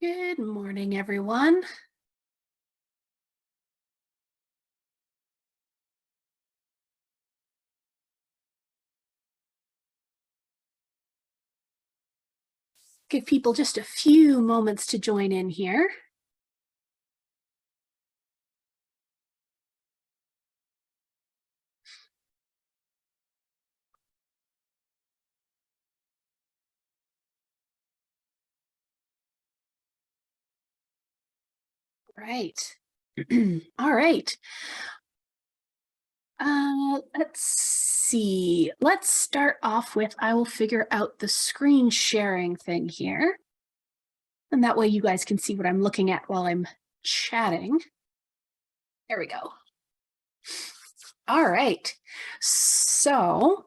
Good morning, everyone. Give people just a few moments to join in here. Right. All right. Let's see. Let's start off with, I will figure out the screen sharing thing here. And that way you guys can see what I'm looking at while I'm chatting. There we go. All right. So,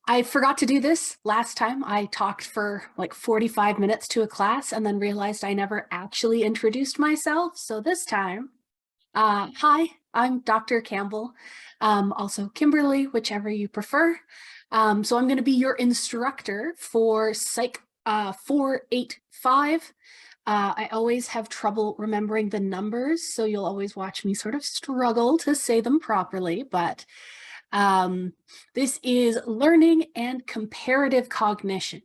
I forgot to do this last time. I talked for like 45 minutes to a class and then realized I never actually introduced myself. So this time, hi, I'm Dr. Campbell, also Kimberly, whichever you prefer. So I'm going to be your instructor for Psych 485. I always have trouble remembering the numbers, so you'll always watch me sort of struggle to say them properly, but this is learning and comparative cognition.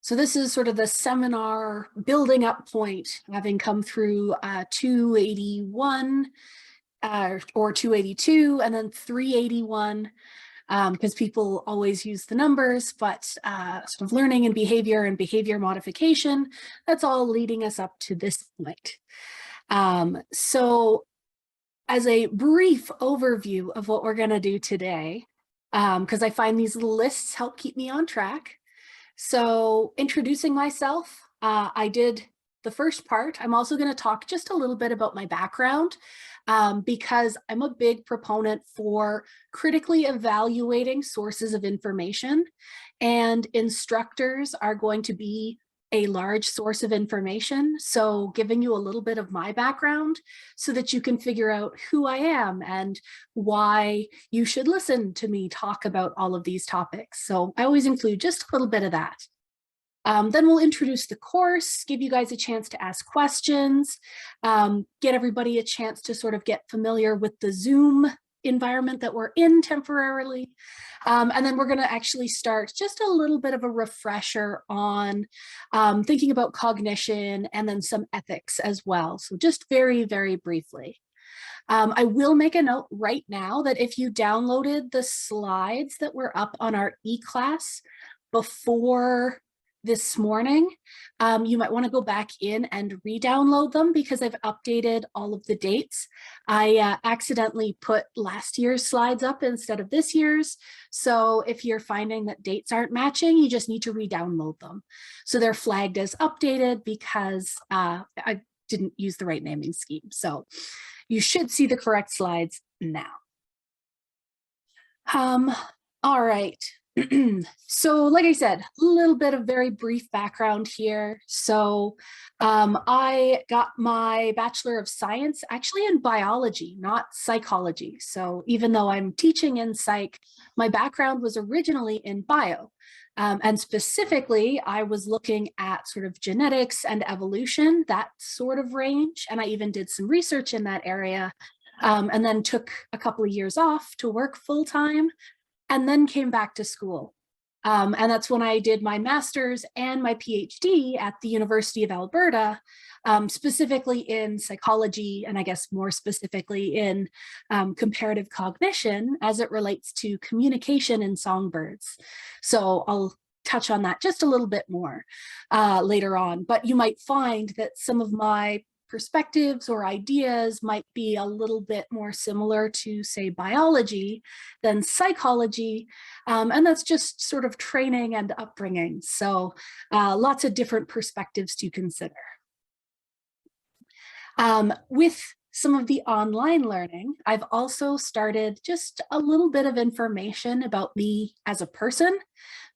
So this is sort of the seminar building up point, having come through 281 or 282 and then 381, because people always use the numbers, but sort of learning and behavior modification, that's all leading us up to this point. So as a brief overview of what we're going to do today, because I find these little lists help keep me on track. So introducing myself, I did the first part. I'm also going to talk just a little bit about my background, because I'm a big proponent for critically evaluating sources of information, and instructors are going to be a large source of information. So giving you a little bit of my background so that you can figure out who I am and why you should listen to me talk about all of these topics. So I always include just a little bit of that. Then we'll introduce the course, give you guys a chance to ask questions, get everybody a chance to sort of get familiar with the Zoom environment that we're in temporarily. And then we're going to actually start just a little bit of a refresher on thinking about cognition and then some ethics as well. So just very, very briefly. I will make a note right now that if you downloaded the slides that were up on our e-class before this morning, you might want to go back in and re-download them because I've updated all of the dates. I accidentally put last year's slides up instead of this year's. So if you're finding that dates aren't matching, you just need to re-download them. So they're flagged as updated because I didn't use the right naming scheme. So you should see the correct slides now. All right. So like I said, a little bit of very brief background here. So I got my Bachelor of Science actually in biology, not psychology. So even though I'm teaching in psych, my background was originally in bio. And specifically, I was looking at sort of genetics and evolution, that sort of range. And I even did some research in that area, and then took a couple of years off to work full time, and then came back to school. And that's when I did my master's and my PhD at the University of Alberta, specifically in psychology, and I guess more specifically in comparative cognition as it relates to communication in songbirds. So I'll touch on that just a little bit more later on, but you might find that some of my perspectives or ideas might be a little bit more similar to, say, biology than psychology. And that's just sort of training and upbringing. So lots of different perspectives to consider. With some of the online learning, I've also started just a little bit of information about me as a person,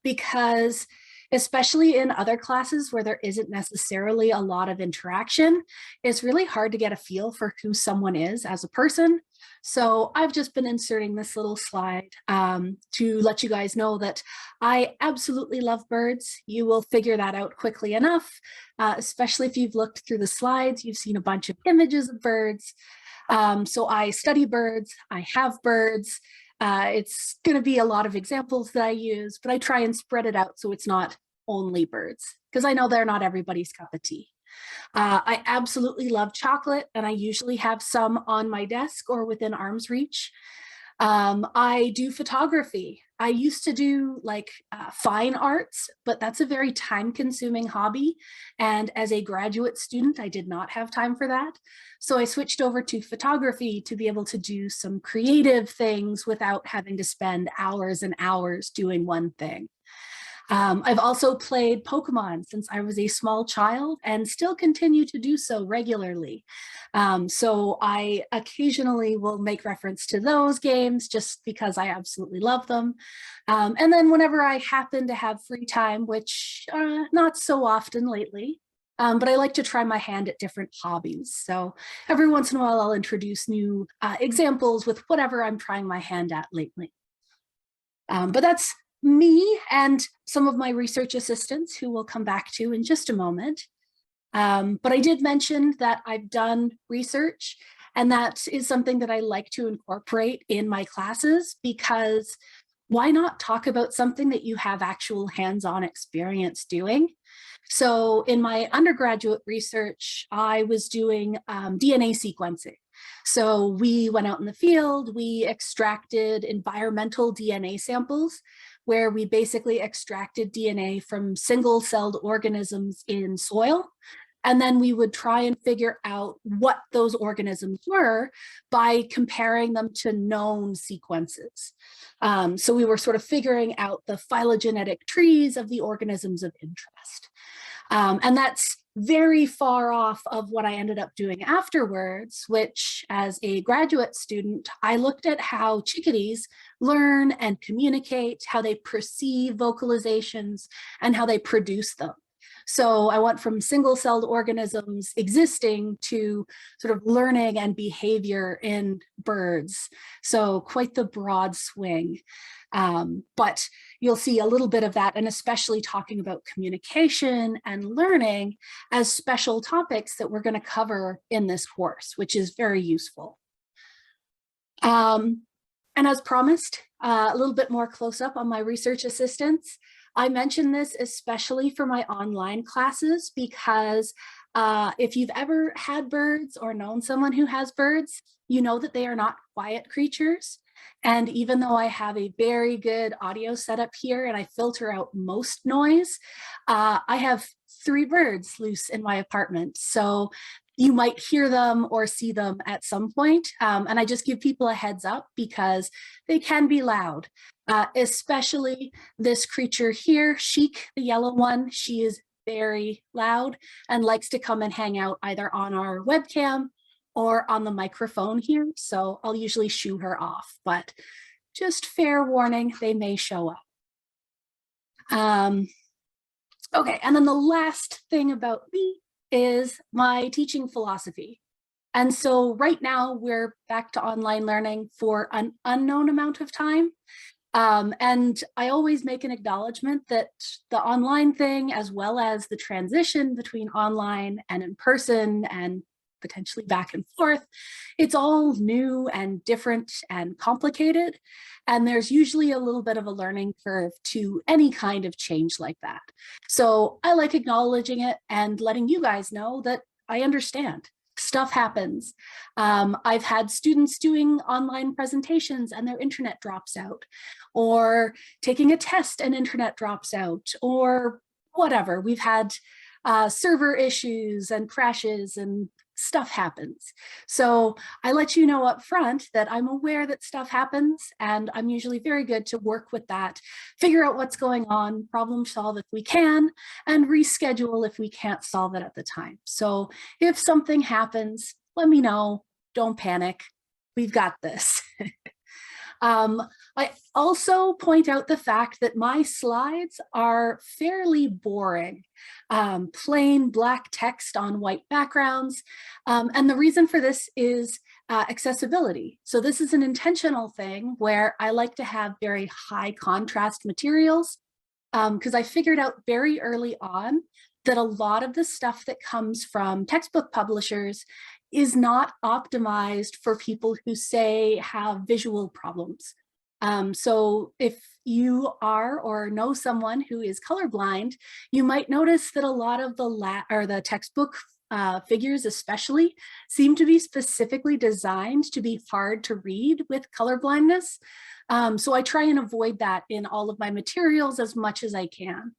because especially in other classes where there isn't necessarily a lot of interaction. It's really hard to get a feel for who someone is as a person. So I've just been inserting this little slide to let you guys know that I absolutely love birds. You will figure that out quickly enough, especially if you've looked through the slides, you've seen a bunch of images of birds. So I study birds, I have birds. It's going to be a lot of examples that I use, but I try and spread it out so it's not only birds, because I know they're not everybody's cup of tea. I absolutely love chocolate, and I usually have some on my desk or within arm's reach. I do photography. I used to do like fine arts, but that's a very time-consuming hobby. And as a graduate student, I did not have time for that. So I switched over to photography to be able to do some creative things without having to spend hours and hours doing one thing. I've also played Pokemon since I was a small child and still continue to do so regularly. So I occasionally will make reference to those games just because I absolutely love them. And then whenever I happen to have free time, which not so often lately, but I like to try my hand at different hobbies. So every once in a while, I'll introduce new examples with whatever I'm trying my hand at lately. But that's me and some of my research assistants, who we'll come back to in just a moment. But I did mention that I've done research, and that is something that I like to incorporate in my classes, because why not talk about something that you have actual hands-on experience doing? So in my undergraduate research, I was doing DNA sequencing. So we went out in the field, we extracted environmental DNA samples, where we basically extracted DNA from single-celled organisms in soil. And then we would try and figure out what those organisms were by comparing them to known sequences. So we were sort of figuring out the phylogenetic trees of the organisms of interest. And that's very far off of what I ended up doing afterwards, which as a graduate student, I looked at how chickadees learn and communicate, how they perceive vocalizations, and how they produce them. So I went from single-celled organisms existing to sort of learning and behavior in birds. So quite the broad swing. But you'll see a little bit of that, and especially talking about communication and learning as special topics that we're going to cover in this course, which is very useful. And as promised, a little bit more close up on my research assistants. I mention this especially for my online classes, because if you've ever had birds or known someone who has birds, you know that they are not quiet creatures. And even though I have a very good audio setup here and I filter out most noise, I have 3 birds loose in my apartment. So you might hear them or see them at some point. And I just give people a heads up because they can be loud, especially this creature here, Chic, the yellow one. She is very loud and likes to come and hang out either on our webcam or on the microphone here. So I'll usually shoo her off, but just fair warning, they may show up. Okay, and then the last thing about me is my teaching philosophy. And so right now we're back to online learning for an unknown amount of time. And I always make an acknowledgement that the online thing, as well as the transition between online and in person and potentially back and forth, it's all new and different and complicated. And there's usually a little bit of a learning curve to any kind of change like that. So I like acknowledging it and letting you guys know that I understand. Stuff happens. I've had students doing online presentations and their internet drops out, or taking a test and internet drops out, or whatever. We've had server issues and crashes, and stuff happens. So I let you know up front that I'm aware that stuff happens, and I'm usually very good to work with that, figure out what's going on, problem solve if we can, and reschedule if we can't solve it at the time. So if something happens, let me know. Don't panic. We've got this. I also point out the fact that my slides are fairly boring, plain black text on white backgrounds. And the reason for this is accessibility. So this is an intentional thing where I like to have very high contrast materials because I figured out very early on that a lot of the stuff that comes from textbook publishers is not optimized for people who say have visual problems. So if you are or know someone who is colorblind, you might notice that a lot of the textbook figures especially seem to be specifically designed to be hard to read with color blindness. So I try and avoid that in all of my materials as much as I can.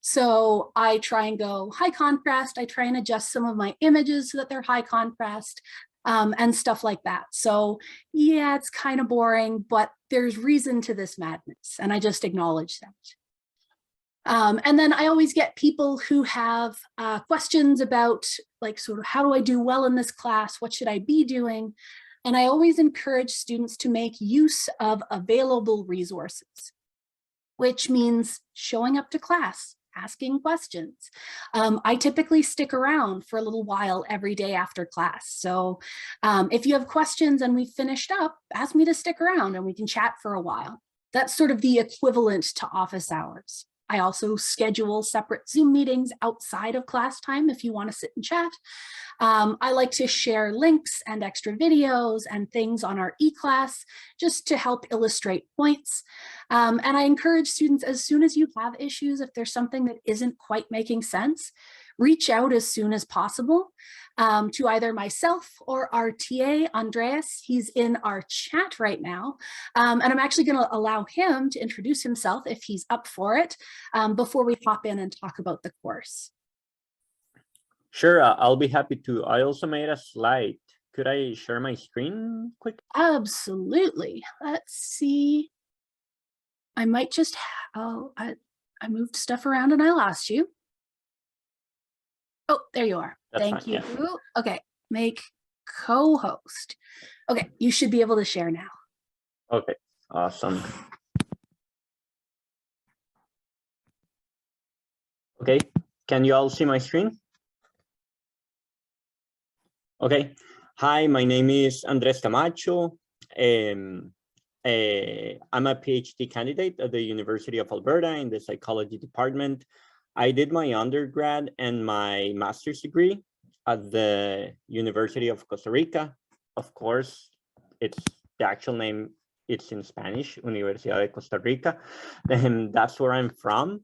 So I try and go high contrast. I try and adjust some of my images so that they're high contrast and stuff like that. So yeah, it's kind of boring, but there's reason to this madness, and I just acknowledge that. And then I always get people who have questions about like sort of how do I do well in this class? What should I be doing? And I always encourage students to make use of available resources, which means showing up to class, asking questions. I typically stick around for a little while every day after class. So if you have questions and we've finished up, ask me to stick around and we can chat for a while. That's sort of the equivalent to office hours. I also schedule separate Zoom meetings outside of class time if you want to sit and chat. I like to share links and extra videos and things on our e-class just to help illustrate points. And I encourage students, as soon as you have issues, if there's something that isn't quite making sense, reach out as soon as possible to either myself or our TA, Andreas. He's in our chat right now. And I'm actually going to allow him to introduce himself if he's up for it before we hop in and talk about the course. Sure, I'll be happy to. I also made a slide. Could I share my screen quick? Absolutely. Let's see. I might just, I moved stuff around and I lost you. Oh, there you are. That's Thank fine, you. yeah. Okay, make co-host. Okay, you should be able to share now. Okay, awesome. Okay, can you all see my screen? Okay, hi, my name is Andres Camacho. I'm a PhD candidate at the University of Alberta in the psychology department. I did my undergrad and my master's degree at the University of Costa Rica. Of course, it's the actual name, it's in Spanish, Universidad de Costa Rica, and that's where I'm from.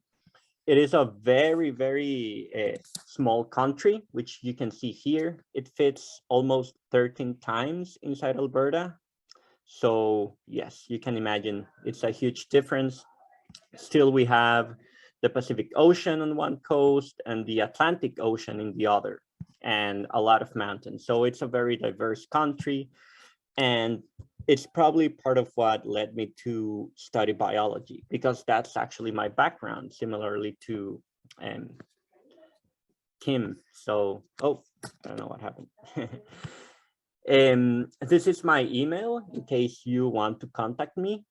It is a very, very small country, which you can see here. It fits almost 13 times inside Alberta. So yes, you can imagine it's a huge difference. Still, we have the Pacific Ocean on one coast and the Atlantic Ocean in the other, and a lot of mountains. So it's a very diverse country. And it's probably part of what led me to study biology, because that's actually my background, similarly to Kim. So, oh, I don't know what happened. This is my email in case you want to contact me.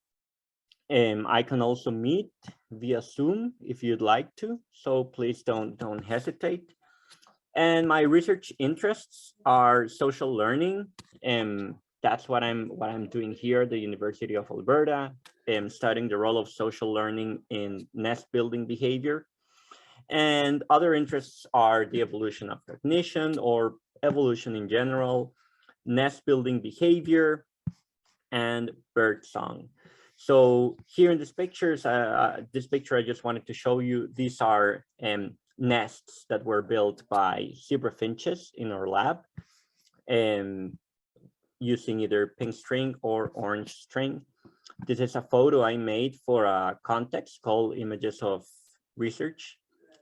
I can also meet via Zoom if you'd like to. So please don't hesitate. And my research interests are social learning. That's what I'm doing here at the University of Alberta. I'm studying the role of social learning in nest building behavior. And other interests are the evolution of cognition or evolution in general, nest building behavior, and bird song. So here in these pictures, this picture I just wanted to show you, these are nests that were built by zebra finches in our lab, using either pink string or orange string. This is a photo I made for a contest called Images of Research,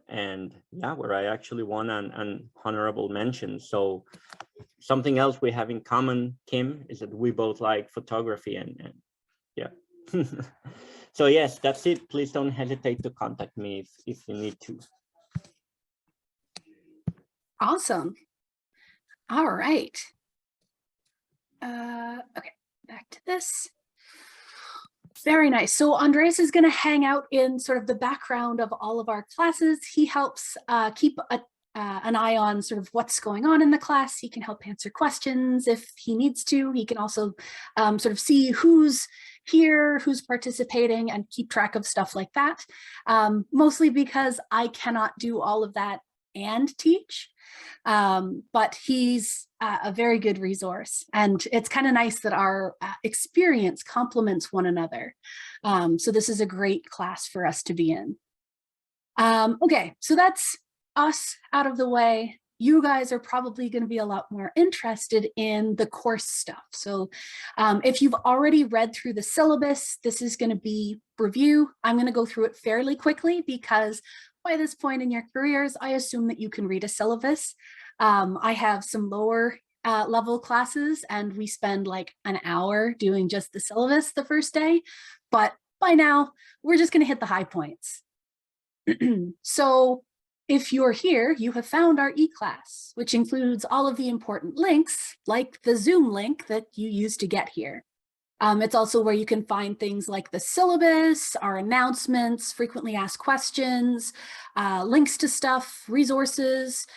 and yeah, where I actually won an honorable mention. So something else we have in common, Kim, is that we both like photography, and yeah. So yes, that's it. Please don't hesitate to contact me if you need to. Awesome. All right. Okay, back to this. Very nice. So Andreas is going to hang out in sort of the background of all of our classes. He helps keep an eye on sort of what's going on in the class. He can help answer questions if he needs to. He can also sort of see who's here, who's participating, and keep track of stuff like that. Mostly because I cannot do all of that and teach. But he's a very good resource, and it's kind of nice that our experience complements one another. So this is a great class for us to be in. Okay, so that's us out of the way. You guys are probably going to be a lot more interested in the course stuff. So if you've already read through the syllabus, this is going to be review. I'm going to go through it fairly quickly because by this point in your careers, I assume that you can read a syllabus. I have some lower level classes and we spend like an hour doing just the syllabus the first day, but by now we're just going to hit the high points. So if you're here, you have found our e-class, which includes all of the important links, like the Zoom link that you used to get here. It's also where you can find things like the syllabus, our announcements, frequently asked questions, links to stuff, resources.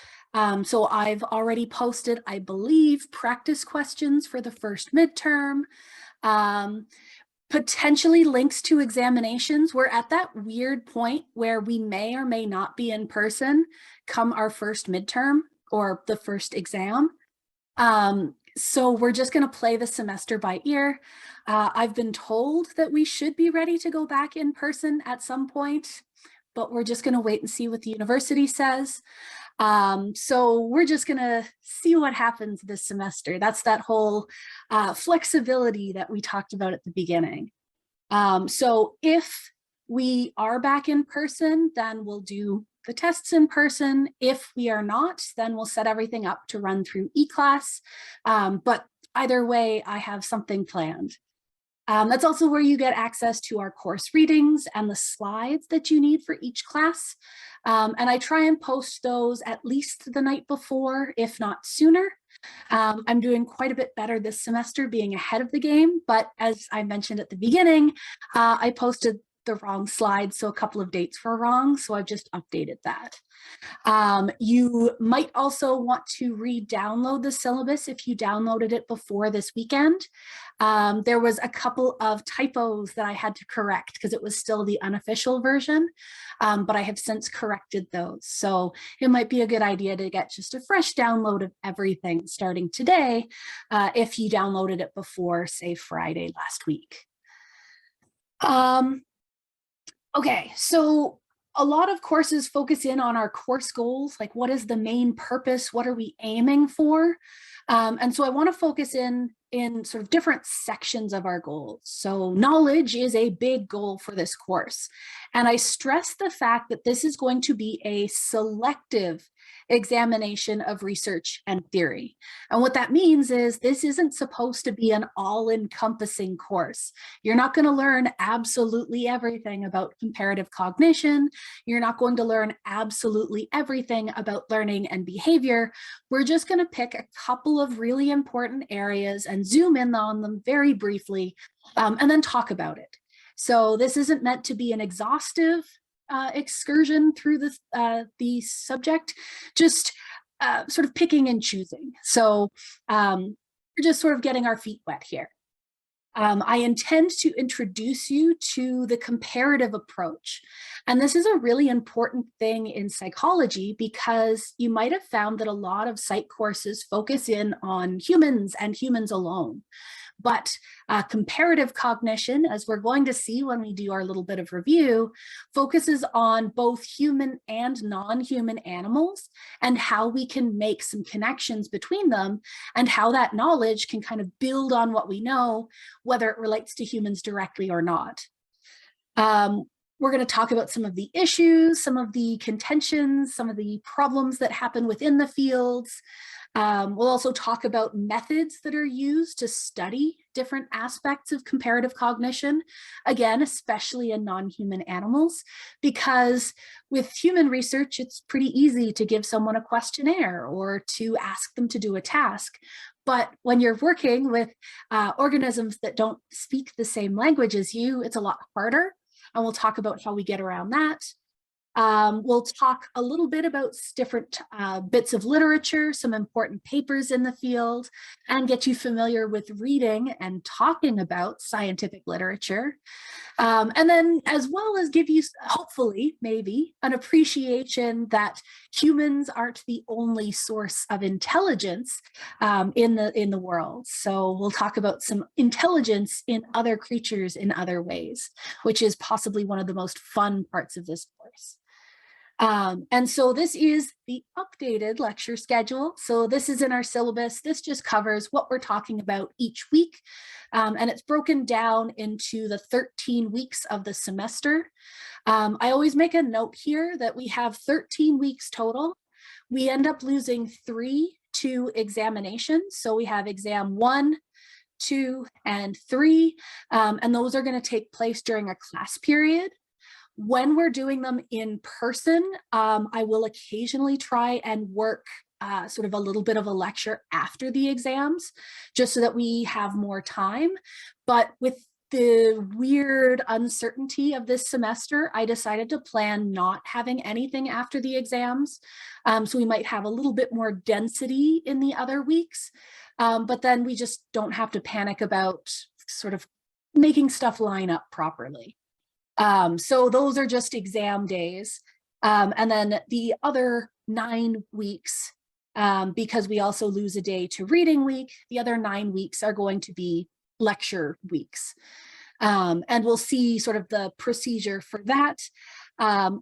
So I've already posted, I believe, practice questions for the first midterm. Potentially links to examinations. We're at that weird point where we may or may not be in person come our first midterm or the first exam. So we're just going to play the semester by ear. I've been told that we should be ready to go back in person at some point, but we're just going to wait and see what the university says. So we're just going to see what happens this semester. That's that whole flexibility that we talked about at the beginning. So if we are back in person, then we'll do the tests in person. If we are not, then we'll set everything up to run through e-class. But either way, I have something planned. That's also where you get access to our course readings and the slides that you need for each class. And I try and post those at least the night before, if not sooner. I'm doing quite a bit better this semester being ahead of the game, but as I mentioned at the beginning, I posted the wrong slide, so a couple of dates were wrong, so I've just updated that. You might also want to re-download the syllabus if you downloaded it before this weekend. There was a couple of typos that I had to correct because it was still the unofficial version, but I have since corrected those. So it might be a good idea to get just a fresh download of everything starting today if you downloaded it before, say, Friday last week. Okay, so a lot of courses focus in on our course goals, like what is the main purpose, what are we aiming for? And so I want to focus in sort of different sections of our goals. So knowledge is a big goal for this course. And I stress the fact that this is going to be a selective examination of research and theory. And what that means is this isn't supposed to be an all-encompassing course. You're not going to learn absolutely everything about comparative cognition. You're not going to learn absolutely everything about learning and behavior. We're just going to pick a couple of really important areas and zoom in on them very briefly, and then talk about it. So this isn't meant to be an exhaustive excursion through the subject, just sort of picking and choosing. So we're just sort of getting our feet wet here. I intend to introduce you to the comparative approach. And this is a really important thing in psychology because you might have found that a lot of psych courses focus in on humans and humans alone. But comparative cognition, as we're going to see when we do our little bit of review, focuses on both human and non-human animals and how we can make some connections between them and how that knowledge can kind of build on what we know, whether it relates to humans directly or not. We're going to talk about some of the issues, some of the contentions, some of the problems that happen within the fields. We'll also talk about methods that are used to study different aspects of comparative cognition, again, especially in non-human animals, because with human research, it's pretty easy to give someone a questionnaire or to ask them to do a task. But when you're working with organisms that don't speak the same language as you, it's a lot harder. And we'll talk about how we get around that. We'll talk a little bit about different bits of literature, some important papers in the field, and get you familiar with reading and talking about scientific literature. And then as well as give you, hopefully, maybe, an appreciation that humans aren't the only source of intelligence in the world. So we'll talk about some intelligence in other creatures in other ways, which is possibly one of the most fun parts of this course. And so this is the updated lecture schedule. So this is in our syllabus. This just covers what we're talking about each week. And it's broken down into the 13 weeks of the semester. I always make a note here that we have 13 weeks total. We end up losing 3 to examinations. So we have exam 1, 2, and 3, and those are going to take place during a class period. When we're doing them in person, I will occasionally try and work sort of a little bit of a lecture after the exams, just so that we have more time. But with the weird uncertainty of this semester, I decided to plan not having anything after the exams. So we might have a little bit more density in the other weeks, but then we just don't have to panic about sort of making stuff line up properly. So those are just exam days. And then the other 9 weeks, because we also lose a day to reading week, the other 9 weeks are going to be lecture weeks. And we'll see sort of the procedure for that,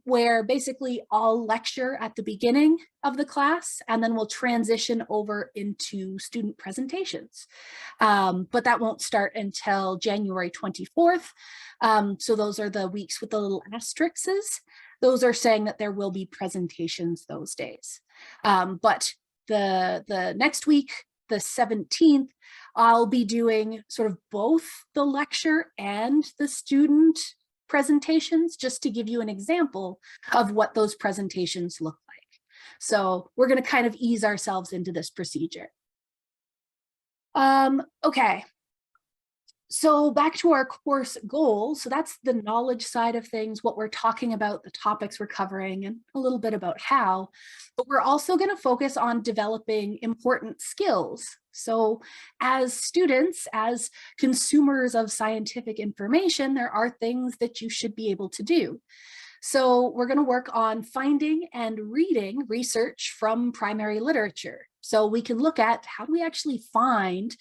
where basically I'll lecture at the beginning of the class, and then we'll transition over into student presentations. But that won't start until January 24th. So those are the weeks with the little asterisks. Those are saying that there will be presentations those days. But the next week, the 17th, I'll be doing sort of both the lecture and the student presentations, just to give you an example of what those presentations look like. So we're going to kind of ease ourselves into this procedure. Okay. So back to our course goals. So that's the knowledge side of things, what we're talking about, the topics we're covering, and a little bit about how. But we're also going to focus on developing important skills. So as students, as consumers of scientific information, there are things that you should be able to do. So we're going to work on finding and reading research from primary literature. So we can look at how do we actually find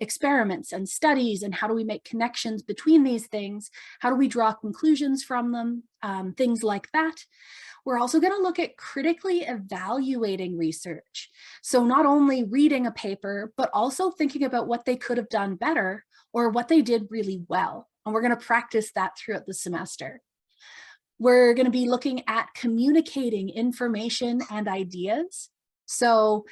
experiments and studies, and how do we make connections between these things? How do we draw conclusions from them? Things like that. We're also going to look at critically evaluating research. So not only reading a paper, but also thinking about what they could have done better or what they did really well. And we're going to practice that throughout the semester. We're going to be looking at communicating information and ideas. So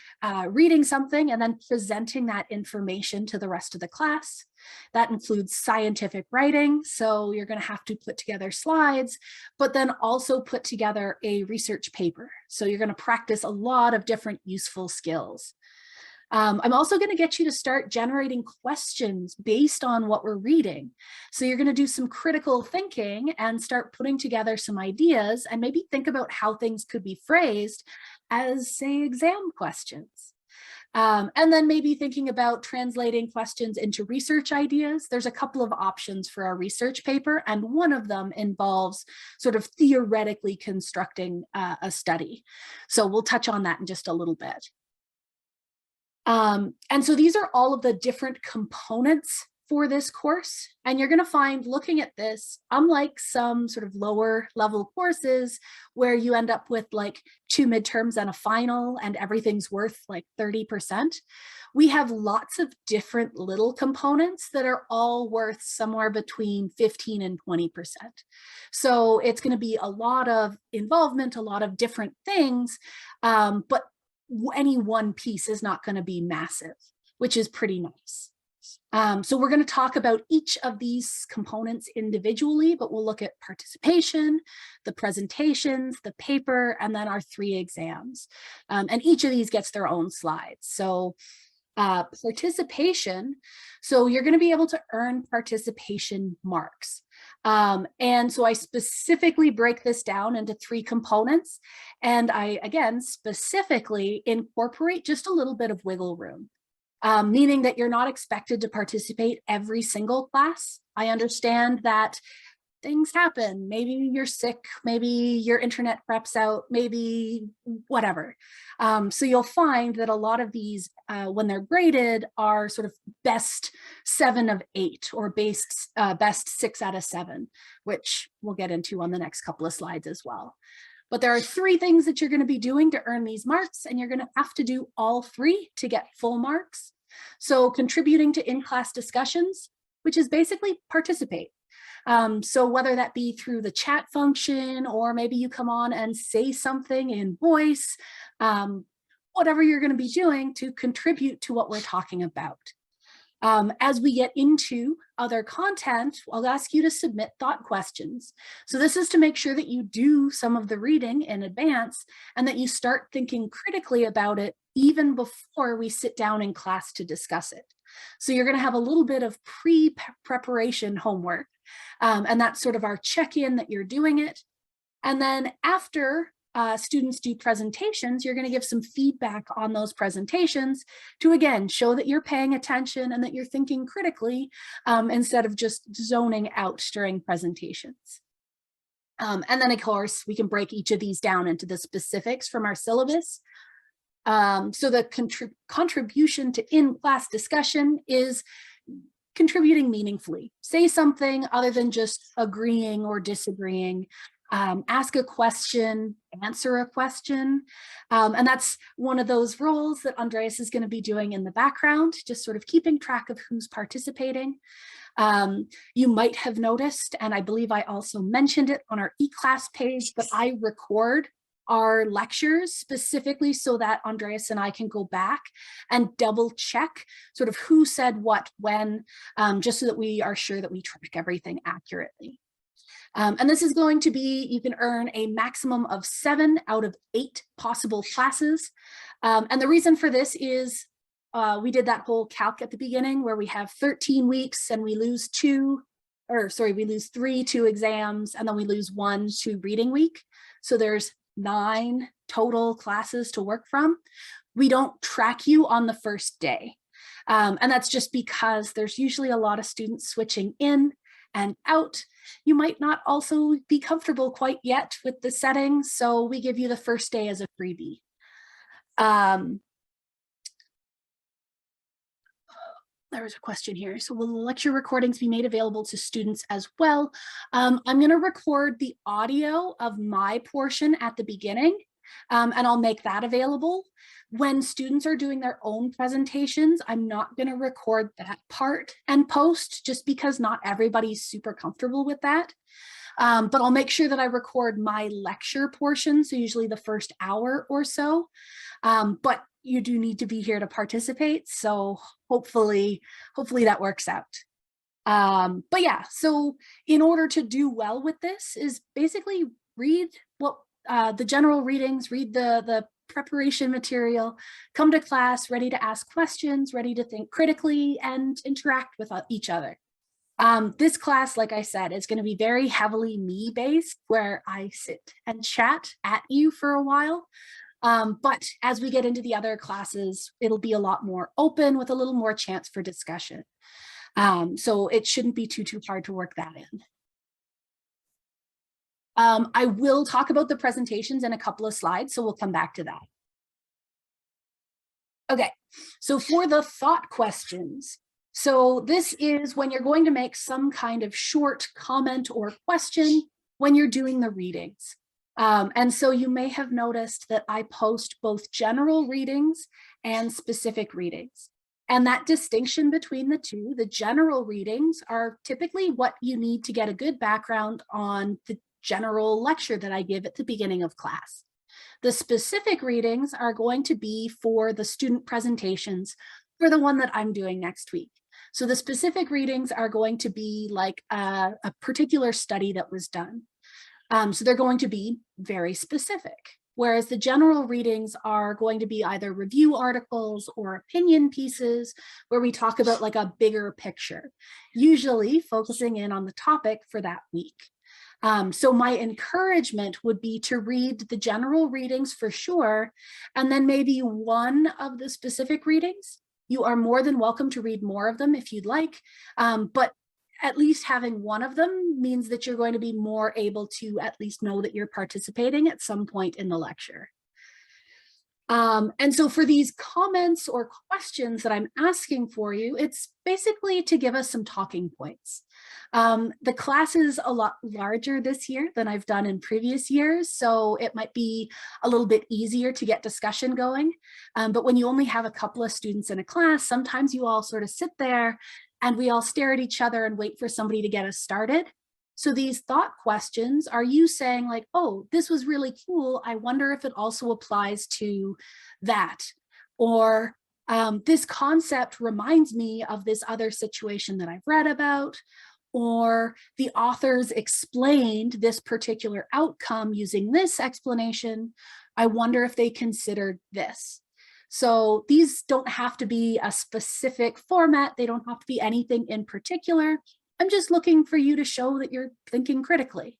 reading something and then presenting that information to the rest of the class. That includes scientific writing. So you're going to have to put together slides, but then also put together a research paper. So you're going to practice a lot of different useful skills. I'm also going to get you to start generating questions based on what we're reading. So you're going to do some critical thinking and start putting together some ideas, and maybe think about how things could be phrased as, say, exam questions. And then maybe thinking about translating questions into research ideas. There's a couple of options for our research paper, and one of them involves sort of theoretically constructing a study. So we'll touch on that in just a little bit. And so these are all of the different components for this course. And you're going to find, looking at this, unlike some sort of lower level courses where you end up with like 2 midterms and a final and everything's worth like 30%, we have lots of different little components that are all worth somewhere between 15 and 20%. So it's going to be a lot of involvement, a lot of different things, but any one piece is not going to be massive, which is pretty nice. So we're going to talk about each of these components individually, but we'll look at participation, the presentations, the paper, and then our 3 exams. And each of these gets their own slides. So Participation, so you're going to be able to earn participation marks. And so I specifically break this down into 3 components. And I, again, specifically incorporate just a little bit of wiggle room, meaning that you're not expected to participate every single class. I understand that things happen. Maybe you're sick, maybe your internet preps out, maybe whatever. So you'll find that a lot of these, when they're graded, are sort of best 7 of 8 or best 6 out of 7, which we'll get into on the next couple of slides as well. But there are 3 things that you're going to be doing to earn these marks, and you're going to have to do all 3 to get full marks. So contributing to in-class discussions, which is basically participate. So whether that be through the chat function, or maybe you come on and say something in voice, whatever you're going to be doing to contribute to what we're talking about. As we get into other content, I'll ask you to submit thought questions. So this is to make sure that you do some of the reading in advance and that you start thinking critically about it even before we sit down in class to discuss it. So you're going to have a little bit of pre-preparation homework. And that's sort of our check-in that you're doing it. And then after students do presentations, you're going to give some feedback on those presentations to, again, show that you're paying attention and that you're thinking critically instead of just zoning out during presentations. And then, of course, we can break each of these down into the specifics from our syllabus. So the contribution to in-class discussion is contributing meaningfully. Say something other than just agreeing or disagreeing. Ask a question, answer a question. And that's one of those roles that Andreas is going to be doing in the background, just sort of keeping track of who's participating. You might have noticed, and I believe I also mentioned it on our e-class page, but I record our lectures specifically so that Andreas and I can go back and double check sort of who said what when, just so that we are sure that we track everything accurately. And this is going to be, you can earn a maximum of 7 out of 8 possible classes. And the reason for this is we did that whole calc at the beginning where we have 13 weeks and we lose 3 2 exams, and then we lose 1 2 reading week. So there's 9 total classes to work from. We don't track you on the first day. And that's just because there's usually a lot of students switching in and out. You might not also be comfortable quite yet with the settings, so we give you the first day as a freebie. There was a question here. So will the lecture recordings be made available to students as well? I'm going to record the audio of my portion at the beginning, and I'll make that available. When students are doing their own presentations, I'm not going to record that part and post, just because not everybody's super comfortable with that. But I'll make sure that I record my lecture portion, so usually the first hour or so. But you do need to be here to participate, so hopefully that works out. But yeah, so in order to do well with this is basically read what the general readings, read the preparation material, come to class ready to ask questions, ready to think critically and interact with each other. This class, like I said, is going to be very heavily me-based, where I sit and chat at you for a while. But as we get into the other classes, it'll be a lot more open with a little more chance for discussion. So it shouldn't be too hard to work that in. I will talk about the presentations in a couple of slides, so we'll come back to that. Okay, so for the thought questions, so this is when you're going to make some kind of short comment or question when you're doing the readings. And so you may have noticed that I post both general readings and specific readings. And that distinction between the two, the general readings are typically what you need to get a good background on the general lecture that I give at the beginning of class. The specific readings are going to be for the student presentations for the one that I'm doing next week. So the specific readings are going to be like a particular study that was done. So they're going to be very specific. whereas the general readings are going to be either review articles or opinion pieces where we talk about like a bigger picture, usually focusing in on the topic for that week. So my encouragement would be to read the general readings for sure, and then maybe one of the specific readings. You are more than welcome to read more of them if you'd like, but at least having one of them means that you're going to be more able to at least know that you're participating at some point in the lecture. And so for these comments or questions that I'm asking for you, it's basically to give us some talking points. The class is a lot larger this year than I've done in previous years, so it might be a little bit easier to get discussion going. But when you only have a couple of students in a class, sometimes you all sort of sit there and we all stare at each other and wait for somebody to get us started. So these thought questions are you saying like, oh, this was really cool. I wonder if it also applies to that. Or this concept reminds me of this other situation that I've read about. Or the authors explained this particular outcome using this explanation. I wonder if they considered this. So these don't have to be a specific format. They don't have to be anything in particular. I'm just looking for you to show that you're thinking critically.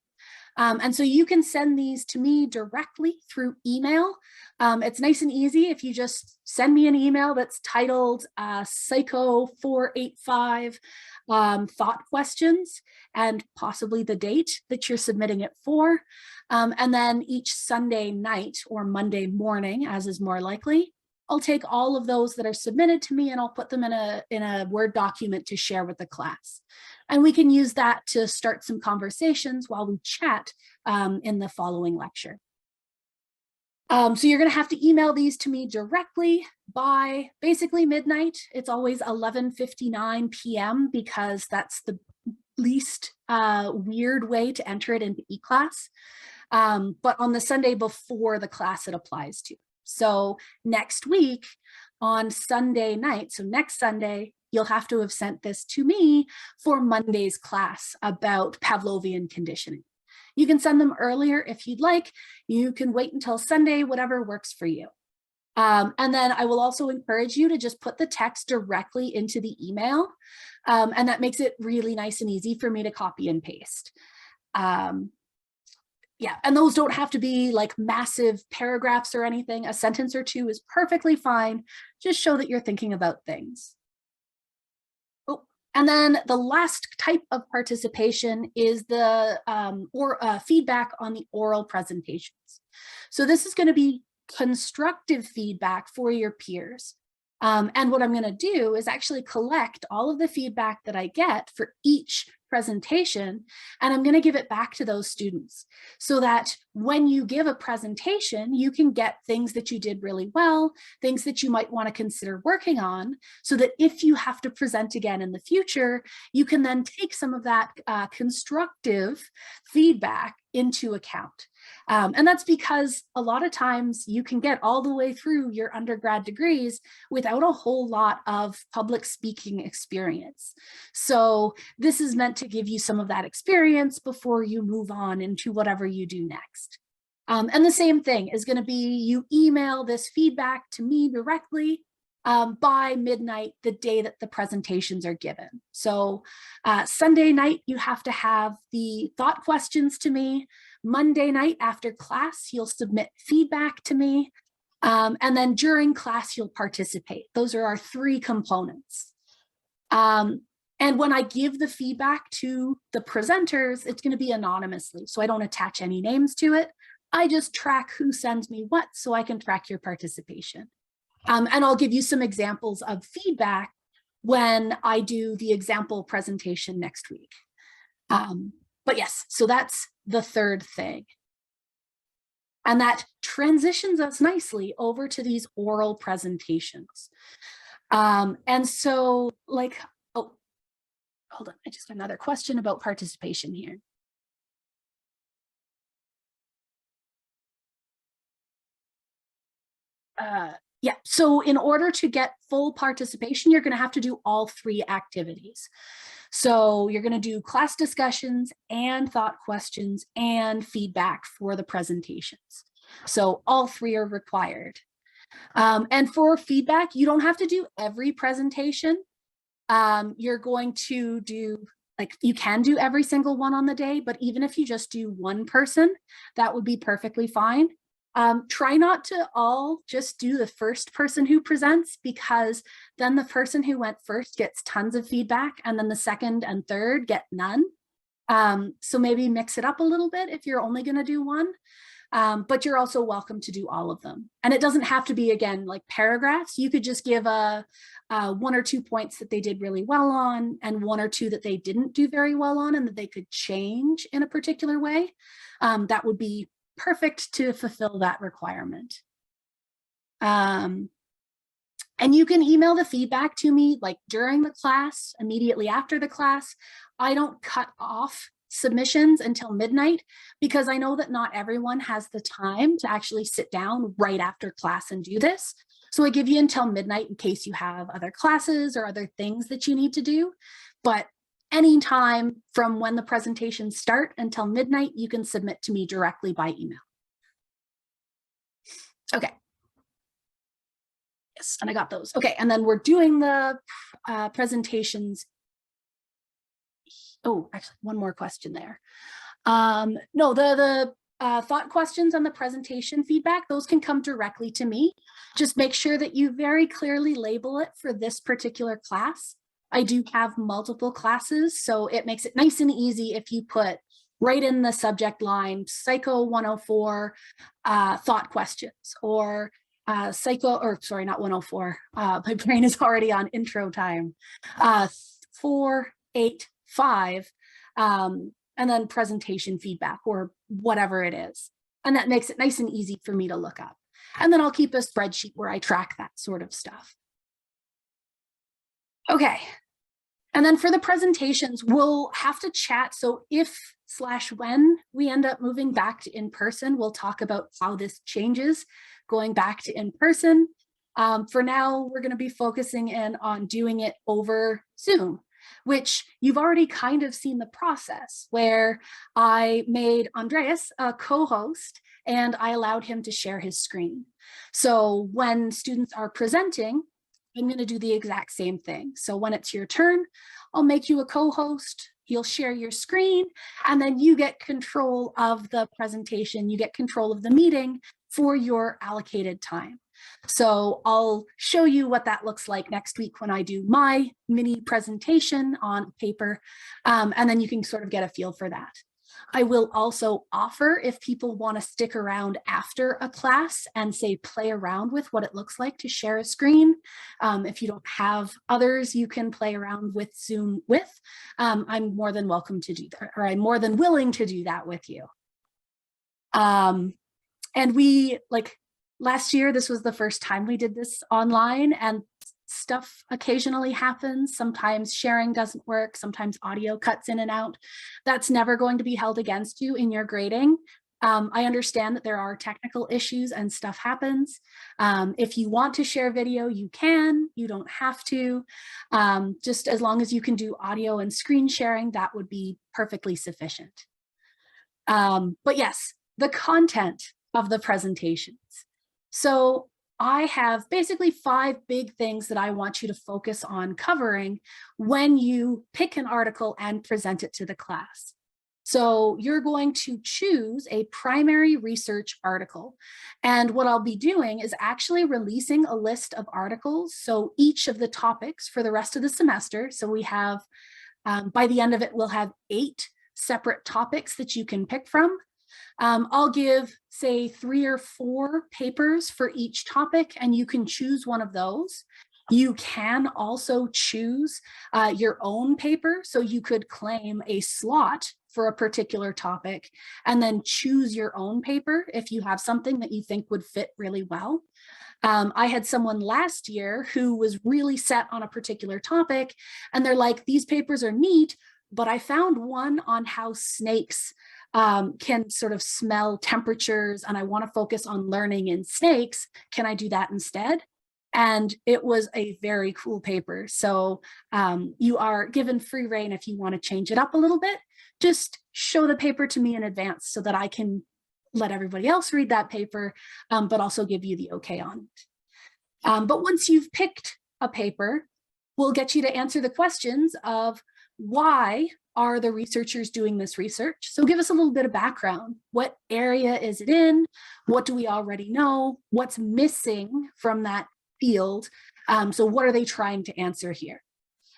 And so you can send these to me directly through email. It's nice and easy if you just send me an email that's titled PSYCO 485 thought questions and possibly the date that you're submitting it for. And then each Sunday night or Monday morning, as is more likely, I'll take all of those that are submitted to me and I'll put them in a Word document to share with the class. And we can use that to start some conversations while we chat in the following lecture. So you're going to have to email these to me directly by basically midnight. It's always 11:59 p.m. because that's the least weird way to enter it into eClass. But on the Sunday before the class it applies to. So next week on Sunday night, so next Sunday, you'll have to have sent this to me for Monday's class about Pavlovian conditioning. You can send them earlier if you'd like. You can wait until Sunday, whatever works for you. And then I will also encourage you to just put the text directly into the email. And that makes it really nice and easy for me to copy and paste. Yeah, and those don't have to be like massive paragraphs or anything. A sentence or two is perfectly fine. Just show that you're thinking about things. Oh, and then the last type of participation is the feedback on the oral presentations. So this is going to be constructive feedback for your peers. And what I'm going to do is actually collect all of the feedback that I get for each presentation, and I'm going to give it back to those students so that when you give a presentation, you can get things that you did really well, things that you might want to consider working on, so that if you have to present again in the future, you can then take some of that constructive feedback into account. And that's because a lot of times you can get all the way through your undergrad degrees without a whole lot of public speaking experience. So this is meant to give you some of that experience before you move on into whatever you do next. And the same thing is going to be you email this feedback to me directly by midnight the day that the presentations are given. So Sunday night, you have to have the thought questions to me. Monday night after class, you'll submit feedback to me. And then during class, you'll participate. Those are our three components. And when I give the feedback to the presenters, it's going to be anonymously. So I don't attach any names to it. I just track who sends me what so I can track your participation. And I'll give you some examples of feedback when I do the example presentation next week. But yes, so that's the third thing. And that transitions us nicely over to these oral presentations. And so like, oh, hold on, I just have another question about participation here. Yeah, so in order to get full participation, you're going to have to do all three activities. So you're going to do class discussions and thought questions and feedback for the presentations. So all 3 are required. And for feedback, you don't have to do every presentation. You're going to do, like, you can do every single one on the day, but even if you just do one person, that would be perfectly fine. Try not to all just do the first person who presents, because then the person who went first gets tons of feedback, and then the second and third get none. So maybe mix it up a little bit if you're only going to do one. But you're also welcome to do all of them. And it doesn't have to be, again, like paragraphs. You could just give a 1 or 2 points that they did really well on, and 1 or 2 that they didn't do very well on, and that they could change in a particular way. That would be perfect to fulfill that requirement. And you can email the feedback to me like during the class, immediately after the class. I don't cut off submissions until midnight, because I know that not everyone has the time to actually sit down right after class and do this. So I give you until midnight in case you have other classes or other things that you need to do. But anytime from when the presentations start until midnight, you can submit to me directly by email. Okay. Yes, and I got those. Okay, and then we're doing the presentations. Oh, actually, one more question there. No, the thought questions and the presentation feedback, those can come directly to me. Just make sure that you very clearly label it for this particular class. I do have multiple classes, so it makes it nice and easy if you put right in the subject line, Psycho 104 thought questions, or Psycho, or sorry, not 104. My brain is already on intro time. 485, and then presentation feedback, or whatever it is. And that makes it nice and easy for me to look up. And then I'll keep a spreadsheet where I track that sort of stuff. Okay. And then for the presentations, we'll have to chat. So if/when we end up moving back to in-person, we'll talk about how this changes going back to in-person. For now, we're going to be focusing in on doing it over Zoom, which you've already kind of seen the process, where I made Andreas a co-host and I allowed him to share his screen. So when students are presenting, I'm going to do the exact same thing. So when it's your turn, I'll make you a co-host, you'll share your screen, and then you get control of the presentation, you get control of the meeting for your allocated time. So I'll show you what that looks like next week when I do my mini presentation on paper, and then you can sort of get a feel for that. I will also offer, if people want to stick around after a class and say play around with what it looks like to share a screen. If you don't have others you can play around with Zoom with, I'm more than welcome to do that, or I'm more than willing to do that with you. And we, like last year, this was the first time we did this online, and stuff occasionally happens. Sometimes sharing doesn't work. Sometimes audio cuts in and out. That's never going to be held against you in your grading. I understand that there are technical issues and stuff happens. If you want to share video, you can. You don't have to. Just as long as you can do audio and screen sharing, that would be perfectly sufficient. But yes, the content of the presentations. So I have basically 5 big things that I want you to focus on covering when you pick an article and present it to the class. So you're going to choose a primary research article. And what I'll be doing is actually releasing a list of articles. So each of the topics for the rest of the semester. So we have, by the end of it, we'll have 8 separate topics that you can pick from. I'll give, say, 3 or 4 papers for each topic, and you can choose one of those. You can also choose your own paper, so you could claim a slot for a particular topic and then choose your own paper if you have something that you think would fit really well. I had someone last year who was really set on a particular topic, and they're like, these papers are neat, but I found one on how snakes can sort of smell temperatures, and I want to focus on learning in snakes. Can I do that instead? And it was a very cool paper. So you are given free rein if you want to change it up a little bit. Just show the paper to me in advance so that I can let everybody else read that paper, but also give you the okay on it. But once you've picked a paper, we'll get you to answer the questions of why are the researchers doing this research? So give us a little bit of background. What area is it in? What do we already know? What's missing from that field? So what are they trying to answer here?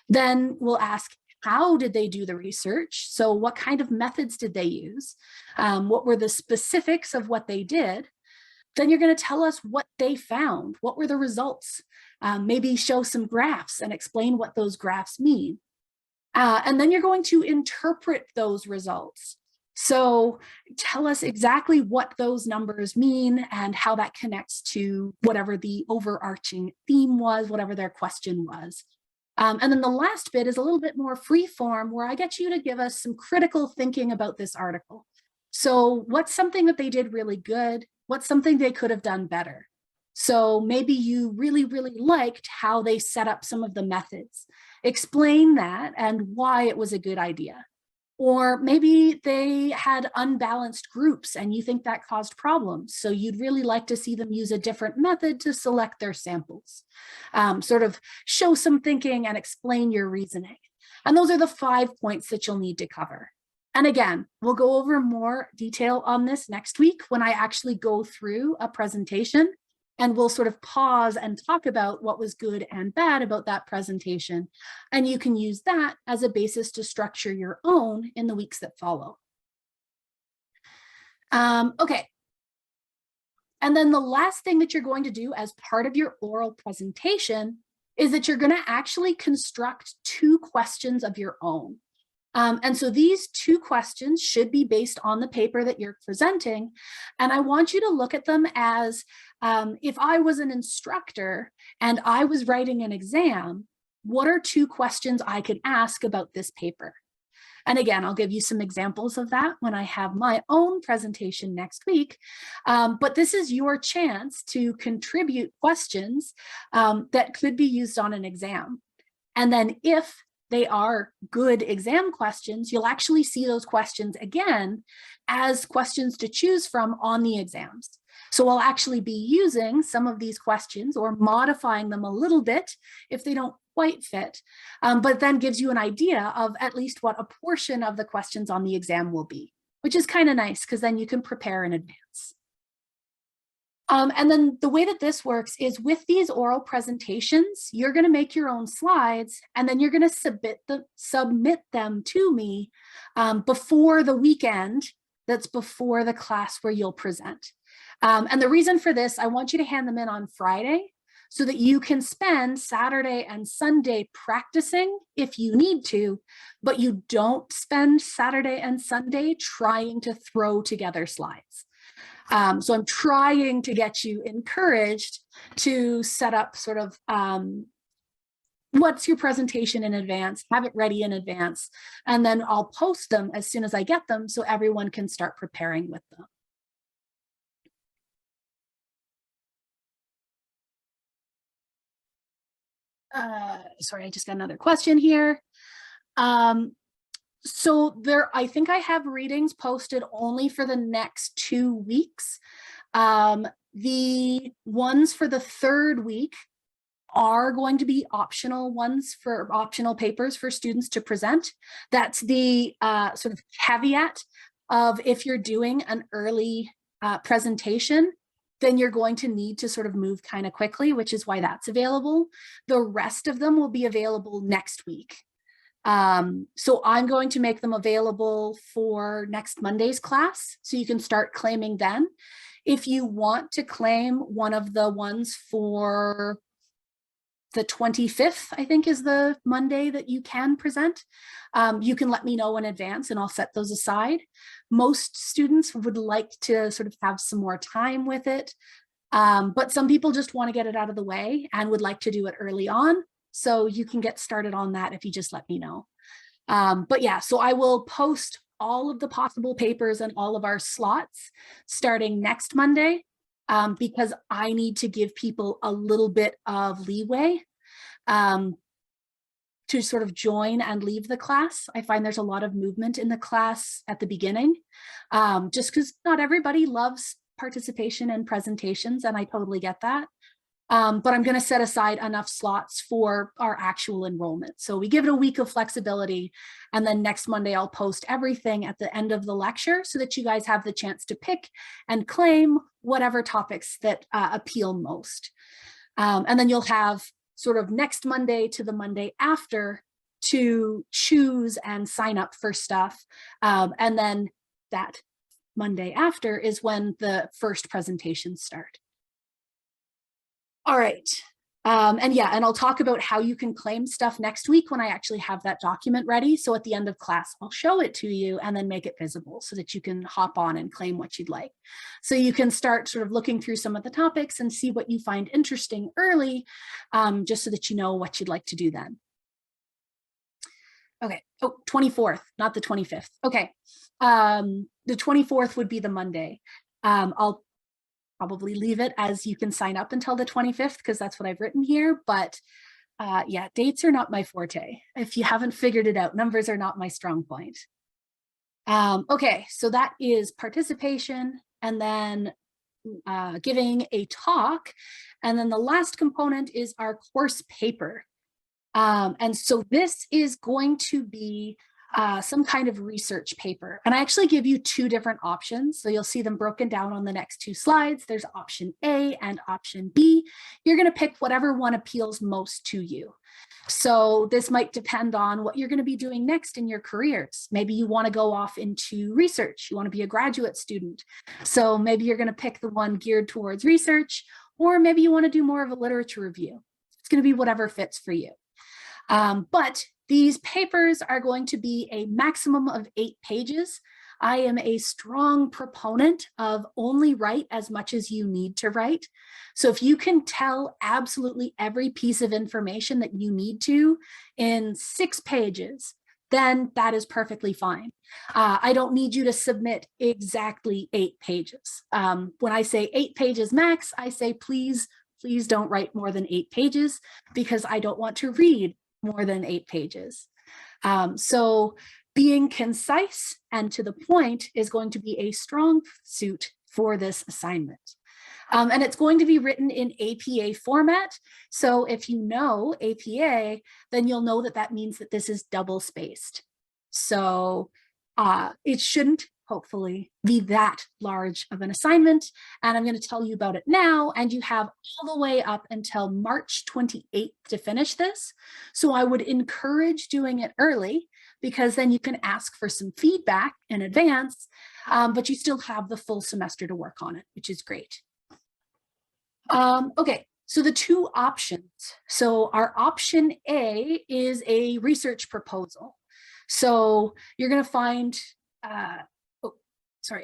Then we'll ask, how did they do the research? So what kind of methods did they use? What were the specifics of what they did? Then you're going to tell us what they found. What were the results? Maybe show some graphs and explain what those graphs mean. And then you're going to interpret those results. So tell us exactly what those numbers mean and how that connects to whatever the overarching theme was, whatever their question was. And then the last bit is a little bit more free form, where I get you to give us some critical thinking about this article. So what's something that they did really good? What's something they could have done better? So maybe you really, really liked how they set up some of the methods. Explain that and why it was a good idea. Or maybe they had unbalanced groups and you think that caused problems. So you'd really like to see them use a different method to select their samples. Sort of show some thinking and explain your reasoning. And those are the 5 points that you'll need to cover. And again, we'll go over more detail on this next week when I actually go through a presentation, and we'll sort of pause and talk about what was good and bad about that presentation. And you can use that as a basis to structure your own in the weeks that follow. Okay. And then the last thing that you're going to do as part of your oral presentation is that you're going to actually construct 2 questions of your own. And so these 2 questions should be based on the paper that you're presenting. And I want you to look at them as if I was an instructor and I was writing an exam, what are 2 questions I could ask about this paper? And again, I'll give you some examples of that when I have my own presentation next week. But this is your chance to contribute questions that could be used on an exam. And then if they are good exam questions, you'll actually see those questions again as questions to choose from on the exams. So I'll actually be using some of these questions or modifying them a little bit if they don't quite fit, but then gives you an idea of at least what a portion of the questions on the exam will be, which is kind of nice because then you can prepare in advance. And then the way that this works is with these oral presentations, you're going to make your own slides and then you're going to submit them to me before the weekend that's before the class where you'll present. And the reason for this, I want you to hand them in on Friday so that you can spend Saturday and Sunday practicing if you need to, but you don't spend Saturday and Sunday trying to throw together slides. So I'm trying to get you encouraged to set up sort of what's your presentation in advance, have it ready in advance, and then I'll post them as soon as I get them so everyone can start preparing with them. Sorry, I just got another question here. So I think I have readings posted only for the next 2 weeks. The ones for the 3rd week are going to be optional ones for optional papers for students to present. That's the sort of caveat of if you're doing an early presentation, then you're going to need to sort of move kind of quickly, which is why that's available. The rest of them will be available next week. So I'm going to make them available for next Monday's class, so you can start claiming then. If you want to claim one of the ones for the 25th, I think is the Monday that you can present, you can let me know in advance and I'll set those aside. Most students would like to sort of have some more time with it, but some people just want to get it out of the way and would like to do it early on. So you can get started on that if you just let me know. But yeah, so I will post all of the possible papers and all of our slots starting next Monday, because I need to give people a little bit of leeway to to sort of join and leave the class. I find there's a lot of movement in the class at the beginning, just because not everybody loves participation and presentations, and I totally get that. But I'm going to set aside enough slots for our actual enrollment. So we give it a week of flexibility, and then next Monday I'll post everything at the end of the lecture so that you guys have the chance to pick and claim whatever topics that appeal most. And then you'll have sort of next Monday to the Monday after to choose and sign up for stuff. And then that Monday after is when the first presentations start. All right. And I'll talk about how you can claim stuff next week when I actually have that document ready. So at the end of class, I'll show it to you and then make it visible so that you can hop on and claim what you'd like. So you can start sort of looking through some of the topics and see what you find interesting early, just so that you know what you'd like to do then. Okay, 24th, not the 25th. Okay, the 24th would be the Monday. I'll probably leave it as you can sign up until the 25th because that's what I've written here, but yeah, dates are not my forte. If you haven't figured it out, numbers are not my strong point. Okay, so that is participation and then giving a talk. And then the last component is our course paper. And so this is going to be some kind of research paper. And I actually give you two different options. So you'll see them broken down on the next two slides. There's option A and option B. You're going to pick whatever one appeals most to you. So this might depend on what you're going to be doing next in your careers. Maybe you want to go off into research. You want to be a graduate student. So maybe you're going to pick the one geared towards research, or maybe you want to do more of a literature review. It's going to be whatever fits for you. But these papers are going to be a maximum of 8 pages. I am a strong proponent of only write as much as you need to write. So if you can tell absolutely every piece of information that you need to in 6 pages, then that is perfectly fine. I don't need you to submit exactly 8 pages. When I say 8 pages max, I say please don't write more than 8 pages because I don't want to read more than 8 pages. So being concise and to the point is going to be a strong suit for this assignment. And it's going to be written in APA format. So if you know APA, then you'll know that that means that this is double spaced. So it shouldn't hopefully be that large of an assignment. And I'm going to tell you about it now. And you have all the way up until March 28th to finish this. So I would encourage doing it early because then you can ask for some feedback in advance, but you still have the full semester to work on it, which is great. Okay, so the two options. So our option A is a research proposal. So you're going to find,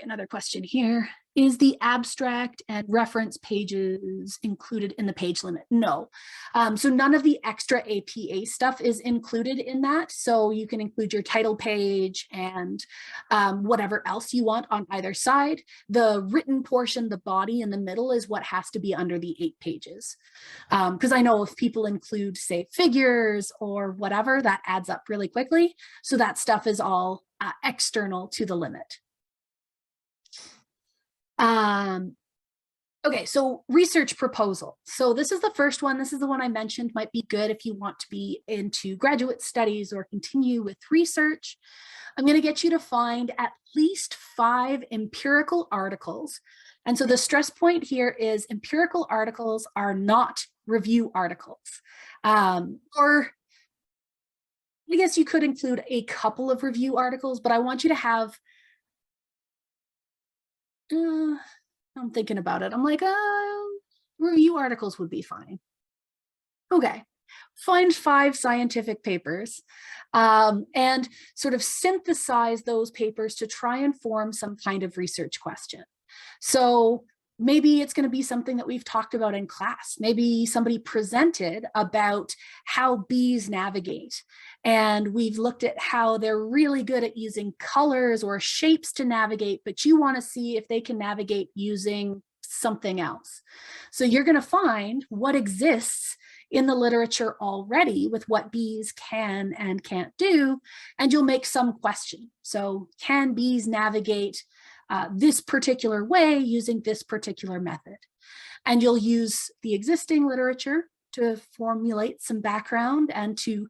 another question here. Is the abstract and reference pages included in the page limit? No. So none of the extra APA stuff is included in that. So you can include your title page and whatever else you want on either side. The written portion, the body in the middle is what has to be under the 8 pages. Because I know if people include, say, figures or whatever, that adds up really quickly. So that stuff is all external to the limit. Okay, so research proposal. So this is the first one. This is the one I mentioned might be good if you want to be into graduate studies or continue with research. I'm going to get you to find at least 5 empirical articles. And so the stress point here is empirical articles are not review articles. Or I guess you could include a couple of review articles, but I want you to have I'm thinking about it. I'm like, review articles would be fine. Okay, find 5 scientific papers and sort of synthesize those papers to try and form some kind of research question. So maybe it's going to be something that we've talked about in class. Maybe somebody presented about how bees navigate. And we've looked at how they're really good at using colors or shapes to navigate, but you want to see if they can navigate using something else. So you're going to find what exists in the literature already with what bees can and can't do, and you'll make some question. So can bees navigate this particular way using this particular method? And you'll use the existing literature to formulate some background and to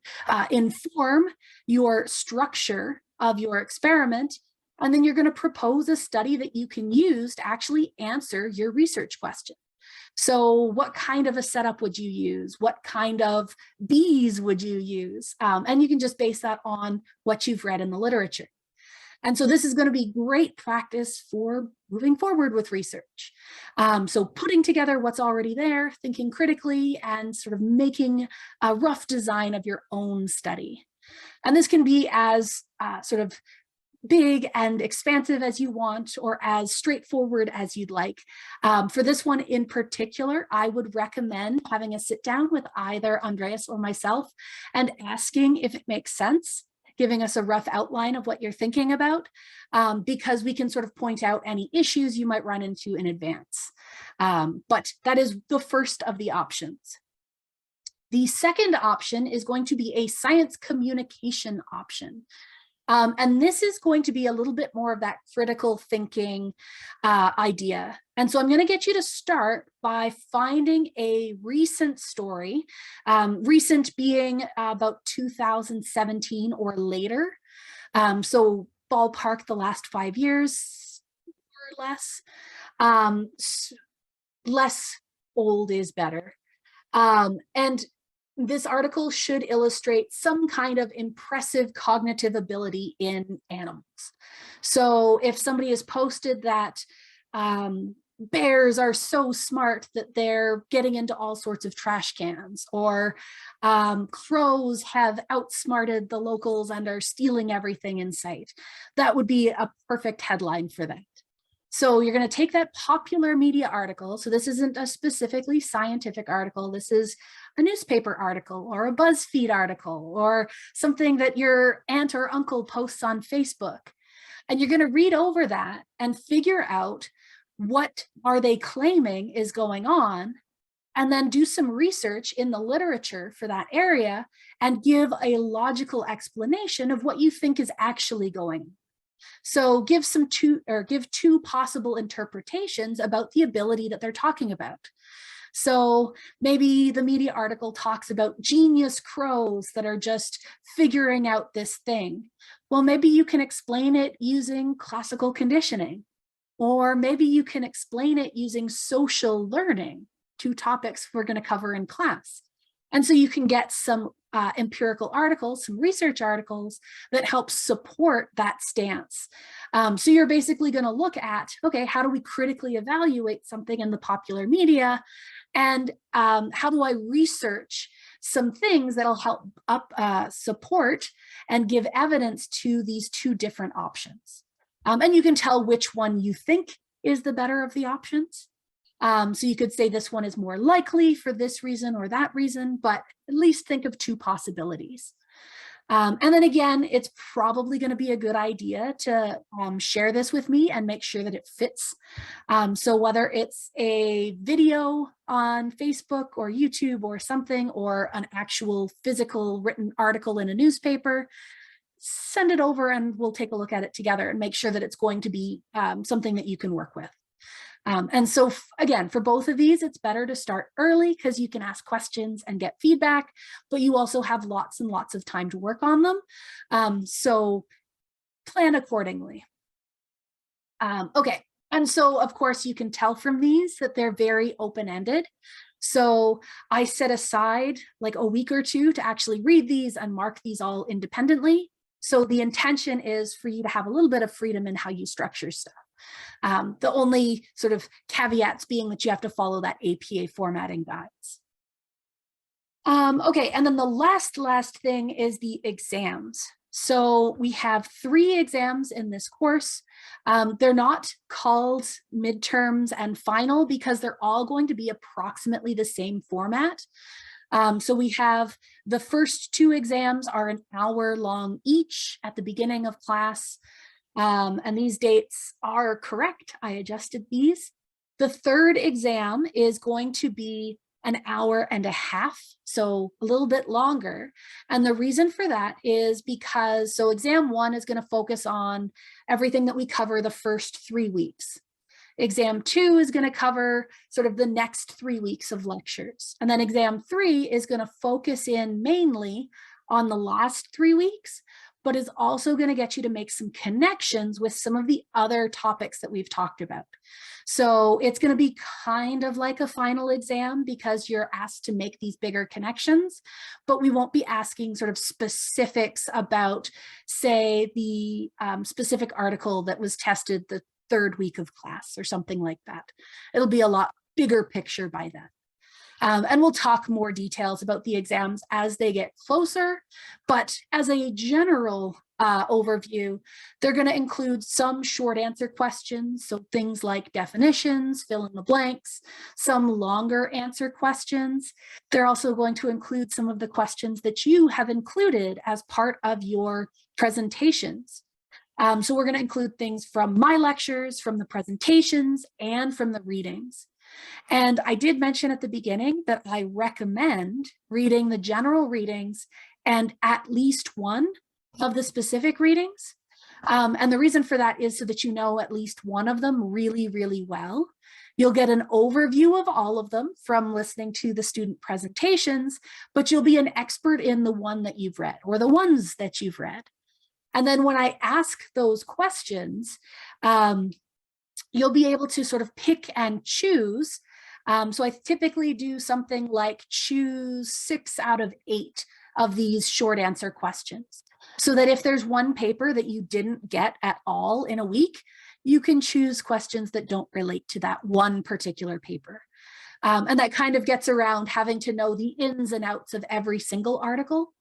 inform your structure of your experiment. And then you're going to propose a study that you can use to actually answer your research question. So what kind of a setup would you use? What kind of bees would you use? And you can just base that on what you've read in the literature. And so this is going to be great practice for moving forward with research. So putting together what's already there, thinking critically, and sort of making a rough design of your own study. And this can be as sort of big and expansive as you want, or as straightforward as you'd like. For this one in particular, I would recommend having a sit down with either Andreas or myself and asking if it makes sense, giving us a rough outline of what you're thinking about, because we can sort of point out any issues you might run into in advance. But that is the first of the options. The second option is going to be a science communication option. And this is going to be a little bit more of that critical thinking idea. And so I'm going to get you to start by finding a recent story, recent being about 2017 or later. So ballpark the last 5 years or less. Less old is better. And this article should illustrate some kind of impressive cognitive ability in animals. So if somebody has posted that bears are so smart that they're getting into all sorts of trash cans, or crows have outsmarted the locals and are stealing everything in sight, that would be a perfect headline for that. So you're going to take that popular media article. So this isn't a specifically scientific article. This is a newspaper article or a BuzzFeed article or something that your aunt or uncle posts on Facebook. And you're going to read over that and figure out what are they claiming is going on, and then do some research in the literature for that area and give a logical explanation of what you think is actually going on. So give two possible interpretations about the ability that they're talking about. So maybe the media article talks about genius crows that are just figuring out this thing. Well, maybe you can explain it using classical conditioning, or maybe you can explain it using social learning, 2 topics we're going to cover in class. And so you can get some empirical articles, some research articles that help support that stance. So you're basically going to look at, okay, how do we critically evaluate something in the popular media? And how do I research some things that'll help support and give evidence to these 2 different options? And you can tell which one you think is the better of the options. So you could say this one is more likely for this reason or that reason, but at least think of 2 possibilities. And then again, it's probably going to be a good idea to share this with me and make sure that it fits. So whether it's a video on Facebook or YouTube or something, or an actual physical written article in a newspaper, send it over and we'll take a look at it together and make sure that it's going to be something that you can work with. And so again, for both of these, it's better to start early because you can ask questions and get feedback, but you also have lots and lots of time to work on them. So plan accordingly. Okay, and so of course you can tell from these that they're very open-ended. So I set aside like a week or 2 to actually read these and mark these all independently. So the intention is for you to have a little bit of freedom in how you structure stuff. The only sort of caveats being that you have to follow that APA formatting guides. Okay, and then the last thing is the exams. So we have 3 exams in this course. They're not called midterms and final because they're all going to be approximately the same format. So we have the first 2 exams are an hour long each at the beginning of class. And these dates are correct. I adjusted these. The 3rd exam is going to be an hour and a half, so a little bit longer. And the reason for that is because, so exam 1 is going to focus on everything that we cover the first 3 weeks. Exam 2 is going to cover sort of the next 3 weeks of lectures. And then exam 3 is going to focus in mainly on the last 3 weeks, but is also going to get you to make some connections with some of the other topics that we've talked about. So it's going to be kind of like a final exam because you're asked to make these bigger connections, but we won't be asking sort of specifics about, say, the specific article that was tested the 3rd week of class or something like that. It'll be a lot bigger picture by then. And we'll talk more details about the exams as they get closer, but as a general overview, they're going to include some short answer questions, so things like definitions, fill in the blanks, some longer answer questions. They're also going to include some of the questions that you have included as part of your presentations. So we're going to include things from my lectures, from the presentations, and from the readings. And I did mention at the beginning that I recommend reading the general readings and at least one of the specific readings. And the reason for that is so that you know at least one of them really, really well. You'll get an overview of all of them from listening to the student presentations, but you'll be an expert in the one that you've read or the ones that you've read. And then when I ask those questions, you'll be able to sort of pick and choose. So I typically do something like choose 6 out of 8 of these short answer questions, so that if there's one paper that you didn't get at all in a week, you can choose questions that don't relate to that one particular paper. And that kind of gets around having to know the ins and outs of every single article.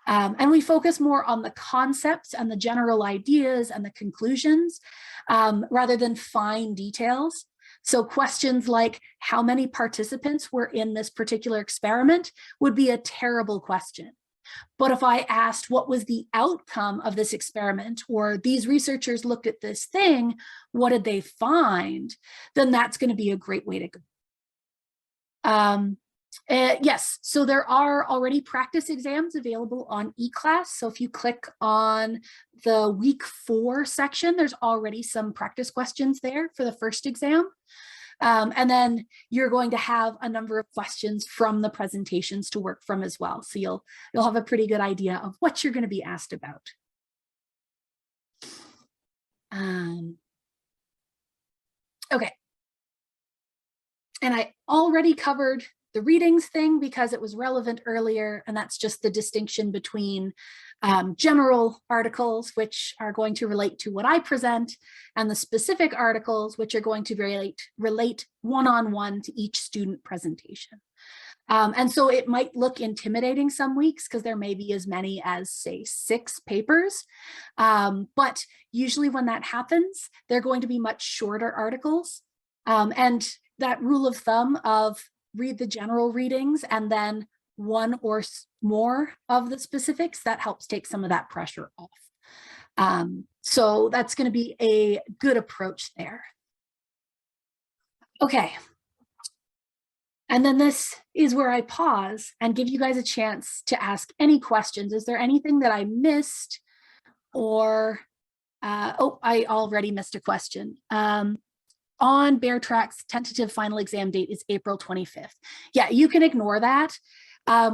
And we focus more on the concepts and the general ideas and the conclusions rather than fine details. So questions like how many participants were in this particular experiment would be a terrible question. But if I asked what was the outcome of this experiment, or these researchers looked at this thing, what did they find? Then that's going to be a great way to go. Yes, so there are already practice exams available on eClass. So if you click on the week 4 section, there's already some practice questions there for the first exam. And then you're going to have a number of questions from the presentations to work from as well. So you'll have a pretty good idea of what you're going to be asked about. Okay. And I already covered the readings thing because it was relevant earlier, and that's just the distinction between general articles, which are going to relate to what I present, and the specific articles, which are going to relate one-on-one to each student presentation. And so it might look intimidating some weeks because there may be as many as, say, 6 papers. But usually when that happens, they're going to be much shorter articles. And that rule of thumb of read the general readings and then one or more of the specifics, that helps take some of that pressure off. So that's going to be a good approach there. Okay. And then this is where I pause and give you guys a chance to ask any questions. Is there anything that I missed? Or, oh, I already missed a question. On Bear Track's tentative final exam date is April 25th. Yeah, you can ignore that.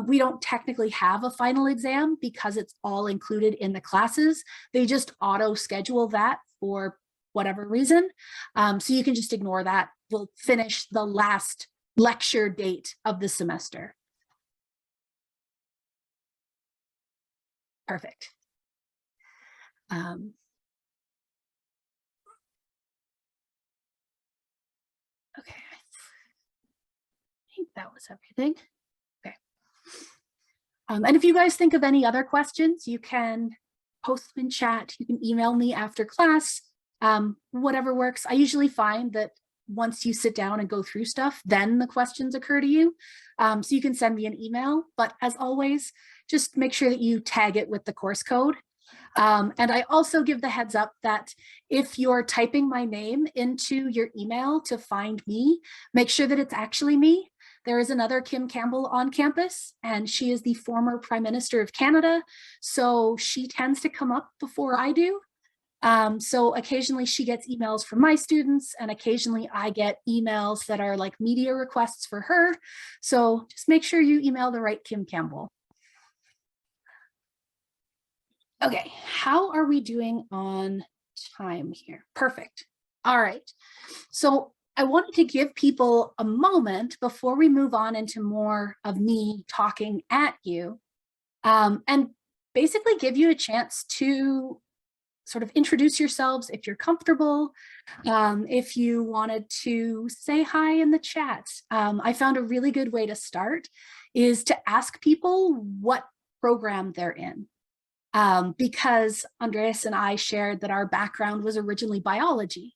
We don't technically have a final exam because it's all included in the classes. They just auto schedule that for whatever reason. So you can just ignore that. We'll finish the last lecture date of the semester. Perfect. Okay, I think that was everything. Okay. And if you guys think of any other questions, you can post them in chat. You can email me after class, whatever works. I usually find that once you sit down and go through stuff, then the questions occur to you. So you can send me an email, but as always, just make sure that you tag it with the course code. And I also give the heads up that if you're typing my name into your email to find me, make sure that it's actually me, There is another Kim Campbell on campus, and she is the former Prime Minister of Canada. So she tends to come up before I do. So occasionally she gets emails from my students, and occasionally I get emails that are like media requests for her. So just make sure you email the right Kim Campbell. Okay, how are we doing on time here? Perfect. All right. So I wanted to give people a moment before we move on into more of me talking at you, and basically give you a chance to sort of introduce yourselves if you're comfortable. If you wanted to say hi in the chat, I found a really good way to start is to ask people what program they're in. Because Andreas and I shared that our background was originally biology.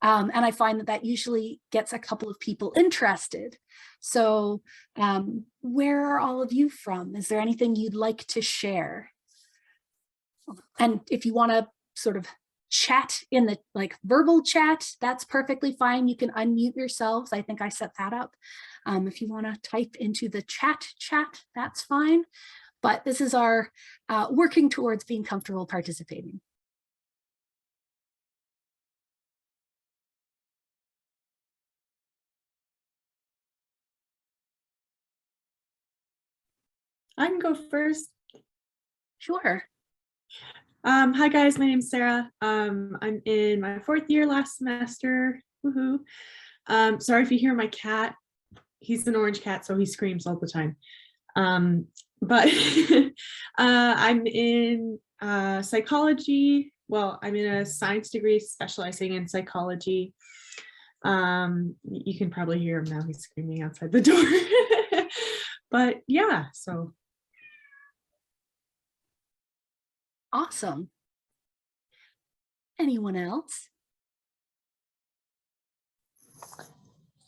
And I find that that usually gets a couple of people interested. So where are all of you from? Is there anything you'd like to share? And if you want to sort of chat in the like verbal chat, that's perfectly fine. You can unmute yourselves. I think I set that up. If you want to type into the chat, that's fine. But this is our working towards being comfortable participating. I can go first. Sure. Hi guys, my name's Sarah. I'm in my 4th year last semester. Woohoo. Sorry if you hear my cat. He's an orange cat, so he screams all the time. But I'm in psychology. Well, I'm in a science degree specializing in psychology. You can probably hear him now. He's screaming outside the door. But yeah, so. Awesome. Anyone else?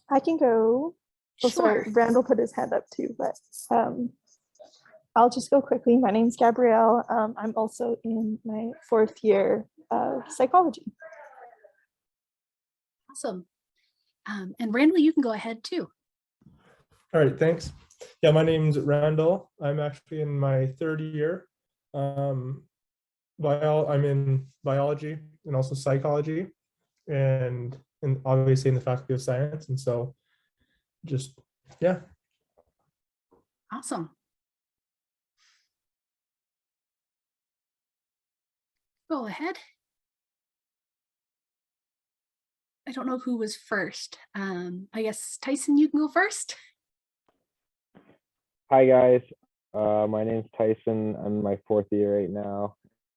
I can go. Oh, sorry, Randall put his hand up too, but I'll just go quickly. My name's Gabrielle. I'm also in my 4th year of psychology. Awesome. And Randall, you can go ahead too. All right, thanks. Yeah, my name's Randall. I'm actually in my 3rd year. I'm in biology and also psychology, and obviously in the Faculty of Science. And so just, yeah. Awesome. Go ahead. I don't know who was first. I guess Tyson, you can go first. Hi guys, my name's Tyson. I'm in my 4th year right now,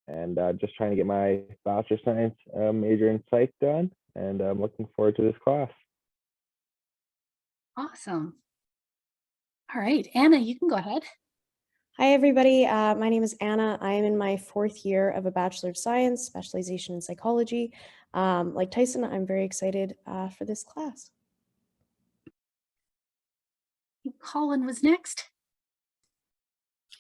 and just trying to get my Bachelor of Science major in Psych done, and I'm looking forward to this class. Awesome. All right, Anna, you can go ahead. Hi, everybody. My name is Anna. I am in my 4th year of a Bachelor of Science, specialization in psychology. Like Tyson, I'm very excited for this class. Colin was next.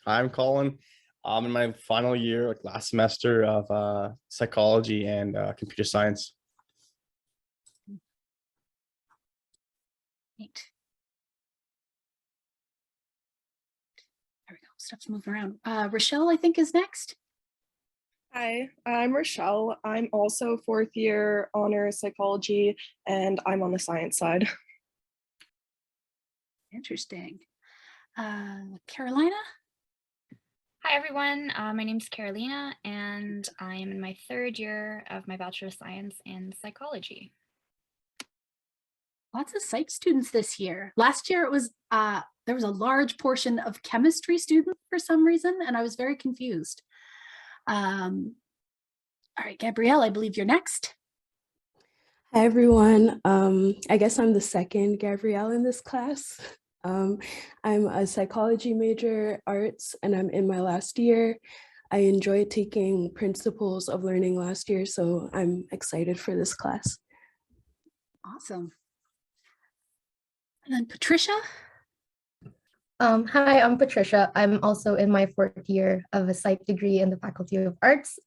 I'm Colin. I'm in my final year, like last semester of psychology and computer science. Great. There we go. Stuff's moving around. Rochelle, I think, is next. Hi, I'm Rochelle. I'm also 4th year honors psychology, and I'm on the science side. Interesting. Carolina? Hi, everyone. My name's Carolina, and I am in my 3rd year of my Bachelor of Science in Psychology. Lots of psych students this year. Last year, it was there was a large portion of chemistry students for some reason, and I was very confused. All right, Gabrielle, I believe you're next. Hi, everyone. I guess I'm the second Gabrielle in this class. I'm a psychology major, arts, and I'm in my last year. I enjoyed taking principles of learning last year, so I'm excited for this class. Awesome. And then Patricia? Hi, I'm Patricia. I'm also in my 4th year of a psych degree in the Faculty of Arts.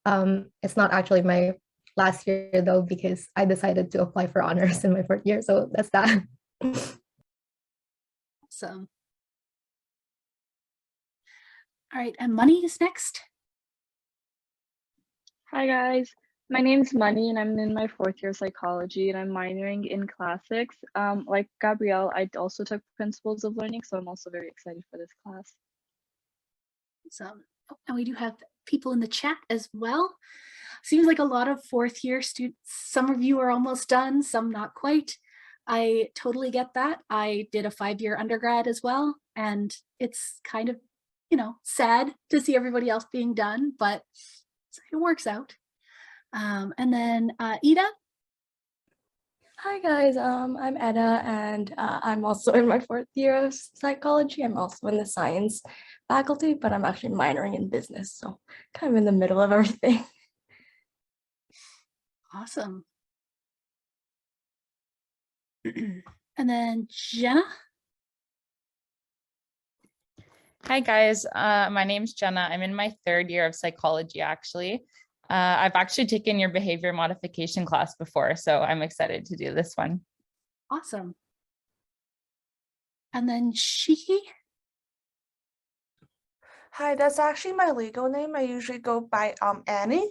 It's not actually my last year though, because I decided to apply for honors in my 4th year, so that's that. Awesome. All right, and Money is next. Hi guys, my name's Money and I'm in my 4th year psychology and I'm minoring in classics. Like Gabrielle, I also took principles of learning, so I'm also very excited for this class. So, and we do have people in the chat as well. Seems like a lot of 4th year students. Some of you are almost done, some not quite. I totally get that. I did a 5-year undergrad as well, and it's kind of, you know, sad to see everybody else being done, but it works out. And then Ida. Hi guys, I'm Edda and I'm also in my 4th year of psychology. I'm also in the science faculty, but I'm actually minoring in business, so kind of in the middle of everything. Awesome. And then Jenna. Hi guys, my name's Jenna. I'm in my 3rd year of psychology actually. I've actually taken your behavior modification class before, so I'm excited to do this one. Awesome. And then Shiki. Hi, that's actually my legal name. I usually go by Annie.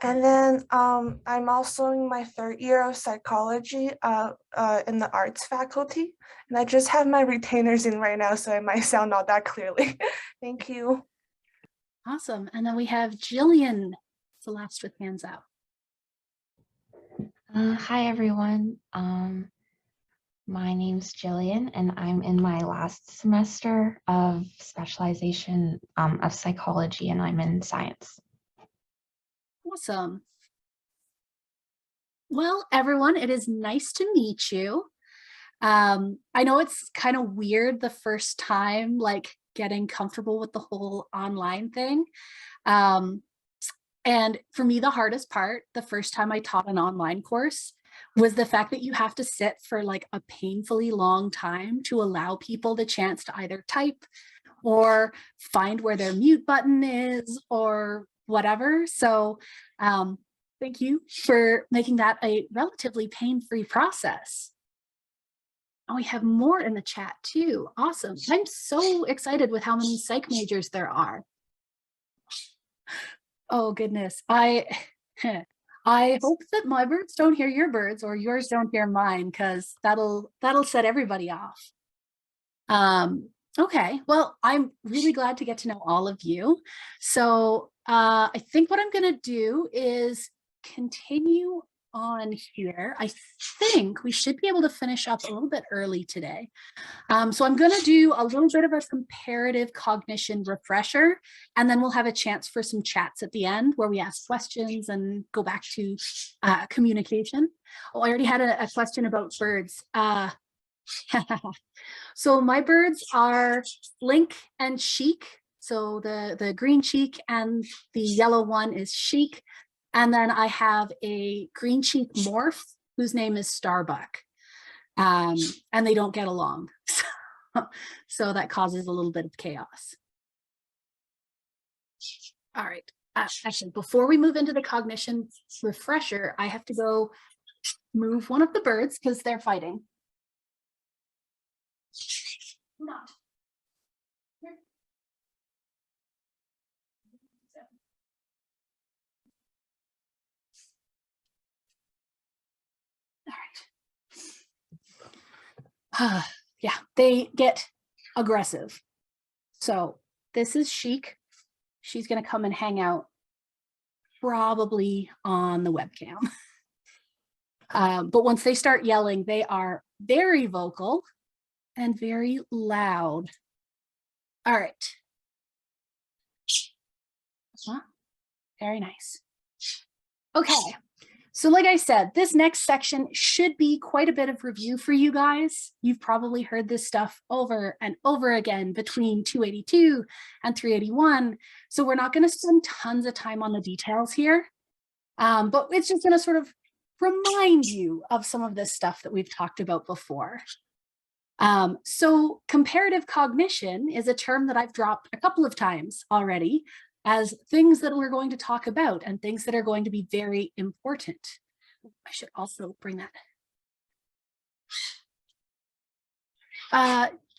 And then I'm also in my 3rd year of psychology in the arts faculty. And I just have my retainers in right now, so it might sound not that clearly. Thank you. Awesome. And then we have Jillian, the last with hands out. Hi, everyone. My name's Jillian, and I'm in my last semester of specialization of psychology, and I'm in science. Awesome. Well, everyone, it is nice to meet you. I know it's kind of weird the first time, like getting comfortable with the whole online thing. And for me, the hardest part, the first time I taught an online course, was the fact that you have to sit for like a painfully long time to allow people the chance to either type or find where their mute button is or whatever. So thank you for making that a relatively pain-free process. Oh, we have more in the chat too. Awesome. I'm so excited with how many psych majors there are. Oh goodness. I hope that my birds don't hear your birds or yours don't hear mine, because that'll set everybody off. Okay, well, I'm really glad to get to know all of you. So I think what I'm gonna do is continue on here. I think we should be able to finish up a little bit early today. So I'm gonna do a little bit of a comparative cognition refresher, and then we'll have a chance for some chats at the end where we ask questions and go back to communication. Oh, I already had a question about birds. So my birds are Link and Chic. So the green cheek and the yellow one is Chic. And then I have a green cheek morph whose name is Starbuck. And they don't get along. So that causes a little bit of chaos. All right. Actually, before we move into the cognition refresher, I have to go move one of the birds because they're fighting. Not. All right. Yeah, they get aggressive. So this is Chic. She's going to come and hang out probably on the webcam. But once they start yelling, they are very vocal and very loud. All right. Very nice. Okay. So like I said, this next section should be quite a bit of review for you guys. You've probably heard this stuff over and over again between 282 and 381. So we're not going to spend tons of time on the details here, but it's just going to sort of remind you of some of this stuff that we've talked about before. So comparative cognition is a term that I've dropped a couple of times already as things that we're going to talk about and things that are going to be very important. I should also bring that.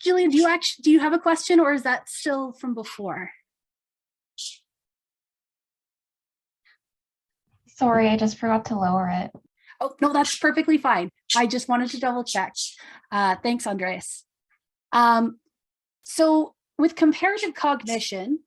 Jillian, do you have a question, or is that still from before? Sorry, I just forgot to lower it. Oh, no, that's perfectly fine. I just wanted to double check. Thanks, Andres. So with comparative cognition,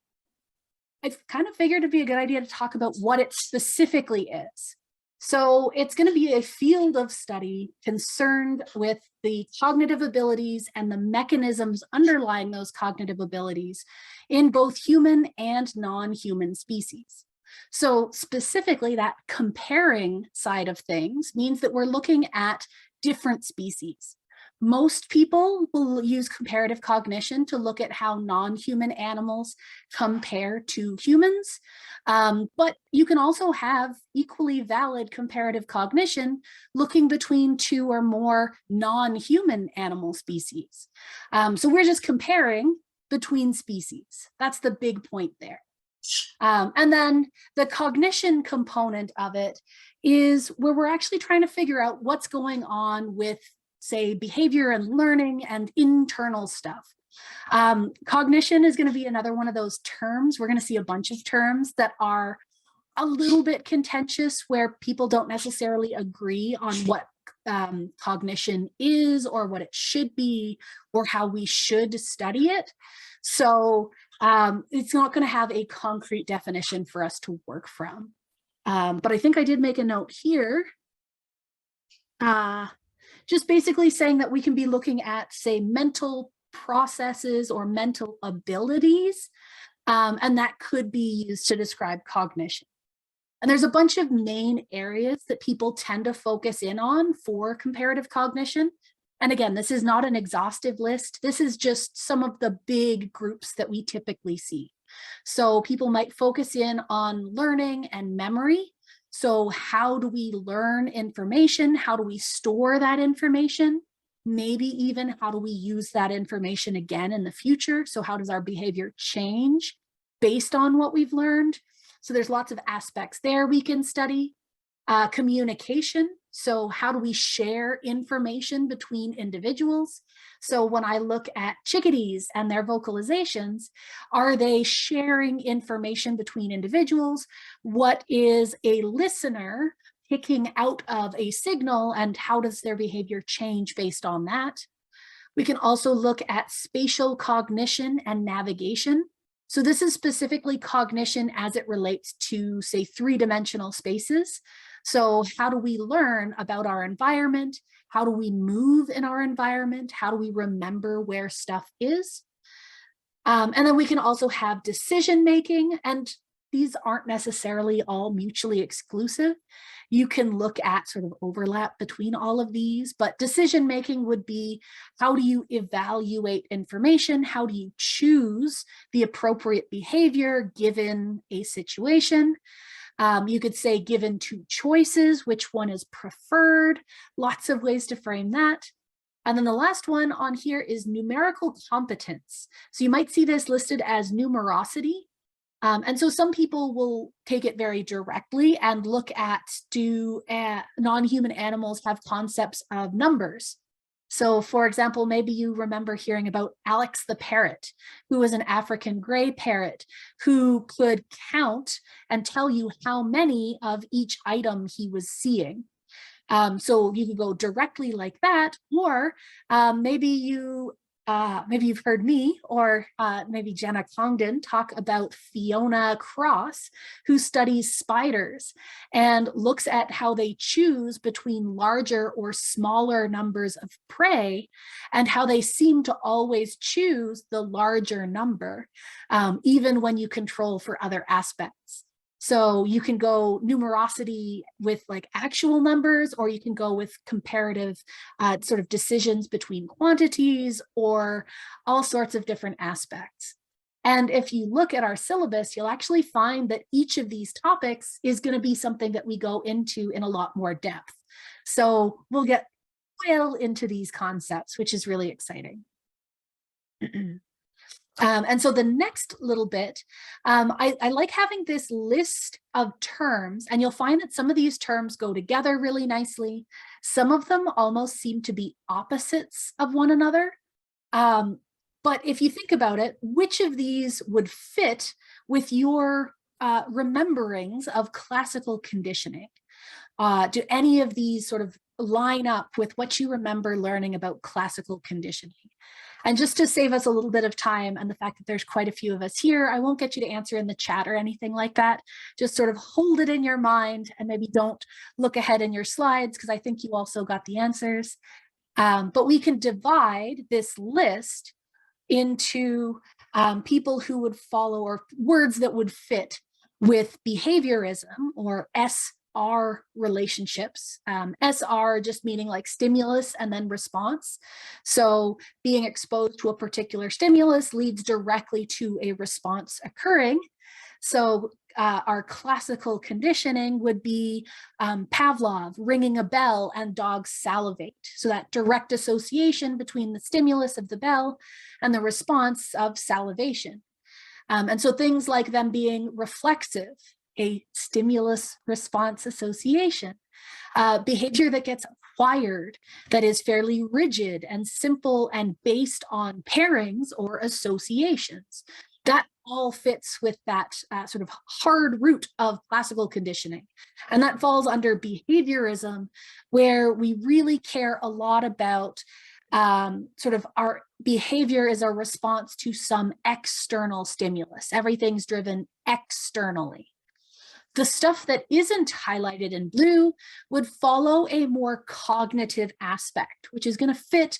I kind of figured it'd be a good idea to talk about what it specifically is. So it's going to be a field of study concerned with the cognitive abilities and the mechanisms underlying those cognitive abilities in both human and non-human species. So specifically, that comparing side of things means that we're looking at different species. Most people will use comparative cognition to look at how non-human animals compare to humans, but you can also have equally valid comparative cognition looking between two or more non-human animal species. So we're just comparing between species. That's the big point there. And then the cognition component of it is where we're actually trying to figure out what's going on with, say, behavior and learning and internal stuff. Cognition is going to be another one of those terms. We're going to see a bunch of terms that are a little bit contentious, where people don't necessarily agree on what cognition is or what it should be or how we should study it. So it's not going to have a concrete definition for us to work from. But I think I did make a note here. Just basically saying that we can be looking at, say, mental processes or mental abilities, and that could be used to describe cognition. And there's a bunch of main areas that people tend to focus in on for comparative cognition. And again, this is not an exhaustive list. This is just some of the big groups that we typically see. So people might focus in on learning and memory. So how do we learn information? How do we store that information? Maybe even how do we use that information again in the future? So how does our behavior change based on what we've learned? So there's lots of aspects there we can study. Communication. So how do we share information between individuals? So when I look at chickadees and their vocalizations, are they sharing information between individuals? What is a listener picking out of a signal, and how does their behavior change based on that? We can also look at spatial cognition and navigation. So this is specifically cognition as it relates to, say, three-dimensional spaces. So how do we learn about our environment? How do we move in our environment? How do we remember where stuff is? And then we can also have decision making, and these aren't necessarily all mutually exclusive. You can look at sort of overlap between all of these, but decision making would be, how do you evaluate information? How do you choose the appropriate behavior given a situation? You could say, given two choices, which one is preferred? Lots of ways to frame that. And then the last one on here is numerical competence. So you might see this listed as numerosity. And so some people will take it very directly and look at, do non-human animals have concepts of numbers? So for example, maybe you remember hearing about Alex the parrot, who was an African gray parrot who could count and tell you how many of each item he was seeing. So you could go directly like that, or maybe you've heard me or maybe Jenna Congdon talk about Fiona Cross, who studies spiders and looks at how they choose between larger or smaller numbers of prey, and how they seem to always choose the larger number, even when you control for other aspects. So you can go numerosity with like actual numbers, or you can go with comparative sort of decisions between quantities, or all sorts of different aspects. And if you look at our syllabus, you'll actually find that each of these topics is going to be something that we go into in a lot more depth. So we'll get well into these concepts, which is really exciting. And so the next little bit, I like having this list of terms, and you'll find that some of these terms go together really nicely. Some of them almost seem to be opposites of one another. But if you think about it, which of these would fit with your rememberings of classical conditioning? Do any of these sort of line up with what you remember learning about classical conditioning? And just to save us a little bit of time and the fact that there's quite a few of us here, I won't get you to answer in the chat or anything like that. Just sort of hold it in your mind and maybe don't look ahead in your slides because I think you also got the answers. But we can divide this list into people who would follow or words that would fit with behaviorism or SR relationships. SR just meaning like stimulus and then response. So being exposed to a particular stimulus leads directly to a response occurring. So our classical conditioning would be Pavlov, ringing a bell and dogs salivate. So that direct association between the stimulus of the bell and the response of salivation. And so things like them being reflexive, a stimulus response association, behavior that gets acquired, that is fairly rigid and simple and based on pairings or associations. That all fits with that sort of hard root of classical conditioning. And that falls under behaviorism, where we really care a lot about sort of our behavior is a response to some external stimulus. Everything's driven externally. The stuff that isn't highlighted in blue would follow a more cognitive aspect, which is going to fit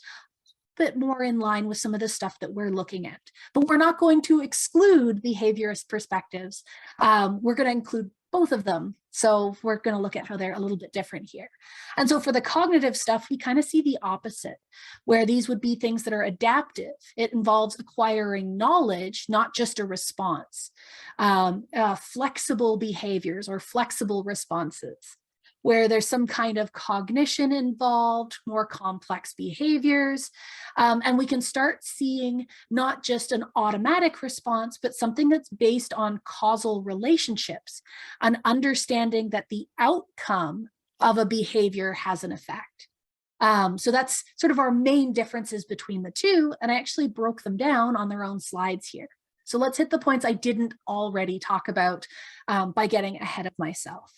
bit more in line with some of the stuff that we're looking at. But we're not going to exclude behaviorist perspectives. We're going to include both of them. So we're going to look at how they're a little bit different here. And so for the cognitive stuff, we kind of see the opposite, where these would be things that are adaptive. It involves acquiring knowledge, not just a response. Flexible behaviors or flexible responses, where there's some kind of cognition involved, more complex behaviors. And we can start seeing not just an automatic response, but something that's based on causal relationships, an understanding that the outcome of a behavior has an effect. So that's sort of our main differences between the two. And I actually broke them down on their own slides here. So let's hit the points I didn't already talk about by getting ahead of myself.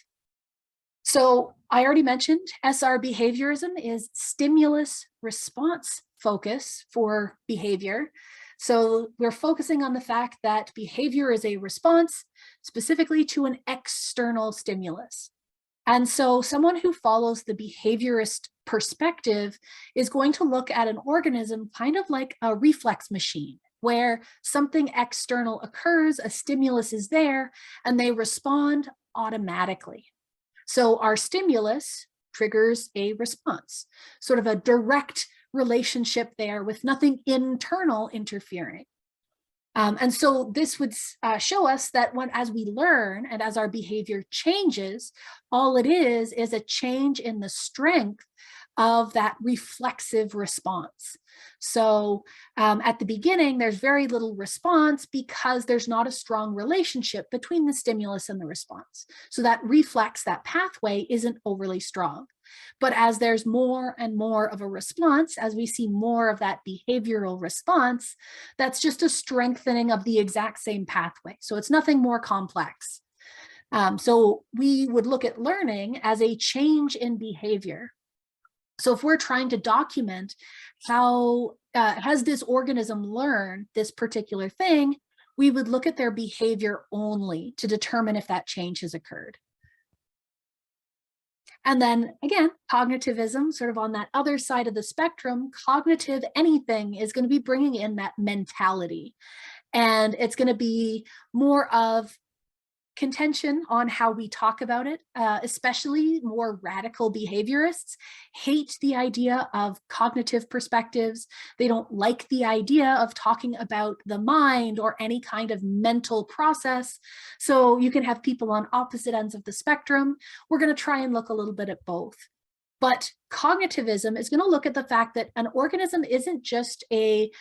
So I already mentioned SR behaviorism is stimulus response focus for behavior. So we're focusing on the fact that behavior is a response specifically to an external stimulus. And so someone who follows the behaviorist perspective is going to look at an organism kind of like a reflex machine, where something external occurs, a stimulus is there, and they respond automatically. So our stimulus triggers a response, sort of a direct relationship there with nothing internal interfering. And so this would show us that as we learn and as our behavior changes, all it is a change in the strength of that reflexive response. So at the beginning, there's very little response because there's not a strong relationship between the stimulus and the response. So that reflex, that pathway isn't overly strong. But as there's more and more of a response, as we see more of that behavioral response, that's just a strengthening of the exact same pathway. So it's nothing more complex. So we would look at learning as a change in behavior. So if we're trying to document how has this organism learned this particular thing, we would look at their behavior only to determine if that change has occurred. And then again, cognitivism, sort of on that other side of the spectrum, cognitive anything is going to be bringing in that mentality. And it's going to be more of contention on how we talk about it, especially more radical behaviorists hate the idea of cognitive perspectives. They don't like the idea of talking about the mind or any kind of mental process. So you can have people on opposite ends of the spectrum. We're going to try and look a little bit at both. But cognitivism is going to look at the fact that an organism isn't just a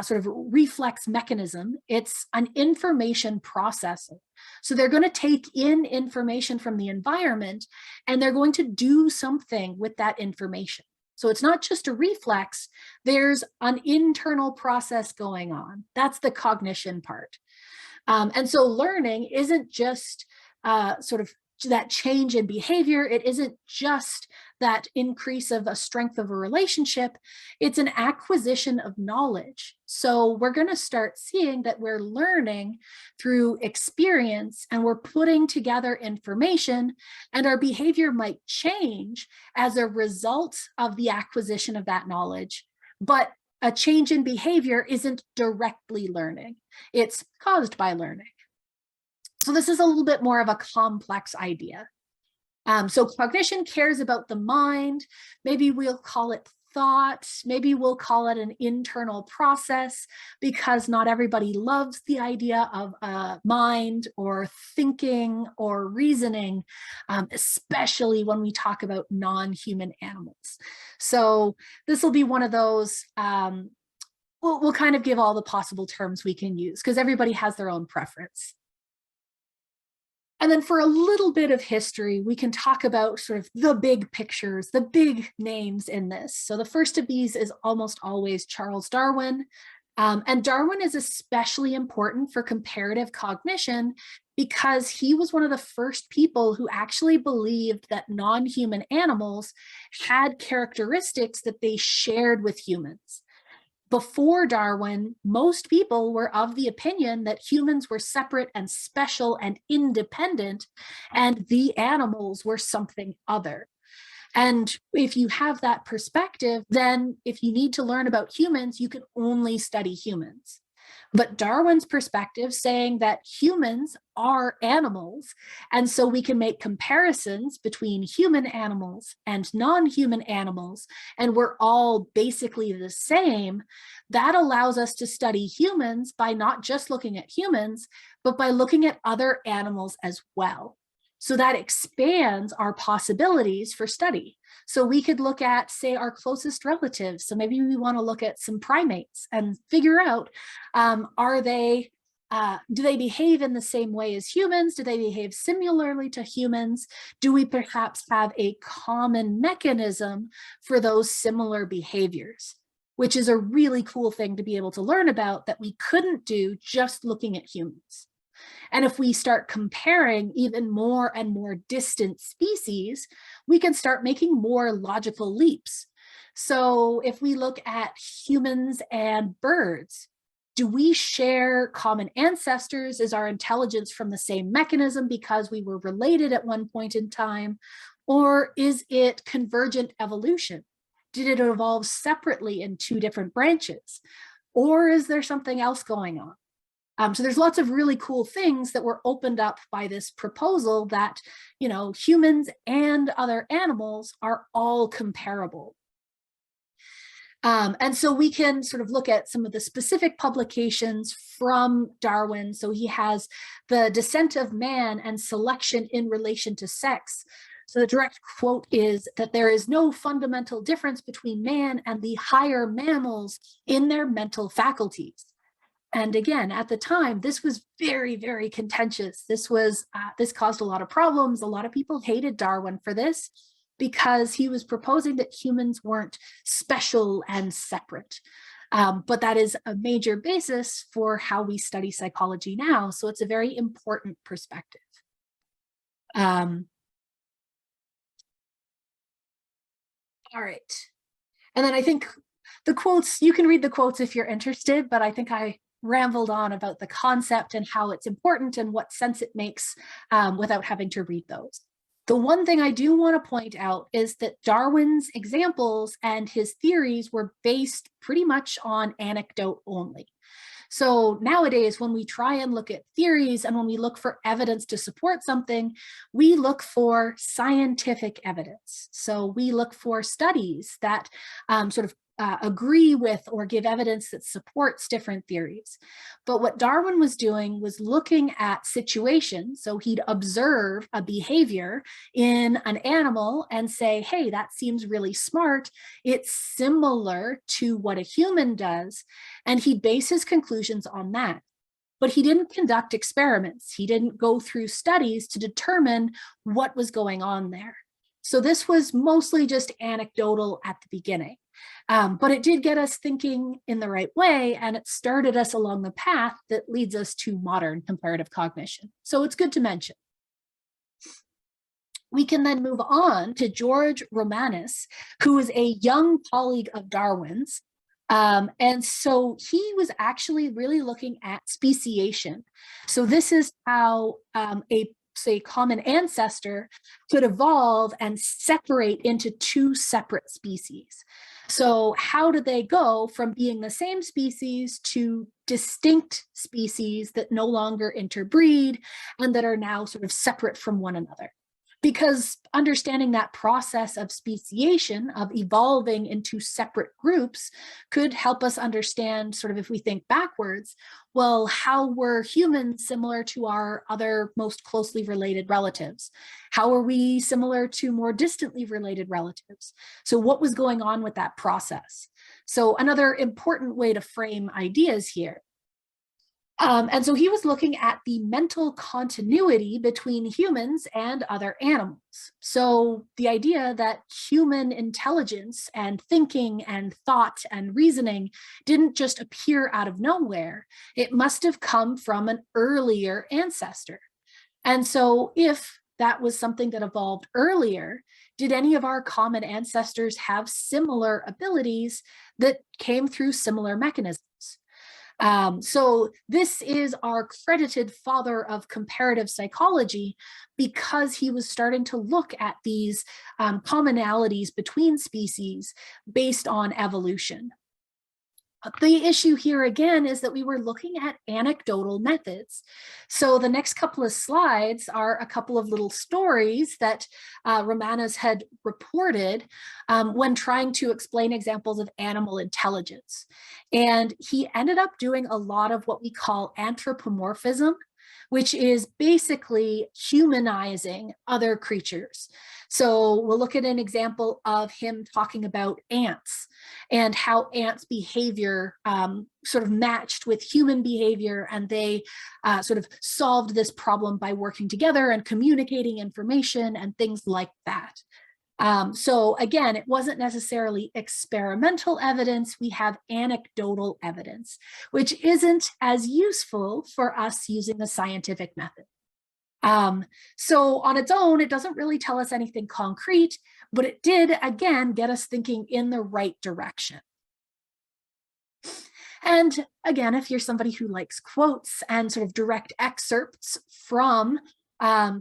sort of reflex mechanism, it's an information processor. So they're going to take in information from the environment and they're going to do something with that information. So it's not just a reflex, there's an internal process going on. That's the cognition part. And so learning isn't just sort of that change in behavior. It isn't just that increase of a strength of a relationship. It's an acquisition of knowledge. So we're going to start seeing that we're learning through experience, and we're putting together information, and our behavior might change as a result of the acquisition of that knowledge. But a change in behavior isn't directly learning. It's caused by learning. So this is a little bit more of a complex idea. So cognition cares about the mind. Maybe we'll call it thought. Maybe we'll call it an internal process, because not everybody loves the idea of mind or thinking or reasoning, especially when we talk about non-human animals. So this will be one of those, we'll kind of give all the possible terms we can use, because everybody has their own preference. And then for a little bit of history, we can talk about sort of the big pictures, the big names in this. So the first of these is almost always Charles Darwin. And Darwin is especially important for comparative cognition because he was one of the first people who actually believed that non-human animals had characteristics that they shared with humans. Before Darwin, most people were of the opinion that humans were separate and special and independent, and the animals were something other. And if you have that perspective, then if you need to learn about humans, you can only study humans. But Darwin's perspective, saying that humans are animals, and so we can make comparisons between human animals and non-human animals, and we're all basically the same, that allows us to study humans by not just looking at humans, but by looking at other animals as well. So that expands our possibilities for study. So we could look at, say, our closest relatives. So maybe we want to look at some primates and figure out, do they behave in the same way as humans? Do they behave similarly to humans? Do we perhaps have a common mechanism for those similar behaviors? Which is a really cool thing to be able to learn about that we couldn't do just looking at humans. And if we start comparing even more and more distant species, we can start making more logical leaps. So if we look at humans and birds, do we share common ancestors? Is our intelligence from the same mechanism because we were related at one point in time? Or is it convergent evolution? Did it evolve separately in two different branches? Or is there something else going on? So there's lots of really cool things that were opened up by this proposal that, you know, humans and other animals are all comparable. And so we can sort of look at some of the specific publications from Darwin. So he has The Descent of Man and Selection in Relation to Sex. So the direct quote is that there is no fundamental difference between man and the higher mammals in their mental faculties. And again, at the time, this was very, very contentious. This caused a lot of problems. A lot of people hated Darwin for this because he was proposing that humans weren't special and separate. But that is a major basis for how we study psychology now. So it's a very important perspective. All right. And then I think the quotes, you can read the quotes if you're interested, but I think I rambled on about the concept and how it's important and what sense it makes without having to read those. The one thing I do want to point out is that Darwin's examples and his theories were based pretty much on anecdote only. So nowadays, when we try and look at theories and when we look for evidence to support something, we look for scientific evidence. So we look for studies that sort of agree with or give evidence that supports different theories. But what Darwin was doing was looking at situations. So he'd observe a behavior in an animal and say, hey, that seems really smart. It's similar to what a human does. And he'd base his conclusions on that. But he didn't conduct experiments. He didn't go through studies to determine what was going on there. So this was mostly just anecdotal at the beginning, but it did get us thinking in the right way, and it started us along the path that leads us to modern comparative cognition. So it's good to mention. We can then move on to George Romanes, who is a young colleague of Darwin's. And so he was actually really looking at speciation. So this is how a common ancestor could evolve and separate into two separate species. So how did they go from being the same species to distinct species that no longer interbreed and that are now sort of separate from one another? Because understanding that process of speciation, of evolving into separate groups, could help us understand, sort of if we think backwards, well, how were humans similar to our other most closely related relatives? How are we similar to more distantly related relatives? So what was going on with that process? So another important way to frame ideas here. And so he was looking at the mental continuity between humans and other animals. So the idea that human intelligence and thinking and thought and reasoning didn't just appear out of nowhere, it must have come from an earlier ancestor. And so if that was something that evolved earlier, did any of our common ancestors have similar abilities that came through similar mechanisms? So this is our credited father of comparative psychology, because he was starting to look at these commonalities between species based on evolution. The issue here again is that we were looking at anecdotal methods. So the next couple of slides are a couple of little stories that Romanes had reported when trying to explain examples of animal intelligence. And he ended up doing a lot of what we call anthropomorphism, which is basically humanizing other creatures. So we'll look at an example of him talking about ants and how ants' behavior sort of matched with human behavior, and they sort of solved this problem by working together and communicating information and things like that. So again, it wasn't necessarily experimental evidence. We have anecdotal evidence, which isn't as useful for us using the scientific method. So on its own, it doesn't really tell us anything concrete, but it did, again, get us thinking in the right direction. And again, if you're somebody who likes quotes and sort of direct excerpts from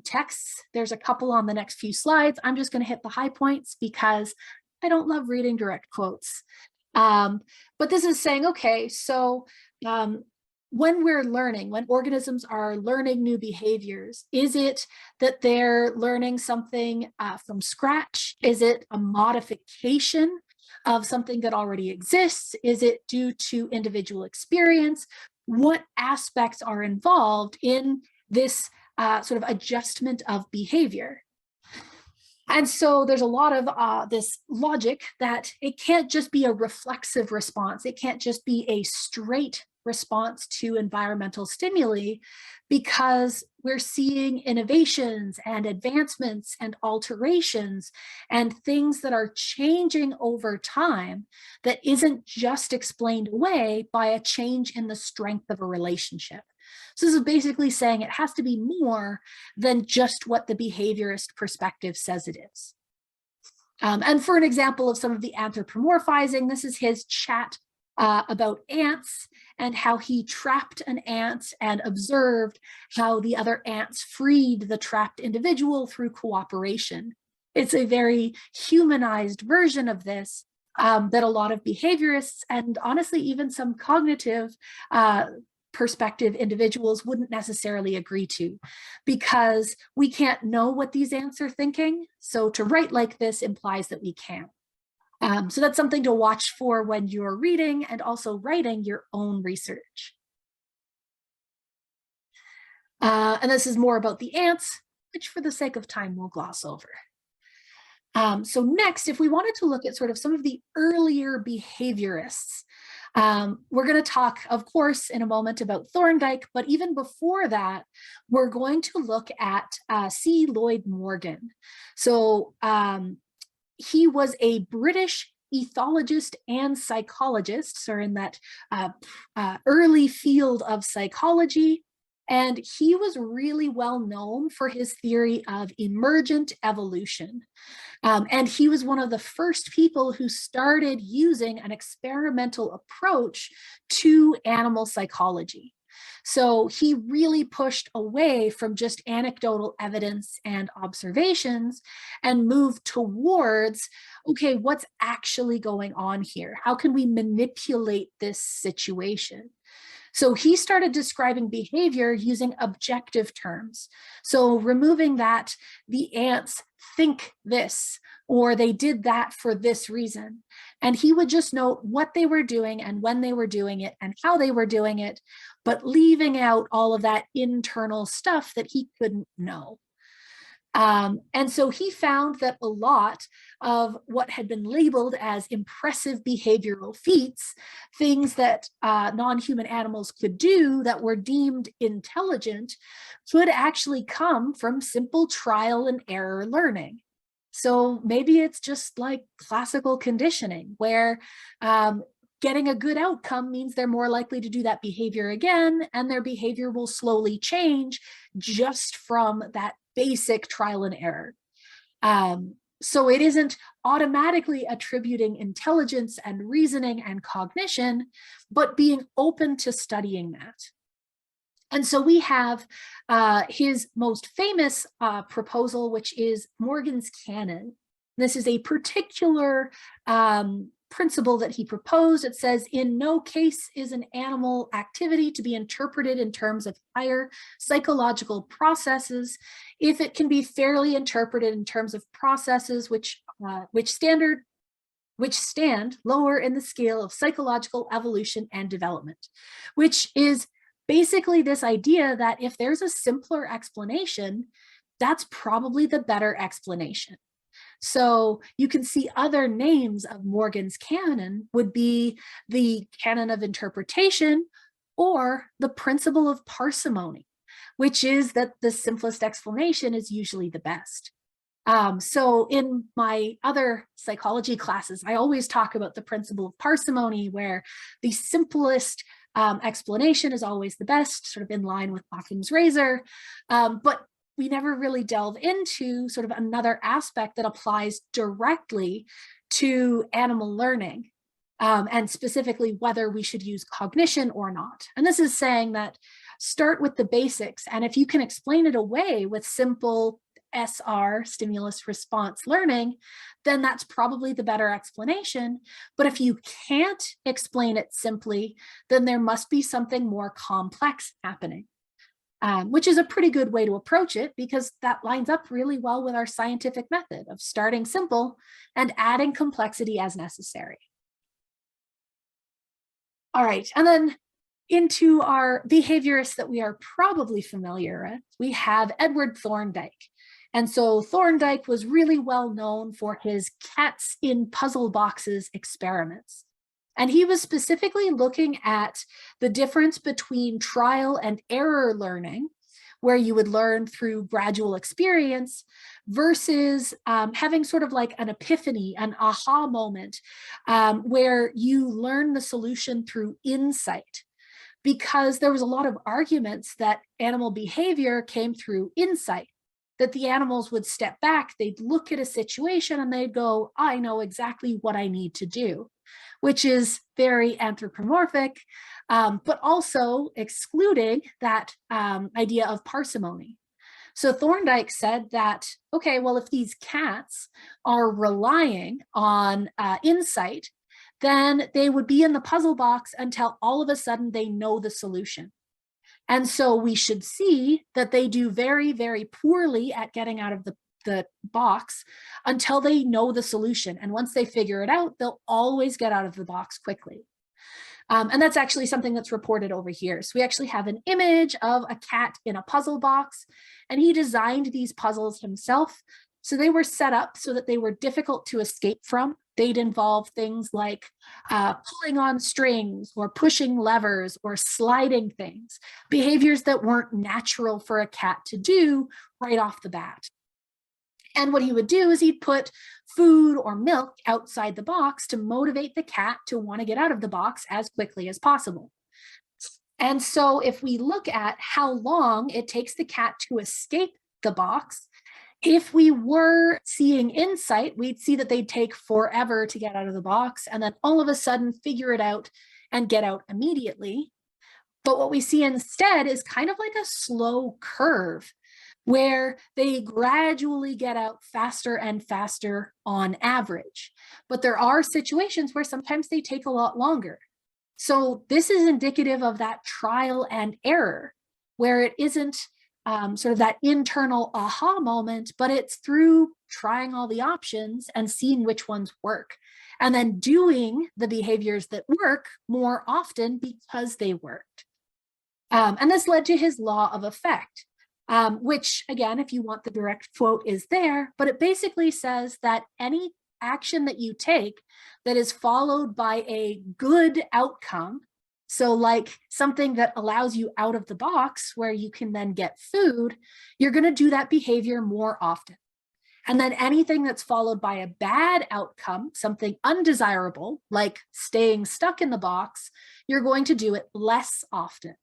texts, there's a couple on the next few slides. I'm just going to hit the high points because I don't love reading direct quotes. But this is saying, okay, so when we're learning, when organisms are learning new behaviors, is it that they're learning something from scratch? Is it a modification of something that already exists? Is it due to individual experience? What aspects are involved in this sort of adjustment of behavior? And so there's a lot of this logic that it can't just be a reflexive response. It can't just be a straight response to environmental stimuli, because we're seeing innovations and advancements and alterations and things that are changing over time that isn't just explained away by a change in the strength of a relationship. So this is basically saying it has to be more than just what the behaviorist perspective says it is. And for an example of some of the anthropomorphizing, this is his chat about ants and how he trapped an ant and observed how the other ants freed the trapped individual through cooperation. It's a very humanized version of this that a lot of behaviorists and honestly even some cognitive perspective individuals wouldn't necessarily agree to, because we can't know what these ants are thinking. So to write like this implies that we can. So that's something to watch for when you're reading and also writing your own research. And this is more about the ants, which for the sake of time we'll gloss over. So next, if we wanted to look at sort of some of the earlier behaviorists, We're going to talk, of course, in a moment about Thorndike, but even before that, we're going to look at C. Lloyd Morgan. So he was a British ethologist and psychologist, or in that early field of psychology. And he was really well known for his theory of emergent evolution. And he was one of the first people who started using an experimental approach to animal psychology. So he really pushed away from just anecdotal evidence and observations and moved towards, okay, what's actually going on here? How can we manipulate this situation? So he started describing behavior using objective terms. So removing that the ants think this, or they did that for this reason. And he would just note what they were doing and when they were doing it and how they were doing it, but leaving out all of that internal stuff that he couldn't know. And so he found that a lot of what had been labeled as impressive behavioral feats, things that non-human animals could do that were deemed intelligent, could actually come from simple trial and error learning. So maybe it's just like classical conditioning, where getting a good outcome means they're more likely to do that behavior again, and their behavior will slowly change just from that basic trial and error. So it isn't automatically attributing intelligence and reasoning and cognition, but being open to studying that. And so we have his most famous proposal, which is Morgan's canon. This is a particular principle that he proposed. It says, in no case is an animal activity to be interpreted in terms of higher psychological processes if it can be fairly interpreted in terms of processes which stand lower in the scale of psychological evolution and development, which is basically this idea that if there's a simpler explanation, that's probably the better explanation. So you can see other names of Morgan's canon would be the canon of interpretation or the principle of parsimony, which is that the simplest explanation is usually the best. So in my other psychology classes, I always talk about the principle of parsimony, where the simplest explanation is always the best, sort of in line with Occam's razor, but we never really delve into sort of another aspect that applies directly to animal learning, and specifically whether we should use cognition or not. And this is saying that start with the basics, and if you can explain it away with simple SR, stimulus response learning, then that's probably the better explanation. But if you can't explain it simply, then there must be something more complex happening. Which is a pretty good way to approach it, because that lines up really well with our scientific method of starting simple and adding complexity as necessary. All right, and then into our behaviorists that we are probably familiar with, we have Edward Thorndike. And so Thorndike was really well known for his cats in puzzle boxes experiments. And he was specifically looking at the difference between trial and error learning, where you would learn through gradual experience, versus having sort of like an epiphany, an aha moment, where you learn the solution through insight. Because there was a lot of arguments that animal behavior came through insight, that the animals would step back, they'd look at a situation and they'd go, I know exactly what I need to do, which is very anthropomorphic, but also excluding that idea of parsimony. So Thorndike said that, okay, well, if these cats are relying on insight, then they would be in the puzzle box until all of a sudden they know the solution. And so we should see that they do very, very poorly at getting out of the box until they know the solution. And once they figure it out, they'll always get out of the box quickly. And that's actually something that's reported over here. So we actually have an image of a cat in a puzzle box, and he designed these puzzles himself. So they were set up so that they were difficult to escape from. they'd involve things like pulling on strings or pushing levers or sliding things, behaviors that weren't natural for a cat to do right off the bat. And what he would do is he'd put food or milk outside the box to motivate the cat to want to get out of the box as quickly as possible. And so if we look at how long it takes the cat to escape the box, if we were seeing insight, we'd see that they'd take forever to get out of the box and then all of a sudden figure it out and get out immediately. But what we see instead is kind of like a slow curve where they gradually get out faster and faster on average. But there are situations where sometimes they take a lot longer. So this is indicative of that trial and error, where it isn't sort of that internal aha moment, but it's through trying all the options and seeing which ones work, and then doing the behaviors that work more often because they worked. And this led to his law of effect, which, again, if you want the direct quote, is there, but it basically says that any action that you take that is followed by a good outcome, so like something that allows you out of the box where you can then get food, you're going to do that behavior more often. And then anything that's followed by a bad outcome, something undesirable, like staying stuck in the box, you're going to do it less often.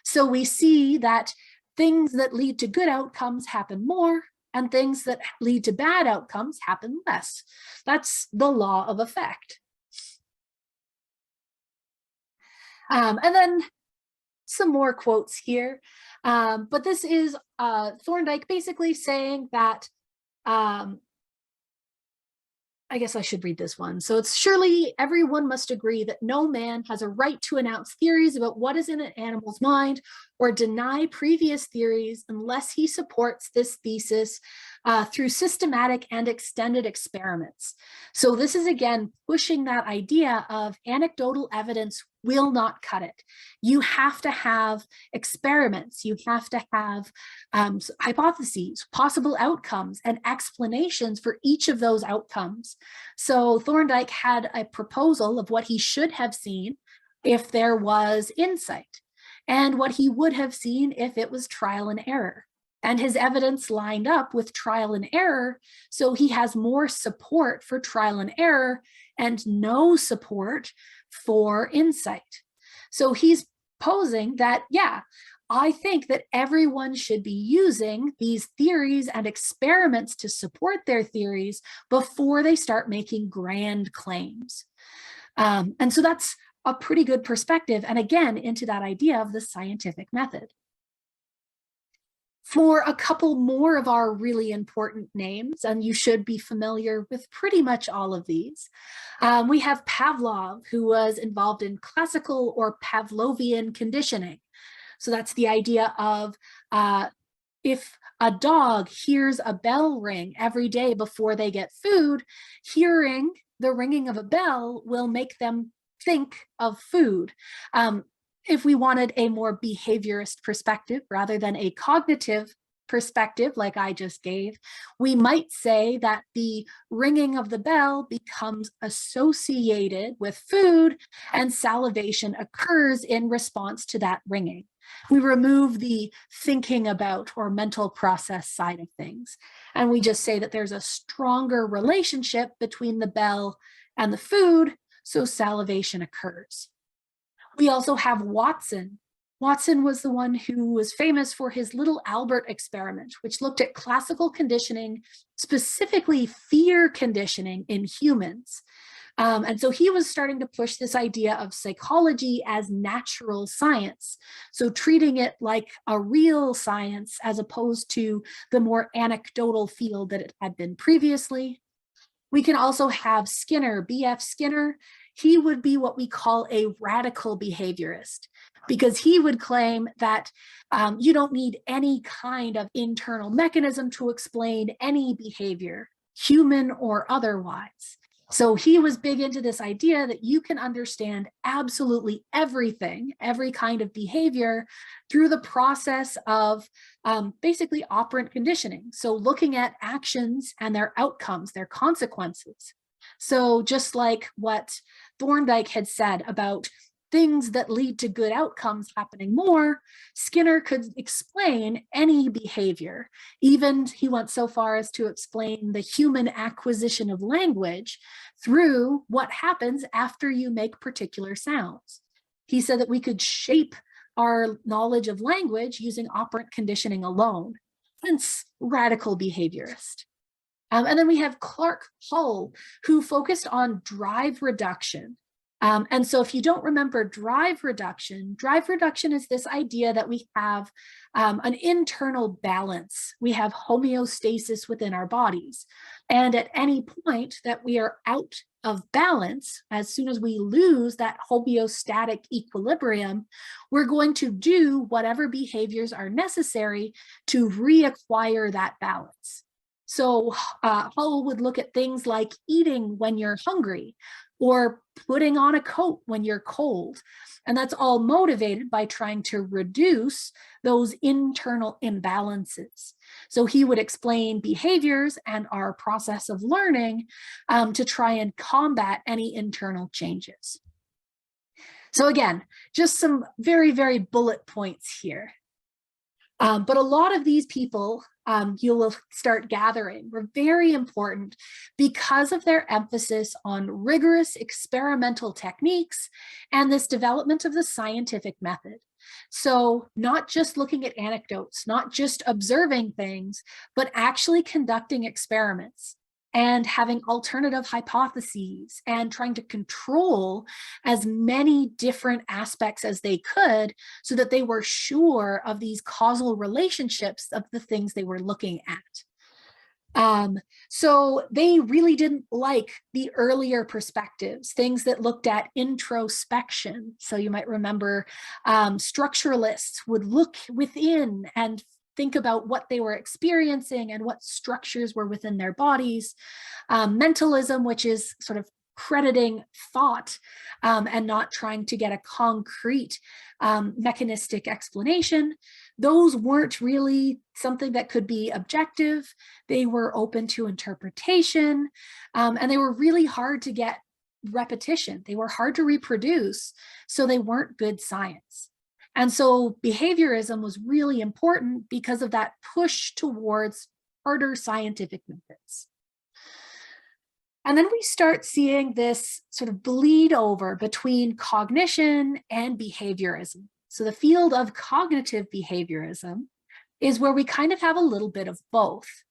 So we see that things that lead to good outcomes happen more, and things that lead to bad outcomes happen less. That's the law of effect. And then some more quotes here. But this is Thorndike basically saying that, I guess I should read this one. So it's, surely everyone must agree that no man has a right to announce theories about what is in an animal's mind or deny previous theories unless he supports this thesis through systematic and extended experiments. So this is, again, pushing that idea of anecdotal evidence will not cut it. You have to have experiments, you have to have hypotheses, possible outcomes, and explanations for each of those outcomes. So Thorndike had a proposal of what he should have seen if there was insight, and what he would have seen if it was trial and error. And his evidence lined up with trial and error, so he has more support for trial and error and no support for insight. So he's posing that, yeah, I think that everyone should be using these theories and experiments to support their theories before they start making grand claims. And so that's a pretty good perspective, and again, into that idea of the scientific method. For a couple more of our really important names, and you should be familiar with pretty much all of these, we have Pavlov, who was involved in classical or Pavlovian conditioning. So that's the idea of if a dog hears a bell ring every day before they get food, hearing the ringing of a bell will make them think of food. If we wanted a more behaviorist perspective rather than a cognitive perspective like I just gave, we might say that the ringing of the bell becomes associated with food and salivation occurs in response to that ringing. We remove the thinking about or mental process side of things, and we just say that there's a stronger relationship between the bell and the food, so salivation occurs. We also have Watson. Watson was the one who was famous for his Little Albert experiment, which looked at classical conditioning, specifically fear conditioning in humans. And so he was starting to push this idea of psychology as natural science. So treating it like a real science as opposed to the more anecdotal field that it had been previously. We can also have Skinner, B.F. Skinner. He would be what we call a radical behaviorist, because he would claim that you don't need any kind of internal mechanism to explain any behavior, human or otherwise. So he was big into this idea that you can understand absolutely everything, every kind of behavior, through the process of basically operant conditioning. So looking at actions and their outcomes, their consequences. So just like what Thorndike had said about things that lead to good outcomes happening more, Skinner could explain any behavior. Even he went so far as to explain the human acquisition of language through what happens after you make particular sounds. He said that we could shape our knowledge of language using operant conditioning alone, hence radical behaviorist. And then we have Clark Hull, who focused on drive reduction. And so if you don't remember drive reduction is this idea that we have an internal balance. We have homeostasis within our bodies. And at any point that we are out of balance, as soon as we lose that homeostatic equilibrium, we're going to do whatever behaviors are necessary to reacquire that balance. So Hull would look at things like eating when you're hungry or putting on a coat when you're cold. And that's all motivated by trying to reduce those internal imbalances. So he would explain behaviors and our process of learning to try and combat any internal changes. So again, just some very, very bullet points here. But a lot of these people you will start gathering were very important because of their emphasis on rigorous experimental techniques and this development of the scientific method. So not just looking at anecdotes, not just observing things, but actually conducting experiments and having alternative hypotheses and trying to control as many different aspects as they could so that they were sure of these causal relationships of the things they were looking at. So they really didn't like the earlier perspectives, things that looked at introspection. So you might remember structuralists would look within and think about what they were experiencing and what structures were within their bodies. Mentalism, which is sort of crediting thought and not trying to get a concrete mechanistic explanation. Those weren't really something that could be objective. They were open to interpretation, and they were really hard to get repetition. They were hard to reproduce, so they weren't good science. And so behaviorism was really important because of that push towards harder scientific methods. And then we start seeing this sort of bleed over between cognition and behaviorism. So the field of cognitive behaviorism is where we kind of have a little bit of both.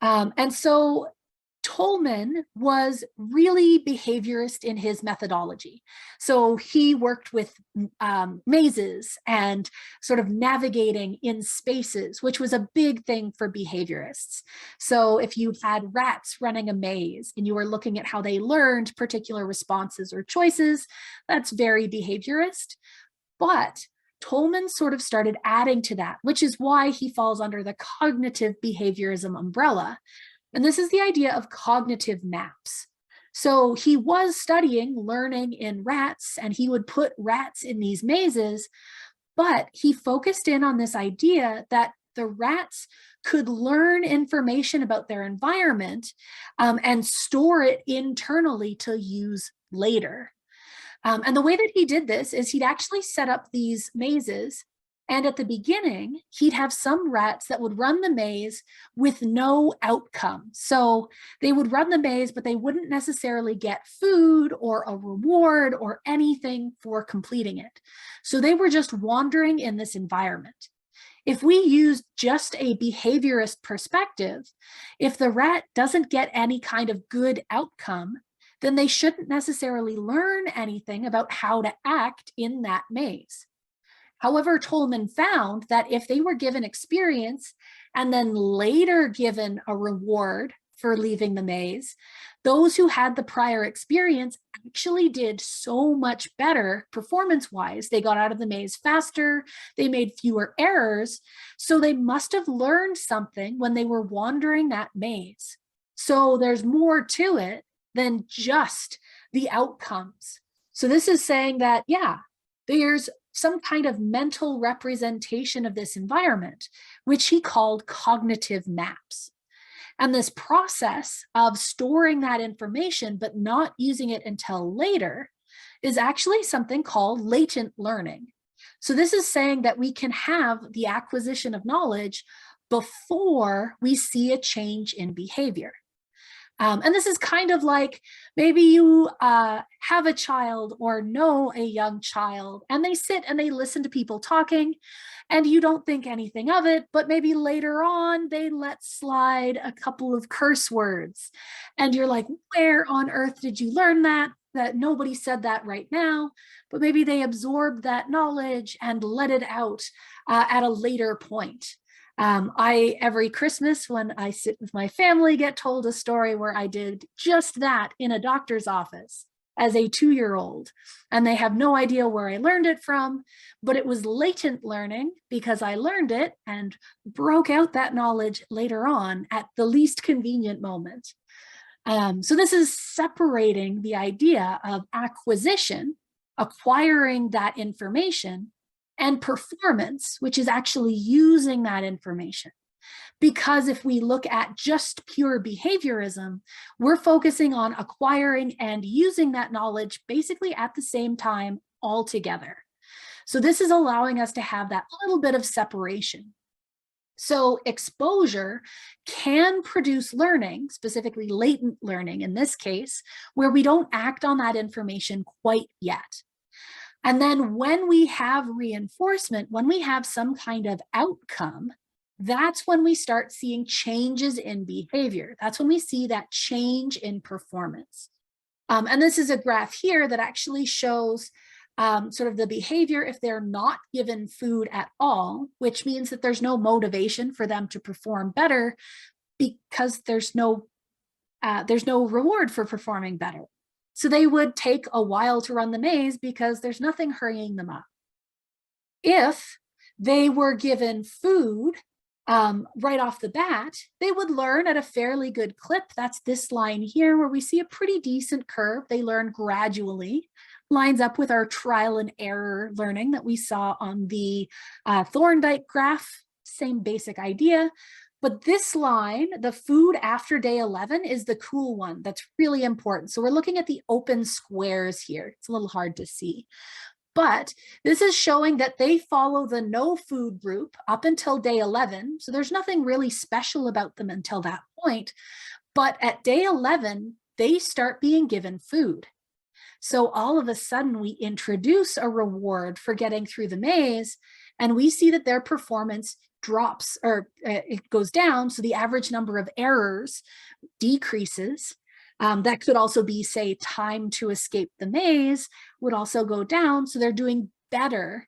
And so Tolman was really behaviorist in his methodology. So he worked with mazes and sort of navigating in spaces, which was a big thing for behaviorists. So if you had rats running a maze and you were looking at how they learned particular responses or choices, that's very behaviorist. But Tolman sort of started adding to that, which is why he falls under the cognitive behaviorism umbrella. And this is the idea of cognitive maps. So he was studying learning in rats, and he would put rats in these mazes, but he focused in on this idea that the rats could learn information about their environment and store it internally to use later. And the way that he did this is he'd actually set up these mazes. And at the beginning, he'd have some rats that would run the maze with no outcome. So they would run the maze, but they wouldn't necessarily get food or a reward or anything for completing it. So they were just wandering in this environment. If we use just a behaviorist perspective, if the rat doesn't get any kind of good outcome, then they shouldn't necessarily learn anything about how to act in that maze. However, Tolman found that if they were given experience and then later given a reward for leaving the maze, those who had the prior experience actually did so much better performance-wise. They got out of the maze faster, they made fewer errors, so they must have learned something when they were wandering that maze. So there's more to it than just the outcomes. So this is saying that, yeah, there's some kind of mental representation of this environment, which he called cognitive maps. And this process of storing that information but not using it until later is actually something called latent learning. So this is saying that we can have the acquisition of knowledge before we see a change in behavior. And this is kind of like maybe you have a child or know a young child and they sit and they listen to people talking and you don't think anything of it, but maybe later on they let slide a couple of curse words and you're like, where on earth did you learn that? That nobody said that right now, but maybe they absorbed that knowledge and let it out at a later point. Every Christmas when I sit with my family, get told a story where I did just that in a doctor's office as a 2-year-old, and they have no idea where I learned it from, but it was latent learning because I learned it and broke out that knowledge later on at the least convenient moment. So this is separating the idea of acquisition, acquiring that information, and performance, which is actually using that information. Because if we look at just pure behaviorism, we're focusing on acquiring and using that knowledge basically at the same time altogether. So this is allowing us to have that little bit of separation. So exposure can produce learning, specifically latent learning in this case, where we don't act on that information quite yet. And then when we have reinforcement, when we have some kind of outcome, that's when we start seeing changes in behavior. That's when we see that change in performance. And this is a graph here that actually shows sort of the behavior if they're not given food at all, which means that there's no motivation for them to perform better because there's no reward for performing better. So they would take a while to run the maze because there's nothing hurrying them up. If they were given food right off the bat, they would learn at a fairly good clip. That's this line here where we see a pretty decent curve. They learn gradually, lines up with our trial and error learning that we saw on the Thorndike graph, same basic idea. But this line, the food after day 11, is the cool one. That's really important. So we're looking at the open squares here. It's a little hard to see. But this is showing that they follow the no food group up until day 11. So there's nothing really special about them until that point. But at day 11, they start being given food. So all of a sudden we introduce a reward for getting through the maze, and we see that their performance drops, or it goes down. So the average number of errors decreases. That could also be, say, time to escape the maze would also go down. So they're doing better.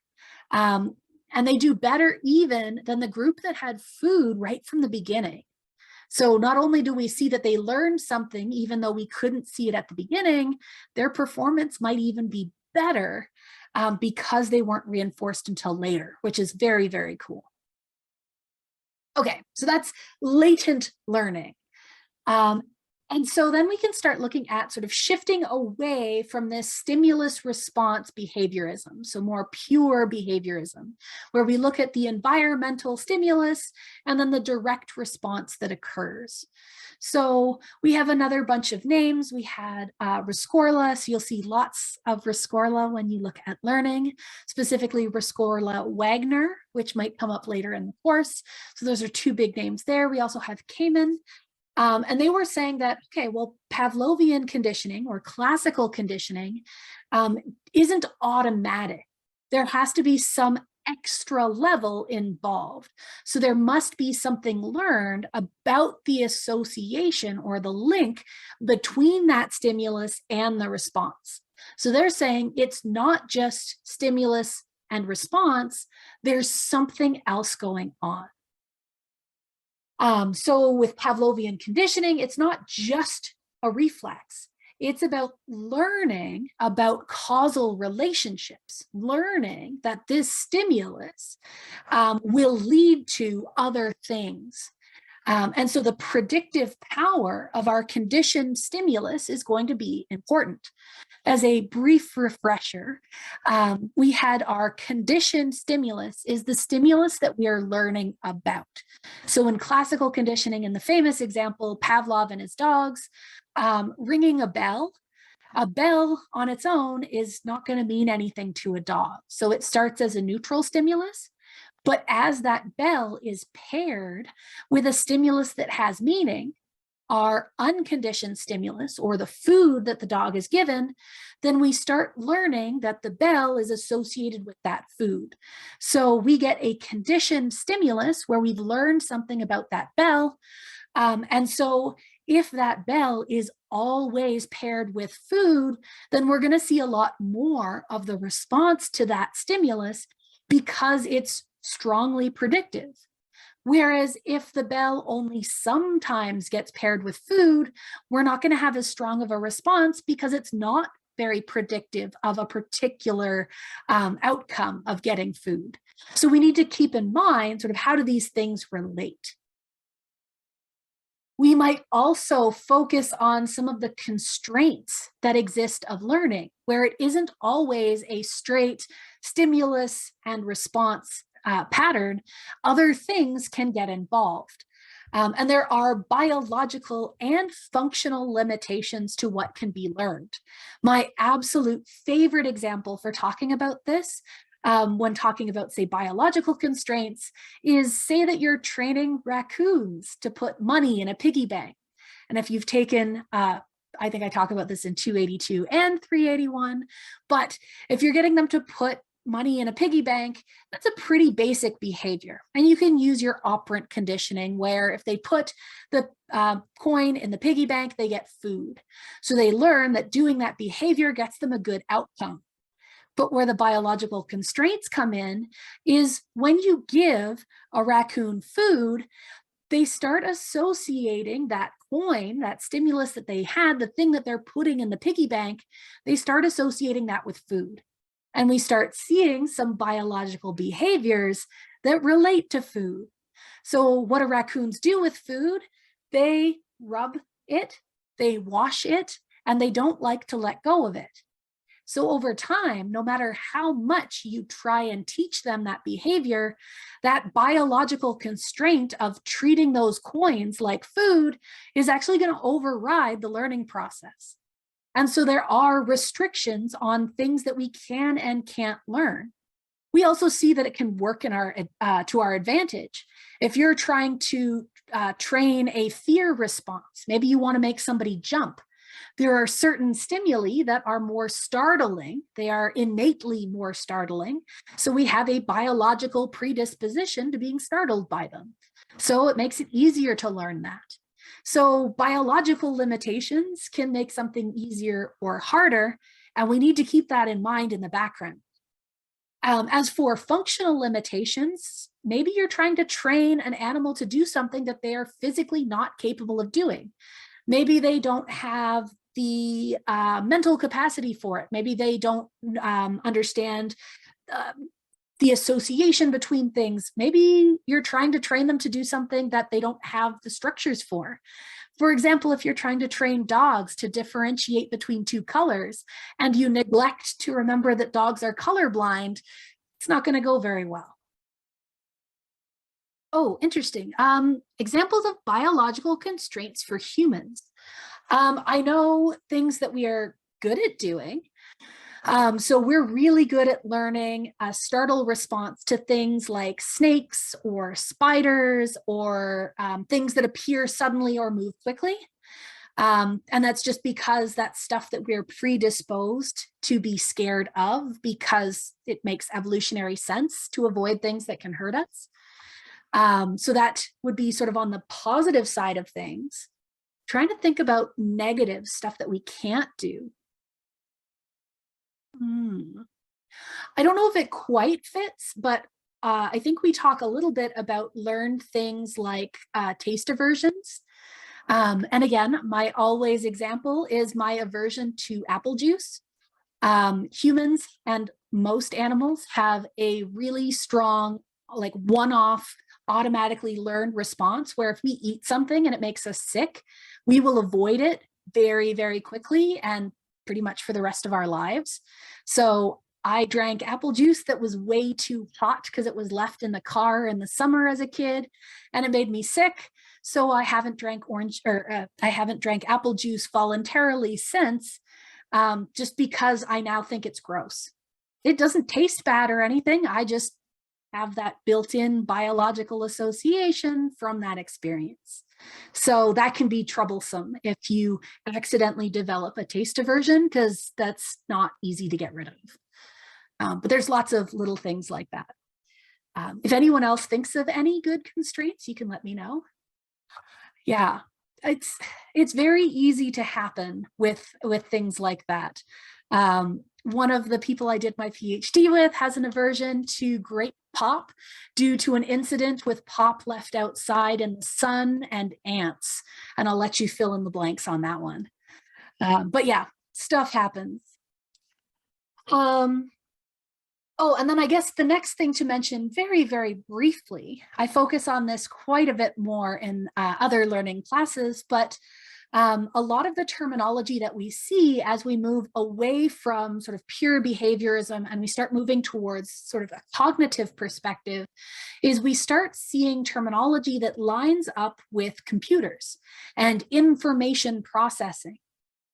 And they do better even than the group that had food right from the beginning. So not only do we see that they learned something, even though we couldn't see it at the beginning, their performance might even be better because they weren't reinforced until later, which is very, very cool. Okay, so that's latent learning. And so then we can start looking at sort of shifting away from this stimulus response behaviorism, so more pure behaviorism, where we look at the environmental stimulus and then the direct response that occurs. So we have another bunch of names. We had Rescorla, so you'll see lots of Rescorla when you look at learning, specifically Rescorla Wagner, which might come up later in the course. So those are two big names there. We also have Kamen. And they were saying that, okay, well, Pavlovian conditioning or classical conditioning isn't automatic. There has to be some extra level involved. So there must be something learned about the association or the link between that stimulus and the response. So they're saying it's not just stimulus and response, there's something else going on. So with Pavlovian conditioning, it's not just a reflex. It's about learning about causal relationships, learning that this stimulus will lead to other things. And so the predictive power of our conditioned stimulus is going to be important. As a brief refresher, we had our conditioned stimulus is the stimulus that we are learning about. So in classical conditioning, in the famous example, Pavlov and his dogs, ringing a bell on its own is not going to mean anything to a dog. So it starts as a neutral stimulus, but as that bell is paired with a stimulus that has meaning, our unconditioned stimulus, or the food that the dog is given, then we start learning that the bell is associated with that food. So we get a conditioned stimulus where we've learned something about that bell. And so if that bell is always paired with food, then we're going to see a lot more of the response to that stimulus because it's strongly predictive. Whereas if the bell only sometimes gets paired with food, we're not going to have as strong of a response because it's not very predictive of a particular outcome of getting food. So we need to keep in mind sort of how do these things relate. We might also focus on some of the constraints that exist of learning, where it isn't always a straight stimulus and response pattern. Other things can get involved. And there are biological and functional limitations to what can be learned. My absolute favorite example for talking about this, when talking about, say, biological constraints, is say that you're training raccoons to put money in a piggy bank. And if you've taken, I think I talk about this in 282 and 381, but if you're getting them to put money in a piggy bank, that's a pretty basic behavior. And you can use your operant conditioning where if they put the coin in the piggy bank, they get food. So they learn that doing that behavior gets them a good outcome. But where the biological constraints come in is when you give a raccoon food, they start associating that coin, that stimulus that they had, the thing that they're putting in the piggy bank, they start associating that with food. And we start seeing some biological behaviors that relate to food. So what do raccoons do with food? They rub it, they wash it, and they don't like to let go of it. So over time, no matter how much you try and teach them that behavior, that biological constraint of treating those coins like food is actually going to override the learning process. And so there are restrictions on things that we can and can't learn. We also see that it can work in to our advantage. If you're trying to train a fear response, maybe you want to make somebody jump, there are certain stimuli that are more startling. They are innately more startling. So we have a biological predisposition to being startled by them. So it makes it easier to learn that. So biological limitations can make something easier or harder, and we need to keep that in mind in the background. As for functional limitations, maybe you're trying to train an animal to do something that they are physically not capable of doing. Maybe they don't have the mental capacity for it. Maybe they don't understand the association between things. Maybe you're trying to train them to do something that they don't have the structures for. For example, if you're trying to train dogs to differentiate between two colors and you neglect to remember that dogs are colorblind, it's not going to go very well. Oh, interesting. Examples of biological constraints for humans. I know things that we are good at doing. So we're really good at learning a startle response to things like snakes or spiders or things that appear suddenly or move quickly. And that's just because that's stuff that we're predisposed to be scared of because it makes evolutionary sense to avoid things that can hurt us. So that would be sort of on the positive side of things. Trying to think about negative stuff that we can't do. I don't know if it quite fits, but I think we talk a little bit about learned things like taste aversions. And again, my always example is my aversion to apple juice. Humans and most animals have a really strong, like one-off automatically learned response where if we eat something and it makes us sick, we will avoid it very, very quickly and pretty much for the rest of our lives. So I drank apple juice that was way too hot because it was left in the car in the summer as a kid, and it made me sick. So I haven't drank I haven't drank apple juice voluntarily since, just because I now think it's gross. It doesn't taste bad or anything. I just have that built-in biological association from that experience. So that can be troublesome if you accidentally develop a taste aversion, because that's not easy to get rid of. But there's lots of little things like that. If anyone else thinks of any good constraints, you can let me know. Yeah, it's very easy to happen with things like that. One of the people I did my PhD with has an aversion to grape pop due to an incident with pop left outside in the sun and ants. And I'll let you fill in the blanks on that one. But yeah, stuff happens. Oh, and then I guess the next thing to mention very, very briefly, I focus on this quite a bit more in other learning classes, but a lot of the terminology that we see as we move away from sort of pure behaviorism and we start moving towards sort of a cognitive perspective is we start seeing terminology that lines up with computers and information processing.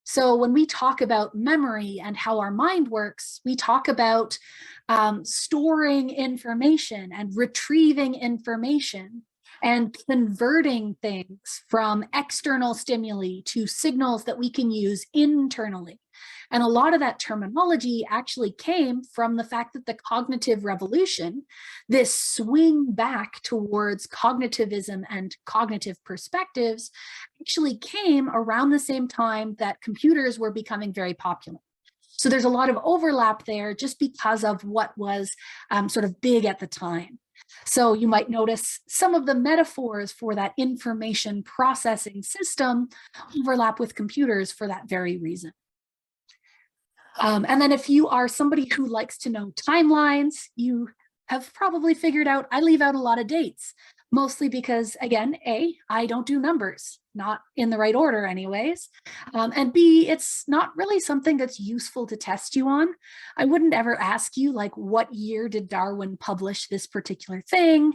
So when we talk about memory and how our mind works, we talk about storing information and retrieving information and converting things from external stimuli to signals that we can use internally. And a lot of that terminology actually came from the fact that the cognitive revolution, this swing back towards cognitivism and cognitive perspectives, actually came around the same time that computers were becoming very popular. So there's a lot of overlap there just because of what was sort of big at the time. So you might notice some of the metaphors for that information processing system overlap with computers for that very reason. And then if you are somebody who likes to know timelines, you have probably figured out I leave out a lot of dates, mostly because, again, A, I don't do numbers, not in the right order anyways. And B, it's not really something that's useful to test you on. I wouldn't ever ask you, like, what year did Darwin publish this particular thing?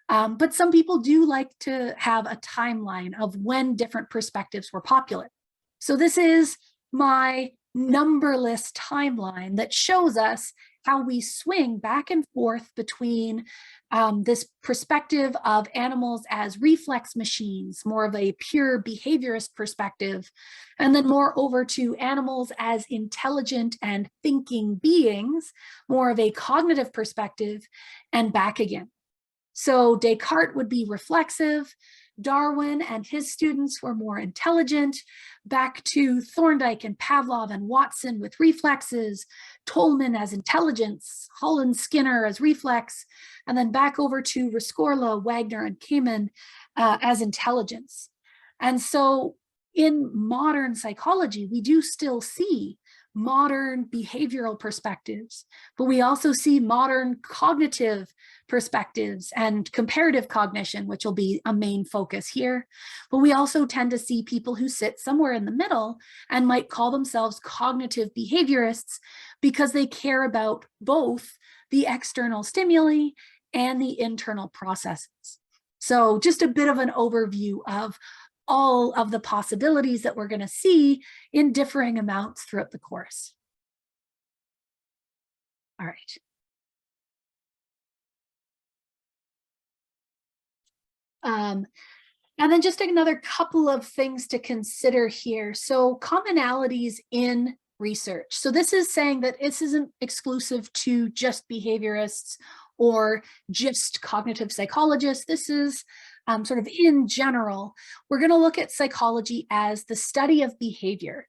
But some people do like to have a timeline of when different perspectives were popular. So this is my numberless timeline that shows us how we swing back and forth between this perspective of animals as reflex machines, more of a pure behaviorist perspective, and then more over to animals as intelligent and thinking beings, more of a cognitive perspective, and back again. So Descartes would be reflexive, Darwin and his students were more intelligent, back to Thorndike and Pavlov and Watson with reflexes, Tolman as intelligence, Holland Skinner as reflex, and then back over to Rescorla, Wagner, and Kamen as intelligence. And so in modern psychology, we do still see modern behavioral perspectives, but we also see modern cognitive perspectives and comparative cognition, which will be a main focus here. But we also tend to see people who sit somewhere in the middle and might call themselves cognitive behaviorists because they care about both the external stimuli and the internal processes. So just a bit of an overview of all of the possibilities that we're going to see in differing amounts throughout the course. All right. And then just another couple of things to consider here. So commonalities in research. So this is saying that this isn't exclusive to just behaviorists or just cognitive psychologists. This is sort of in general. We're going to look at psychology as the study of behavior.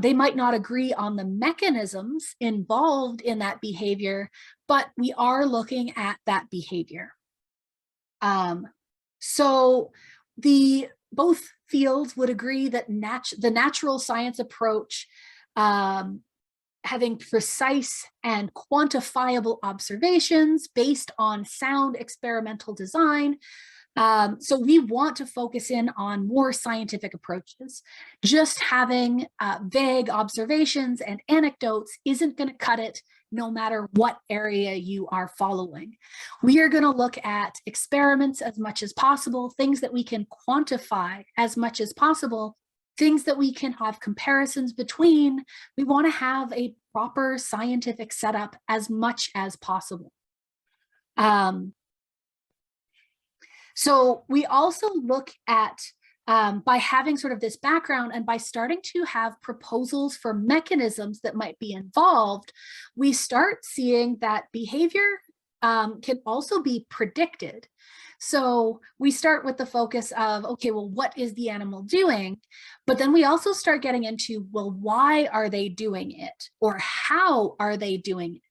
They might not agree on the mechanisms involved in that behavior, but we are looking at that behavior. So both fields would agree that the natural science approach having precise and quantifiable observations based on sound experimental design. So we want to focus in on more scientific approaches. Just having vague observations and anecdotes isn't going to cut it, no matter what area you are following. We are going to look at experiments as much as possible, things that we can quantify as much as possible, things that we can have comparisons between. We want to have a proper scientific setup as much as possible. So we also look at, by having sort of this background and by starting to have proposals for mechanisms that might be involved, we start seeing that behavior can also be predicted. So we start with the focus of, okay, well, what is the animal doing? But then we also start getting into, well, why are they doing it? Or how are they doing it?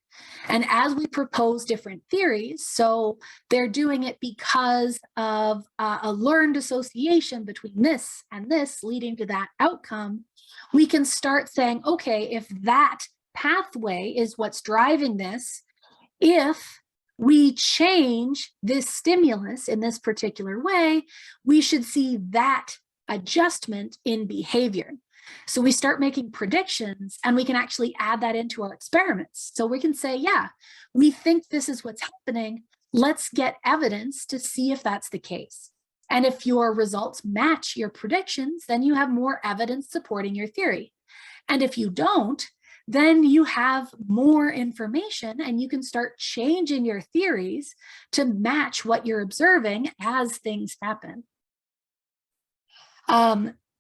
And as we propose different theories, so they're doing it because of a learned association between this and this leading to that outcome, we can start saying, okay, if that pathway is what's driving this, if we change this stimulus in this particular way, we should see that adjustment in behavior. So we start making predictions and we can actually add that into our experiments. So we can say, yeah, we think this is what's happening. Let's get evidence to see if that's the case. And if your results match your predictions, then you have more evidence supporting your theory. And if you don't, then you have more information and you can start changing your theories to match what you're observing as things happen.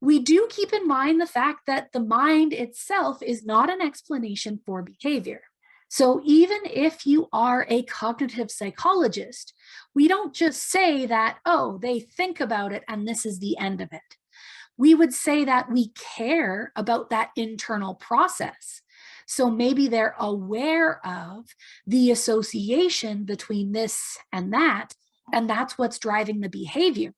We do keep in mind the fact that the mind itself is not an explanation for behavior. So even if you are a cognitive psychologist, we don't just say that, oh, they think about it and this is the end of it. We would say that we care about that internal process. So maybe they're aware of the association between this and that's what's driving the behavior.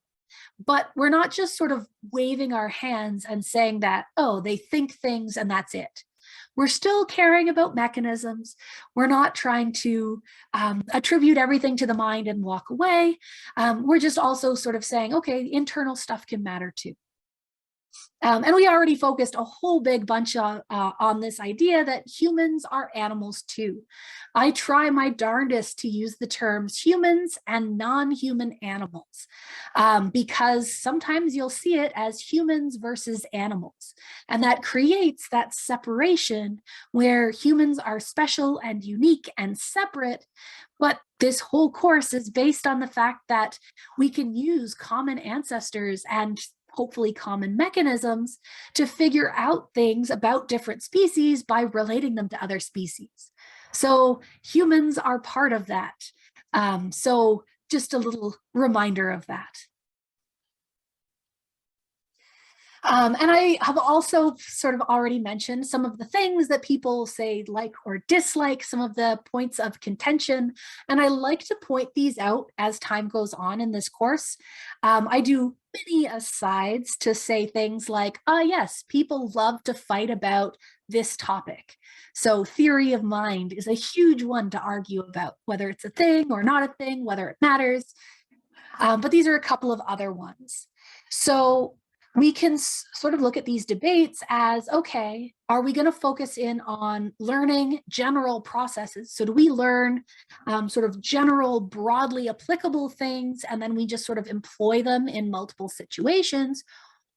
But we're not just sort of waving our hands and saying that, oh, they think things and that's it. We're still caring about mechanisms. We're not trying to attribute everything to the mind and walk away. We're just also sort of saying, okay, internal stuff can matter too. And we already focused a whole big bunch on this idea that humans are animals too. I try my darndest to use the terms humans and non-human animals because sometimes you'll see it as humans versus animals. And that creates that separation where humans are special and unique and separate. But this whole course is based on the fact that we can use common ancestors and hopefully common mechanisms to figure out things about different species by relating them to other species. So humans are part of that. So just a little reminder of that. And I have also sort of already mentioned some of the things that people say like or dislike, some of the points of contention. And I like to point these out as time goes on in this course. I do many asides to say things like, yes, people love to fight about this topic. So theory of mind is a huge one to argue about, whether it's a thing or not a thing, whether it matters. But these are a couple of other ones. So we can sort of look at these debates as, okay, are we going to focus in on learning general processes? So do we learn sort of general, broadly applicable things, and then we just sort of employ them in multiple situations?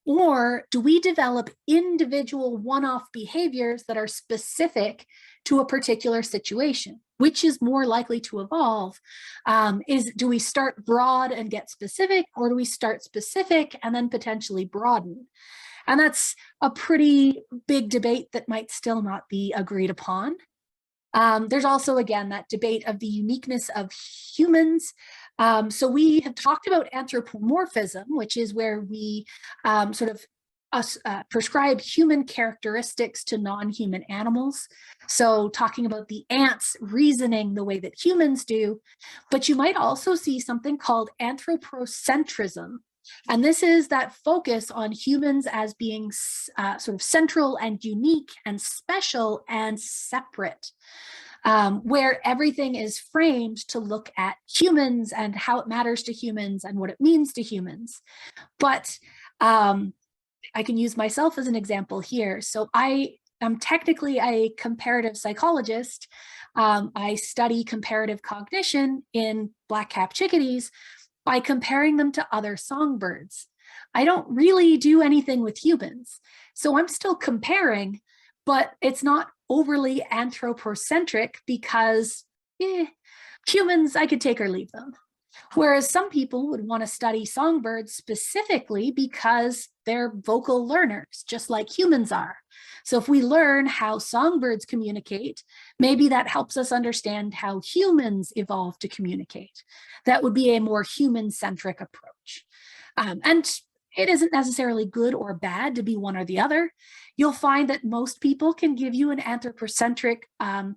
Or do we develop individual one-off behaviors that are specific to a particular situation? Which is more likely to evolve? Do we start broad and get specific, or do we start specific and then potentially broaden? And that's a pretty big debate that might still not be agreed upon. There's also, again, that debate of the uniqueness of humans. So we have talked about anthropomorphism, which is where we sort of prescribe human characteristics to non-human animals. So talking about the ants reasoning the way that humans do, but you might also see something called anthropocentrism, And this is that focus on humans as being sort of central and unique and special and separate, where everything is framed to look at humans and how it matters to humans and what it means to humans. But I can use myself as an example here. So I am technically a comparative psychologist. I study comparative cognition in black-capped chickadees by comparing them to other songbirds. I don't really do anything with humans. So I'm still comparing, but it's not overly anthropocentric because humans, I could take or leave them. Whereas some people would want to study songbirds specifically because they're vocal learners, just like humans are. So if we learn how songbirds communicate, maybe that helps us understand how humans evolve to communicate. That would be a more human-centric approach. And it isn't necessarily good or bad to be one or the other. You'll find that most people can give you an anthropocentric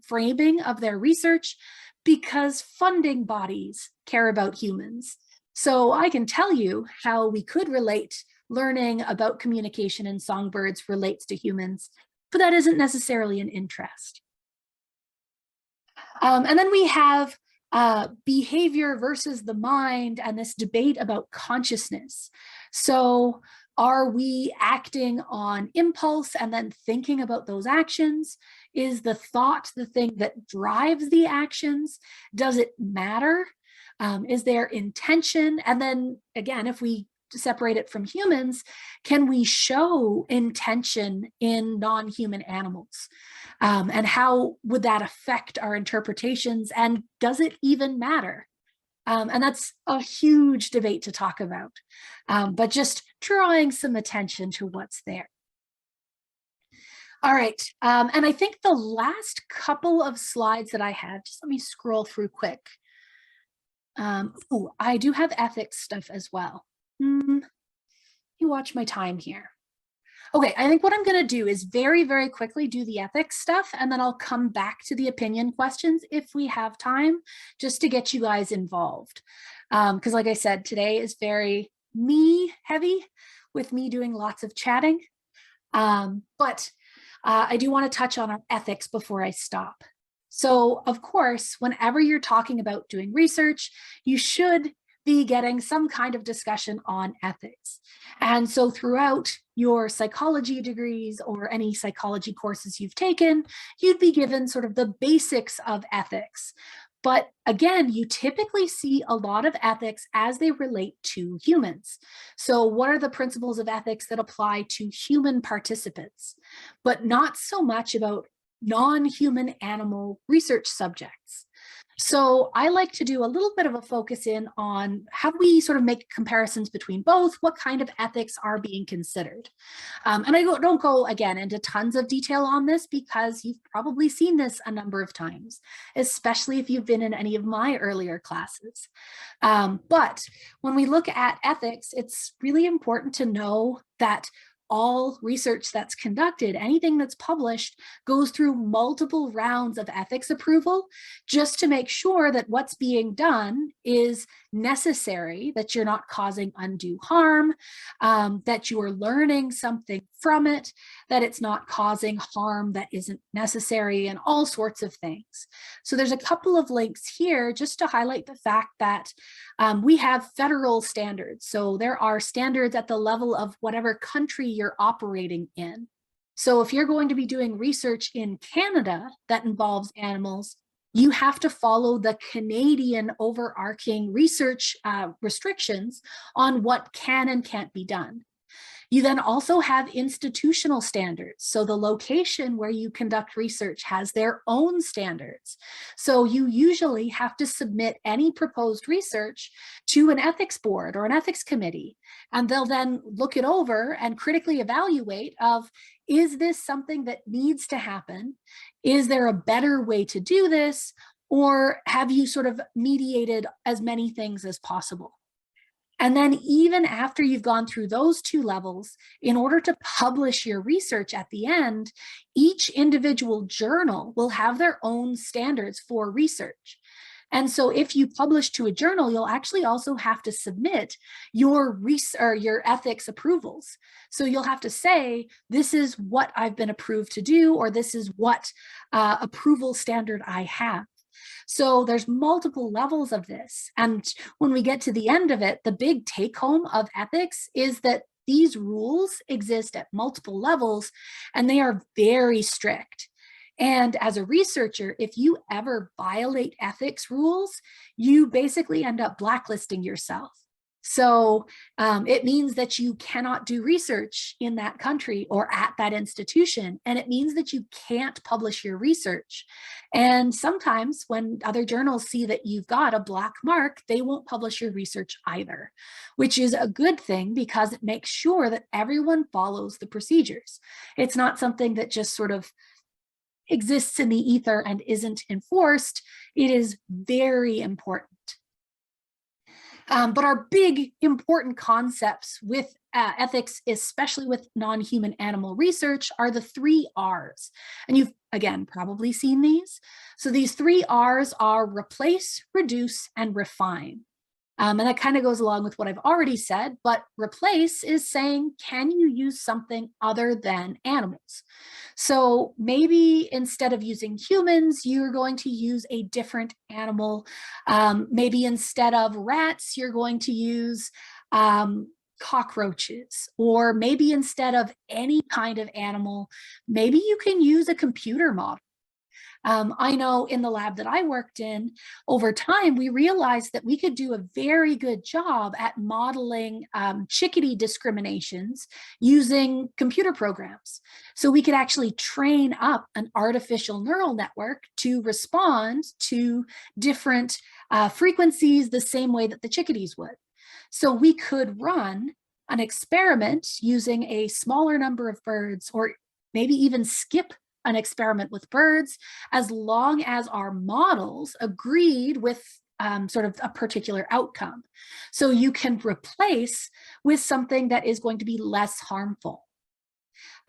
framing of their research because funding bodies care about humans. So I can tell you how we could relate learning about communication in songbirds relates to humans, but that isn't necessarily an interest. And then we have behavior versus the mind and this debate about consciousness. So are we acting on impulse and then thinking about those actions? Is the thought the thing that drives the actions? Does it matter? Is there intention? And then again, if we separate it from humans, can we show intention in non-human animals? And how would that affect our interpretations? And does it even matter? And that's a huge debate to talk about, but just drawing some attention to what's there. All right, and I think the last couple of slides that I had, just let me scroll through quick. Oh, I do have ethics stuff as well. You watch my time here. Okay, I think what I'm going to do is very, very quickly do the ethics stuff, and then I'll come back to the opinion questions if we have time, just to get you guys involved. Because like I said, today is very me heavy with me doing lots of chatting. But I do want to touch on our ethics before I stop. So of course, whenever you're talking about doing research, you should be getting some kind of discussion on ethics. And so throughout your psychology degrees or any psychology courses you've taken, you'd be given sort of the basics of ethics. But again, you typically see a lot of ethics as they relate to humans. So what are the principles of ethics that apply to human participants, but not so much about non-human animal research subjects? So I like to do a little bit of a focus in on how do we sort of make comparisons between both, what kind of ethics are being considered. And I don't go again into tons of detail on this because you've probably seen this a number of times, especially if you've been in any of my earlier classes. But when we look at ethics, it's really important to know that all research that's conducted, anything that's published, goes through multiple rounds of ethics approval just to make sure that what's being done is necessary, that you're not causing undue harm, that you are learning something from it, that it's not causing harm that isn't necessary, and all sorts of things. So there's a couple of links here just to highlight the fact that we have federal standards. So there are standards at the level of whatever country you're operating in. So if you're going to be doing research in Canada that involves animals, you have to follow the Canadian overarching research restrictions on what can and can't be done. You then also have institutional standards. So the location where you conduct research has their own standards. So you usually have to submit any proposed research to an ethics board or an ethics committee, and they'll then look it over and critically evaluate of, is this something that needs to happen? Is there a better way to do this? Or have you sort of mediated as many things as possible? And then even after you've gone through those two levels, in order to publish your research at the end, each individual journal will have their own standards for research. And so if you publish to a journal, you'll actually also have to submit your ethics approvals. So you'll have to say, this is what I've been approved to do, or this is what approval standard I have. So there's multiple levels of this. And when we get to the end of it, the big take home of ethics is that these rules exist at multiple levels, and they are very strict. And as a researcher, if you ever violate ethics rules, you basically end up blacklisting yourself. So it means that you cannot do research in that country or at that institution. And it means that you can't publish your research. And sometimes when other journals see that you've got a black mark, they won't publish your research either, which is a good thing because it makes sure that everyone follows the procedures. It's not something that just sort of exists in the ether and isn't enforced. It is very important. But our big important concepts with ethics, especially with non-human animal research, are the 3 R's. And you've, again, probably seen these. So these 3 R's are replace, reduce, and refine. And that kind of goes along with what I've already said, but replace is saying, can you use something other than animals? So maybe instead of using humans, you're going to use a different animal. Maybe instead of rats, you're going to use cockroaches, or maybe instead of any kind of animal, maybe you can use a computer model. I know in the lab that I worked in, over time, we realized that we could do a very good job at modeling chickadee discriminations using computer programs. So we could actually train up an artificial neural network to respond to different frequencies the same way that the chickadees would. So we could run an experiment using a smaller number of birds, or maybe even skip an experiment with birds, as long as our models agreed with sort of a particular outcome. So you can replace with something that is going to be less harmful.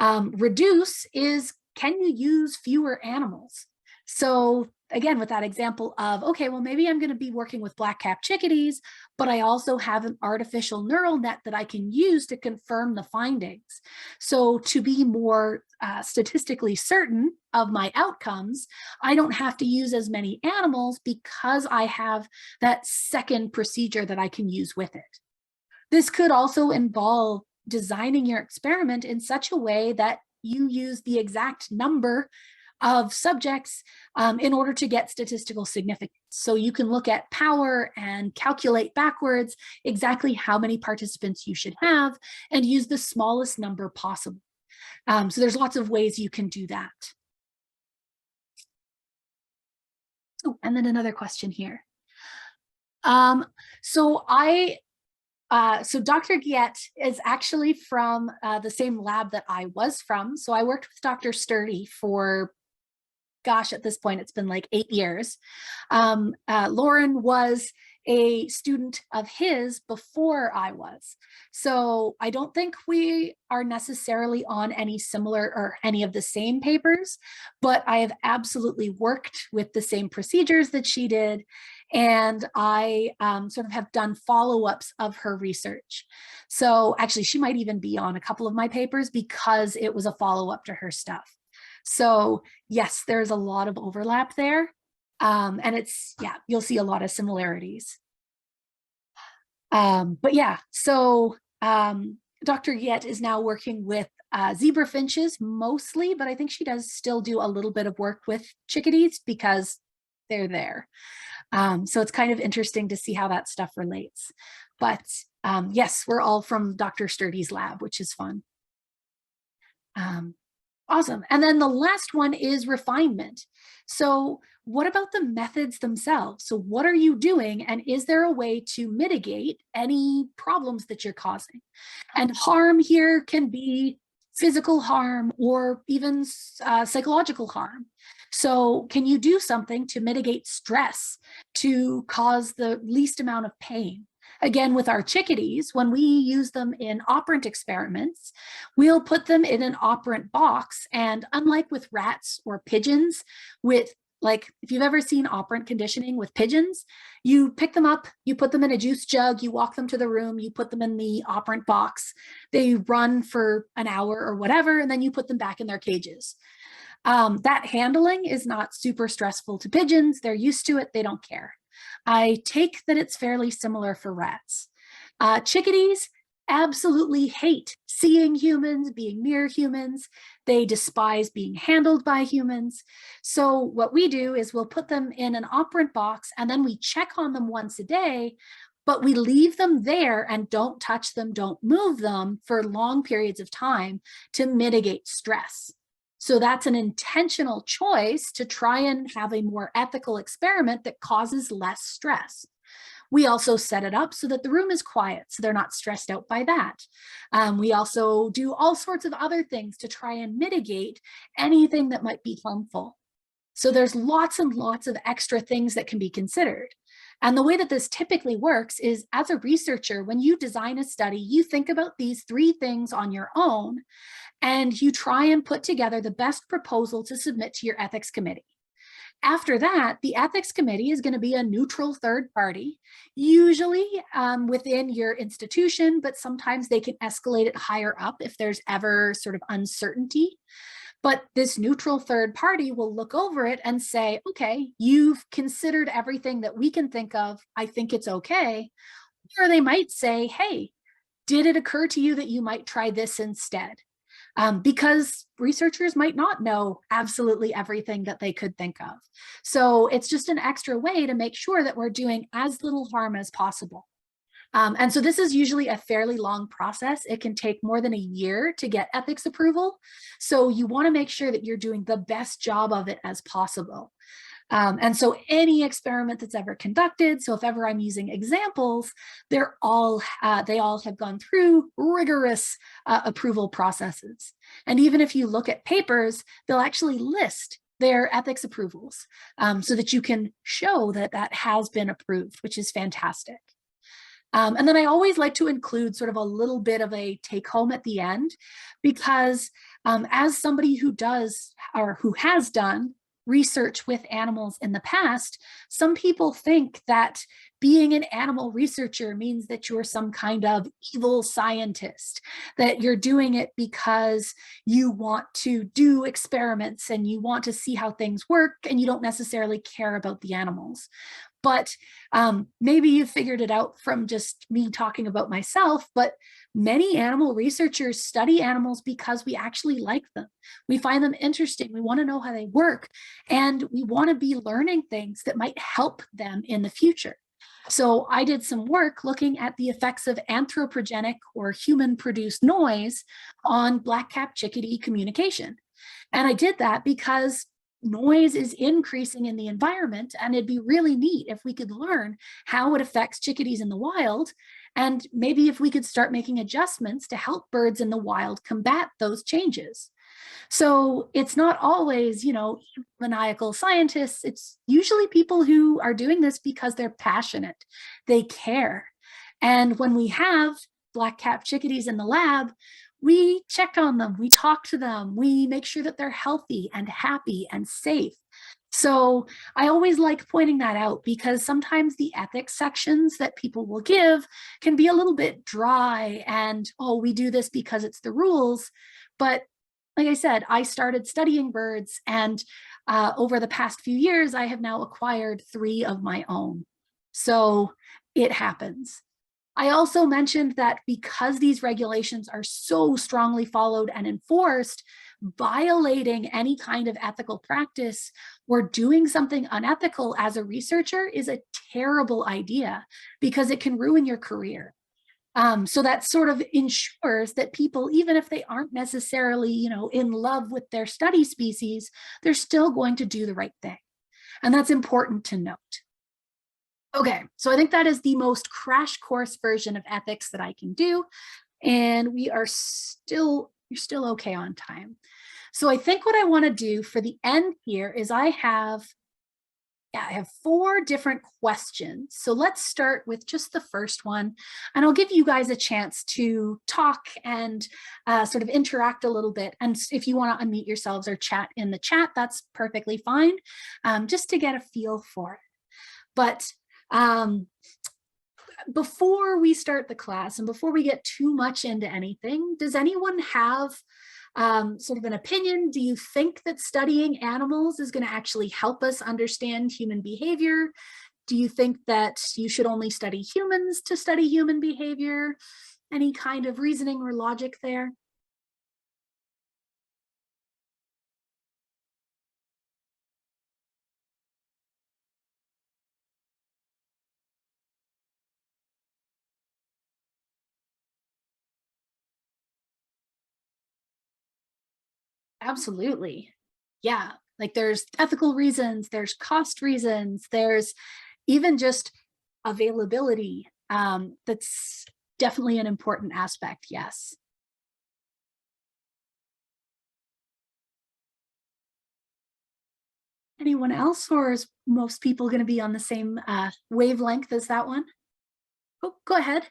Reduce is, can you use fewer animals? So again, with that example of, okay, well, maybe I'm going to be working with black-capped chickadees, but I also have an artificial neural net that I can use to confirm the findings. So to be more statistically certain of my outcomes, I don't have to use as many animals because I have that second procedure that I can use with it. This could also involve designing your experiment in such a way that you use the exact number of subjects in order to get statistical significance. So you can look at power and calculate backwards exactly how many participants you should have and use the smallest number possible. So there's lots of ways you can do that. Oh, and then another question here. So Dr. Giet is actually from the same lab that I was from. So I worked with Dr. Sturdy for, gosh, at this point, it's been like 8 years. Lauren was a student of his before I was. So I don't think we are necessarily on any similar or any of the same papers, but I have absolutely worked with the same procedures that she did. And I sort of have done follow-ups of her research. So actually, she might even be on a couple of my papers because it was a follow-up to her stuff. So yes, there's a lot of overlap there. And it's, yeah, you'll see a lot of similarities. But yeah, so Dr. Giet is now working with zebra finches mostly, but I think she does still do a little bit of work with chickadees because they're there. So it's kind of interesting to see how that stuff relates. But yes, we're all from Dr. Sturdy's lab, which is fun. Awesome. And then the last one is refinement. So what about the methods themselves? So what are you doing? And is there a way to mitigate any problems that you're causing? And harm here can be physical harm or even psychological harm. So can you do something to mitigate stress, to cause the least amount of pain? Again, with our chickadees, when we use them in operant experiments, we'll put them in an operant box. And unlike with rats or pigeons, with Like if you've ever seen operant conditioning with pigeons, you pick them up, you put them in a juice jug, you walk them to the room, you put them in the operant box, they run for an hour or whatever, and then you put them back in their cages. That handling is not super stressful to pigeons. They're used to it, they don't care. I take that it's fairly similar for rats. Chickadees absolutely hate seeing humans, being near humans. They despise being handled by humans. So what we do is we'll put them in an operant box and then we check on them once a day, but we leave them there and don't touch them, don't move them for long periods of time to mitigate stress. So that's an intentional choice to try and have a more ethical experiment that causes less stress. We also set it up so that the room is quiet, so they're not stressed out by that. We also do all sorts of other things to try and mitigate anything that might be harmful. So there's lots and lots of extra things that can be considered. And the way that this typically works is, as a researcher, when you design a study, you think about these 3 things on your own, and you try and put together the best proposal to submit to your ethics committee. After that, the ethics committee is going to be a neutral third party, usually within your institution, but sometimes they can escalate it higher up if there's ever sort of uncertainty. But this neutral third party will look over it and say, okay, you've considered everything that we can think of. I think it's okay. Or they might say, hey, did it occur to you that you might try this instead? Because researchers might not know absolutely everything that they could think of. So it's just an extra way to make sure that we're doing as little harm as possible. And so this is usually a fairly long process. It can take more than a year to get ethics approval. So you want to make sure that you're doing the best job of it as possible. And so any experiment that's ever conducted, so if ever I'm using examples, they all have gone through rigorous approval processes. And even if you look at papers, they'll actually list their ethics approvals so that you can show that that has been approved, which is fantastic. And then I always like to include sort of a little bit of a take home at the end, because as somebody who does or who has done research with animals in the past, some people think that being an animal researcher means that you're some kind of evil scientist, that you're doing it because you want to do experiments and you want to see how things work and you don't necessarily care about the animals. But maybe you figured it out from just me talking about myself, but many animal researchers study animals because we actually like them. We find them interesting. We want to know how they work, and we want to be learning things that might help them in the future. So I did some work looking at the effects of anthropogenic or human-produced noise on black-capped chickadee communication. And I did that because noise is increasing in the environment, and it'd be really neat if we could learn how it affects chickadees in the wild, and maybe if we could start making adjustments to help birds in the wild combat those changes. So it's not always, maniacal scientists. It's usually people who are doing this because they're passionate, they care. And when we have black-capped chickadees in the lab, we check on them, we talk to them, we make sure that they're healthy and happy and safe. So I always like pointing that out, because sometimes the ethics sections that people will give can be a little bit dry and, oh, we do this because it's the rules. But like I said, I started studying birds, and over the past few years, I have now acquired 3 of my own. So it happens. I also mentioned that because these regulations are so strongly followed and enforced, violating any kind of ethical practice or doing something unethical as a researcher is a terrible idea, because it can ruin your career. So that sort of ensures that people, even if they aren't necessarily, in love with their study species, they're still going to do the right thing. And that's important to note. Okay, so I think that is the most crash course version of ethics that I can do. And we're still okay on time. So I think what I want to do for the end here is I have Yeah, I have 4 different questions. So let's start with just the first one, and I'll give you guys a chance to talk and sort of interact a little bit. And if you want to unmute yourselves or chat in the chat, that's perfectly fine, just to get a feel for it. But before we start the class and before we get too much into anything, does anyone have sort of an opinion? Do you think that studying animals is going to actually help us understand human behavior? Do you think that you should only study humans to study human behavior? Any kind of reasoning or logic there? Absolutely. Yeah, like there's ethical reasons, there's cost reasons, there's even just availability. That's definitely an important aspect, yes. Anyone else, or is most people going to be on the same wavelength as that one? Oh, go ahead.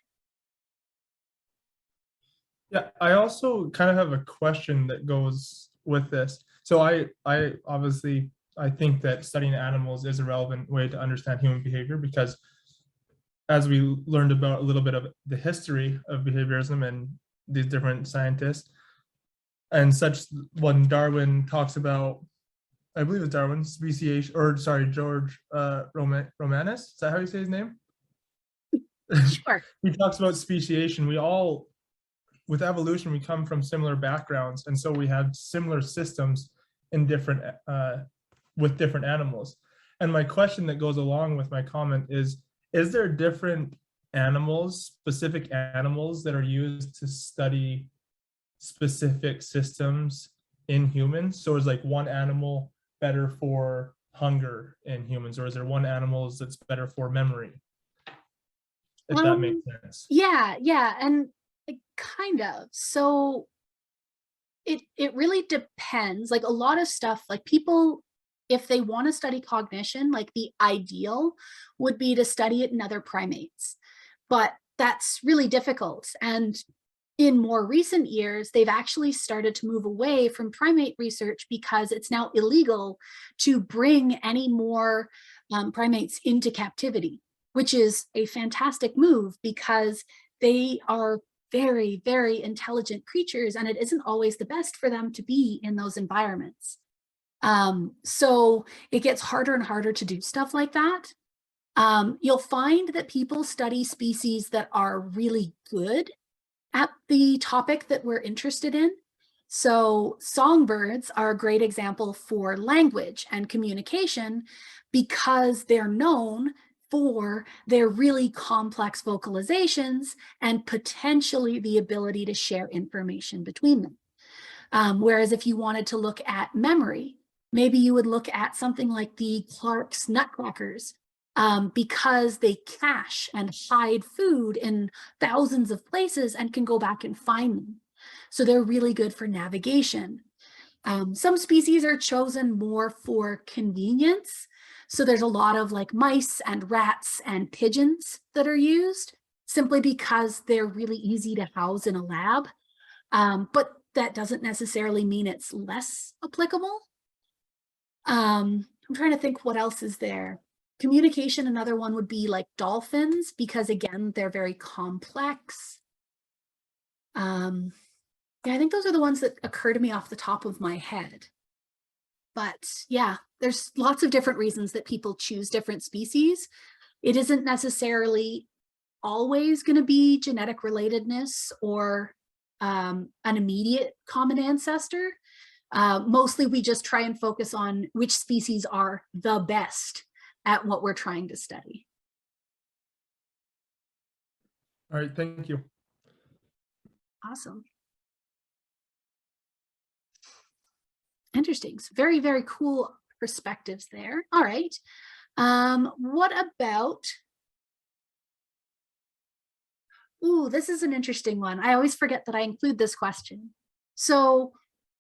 Yeah, I also kind of have a question that goes with this. So I obviously, I think that studying animals is a relevant way to understand human behavior, because as we learned about a little bit of the history of behaviorism and these different scientists and such, when Darwin talks about, I believe it's Darwin, speciation, or sorry, George Romanes, is that how you say his name? Sure. He talks about speciation. We all, with evolution, we come from similar backgrounds, and so we have similar systems in different with different animals. And my question that goes along with my comment is there different animals, specific animals that are used to study specific systems in humans? So is like one animal better for hunger in humans, or is there one animal that's better for memory? If that makes sense. Yeah, and kind of. So it really depends. Like a lot of stuff, like people, if they want to study cognition, like the ideal would be to study it in other primates. But that's really difficult. And in more recent years, they've actually started to move away from primate research because it's now illegal to bring any more primates into captivity, which is a fantastic move because they are very, very intelligent creatures, and it isn't always the best for them to be in those environments. So it gets harder and harder to do stuff like that. You'll find that people study species that are really good at the topic that we're interested in. So songbirds are a great example for language and communication because they're known for their really complex vocalizations and potentially the ability to share information between them. Whereas if you wanted to look at memory, maybe you would look at something like the Clark's nutcrackers, because they cache and hide food in thousands of places and can go back and find them. So they're really good for navigation. Some species are chosen more for convenience. So there's a lot of like mice and rats and pigeons that are used simply because they're really easy to house in a lab. But that doesn't necessarily mean it's less applicable. I'm trying to think what else is there. Communication, another one would be like dolphins, because again, they're very complex. Yeah, I think those are the ones that occur to me off the top of my head. But yeah, there's lots of different reasons that people choose different species. It isn't necessarily always going to be genetic relatedness or an immediate common ancestor. Mostly we just try and focus on which species are the best at what we're trying to study. All right, thank you. Awesome. Interesting. So very, very cool perspectives there. All right. What about, ooh, this is an interesting one. I always forget that I include this question. So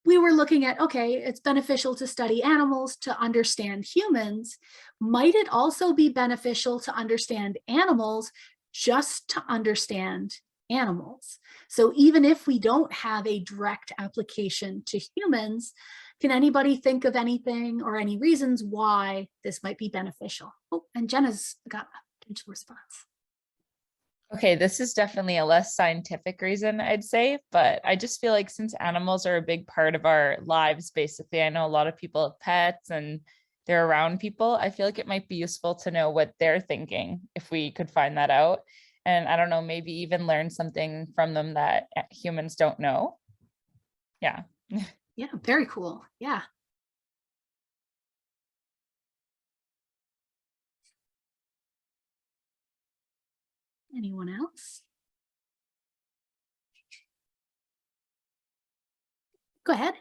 we were looking at, okay, it's beneficial to study animals to understand humans. Might it also be beneficial to understand animals just to understand animals? So even if we don't have a direct application to humans, can anybody think of anything or any reasons why this might be beneficial? Oh, and Jenna's got a potential response. Okay, this is definitely a less scientific reason, I'd say, but I just feel like since animals are a big part of our lives, basically, I know a lot of people have pets and they're around people. I feel like it might be useful to know what they're thinking if we could find that out. And I don't know, maybe even learn something from them that humans don't know. Yeah. Yeah, very cool. Yeah. Anyone else? Go ahead.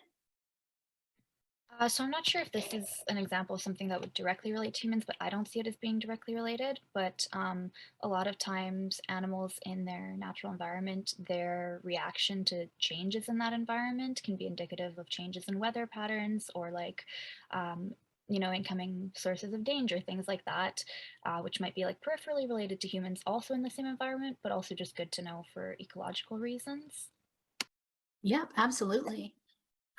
So I'm not sure if this is an example of something that would directly relate to humans, but I don't see it as being directly related. But a lot of times animals in their natural environment, their reaction to changes in that environment can be indicative of changes in weather patterns or like, you know, incoming sources of danger, things like that, which might be like peripherally related to humans also in the same environment, but also just good to know for ecological reasons. Yeah, absolutely.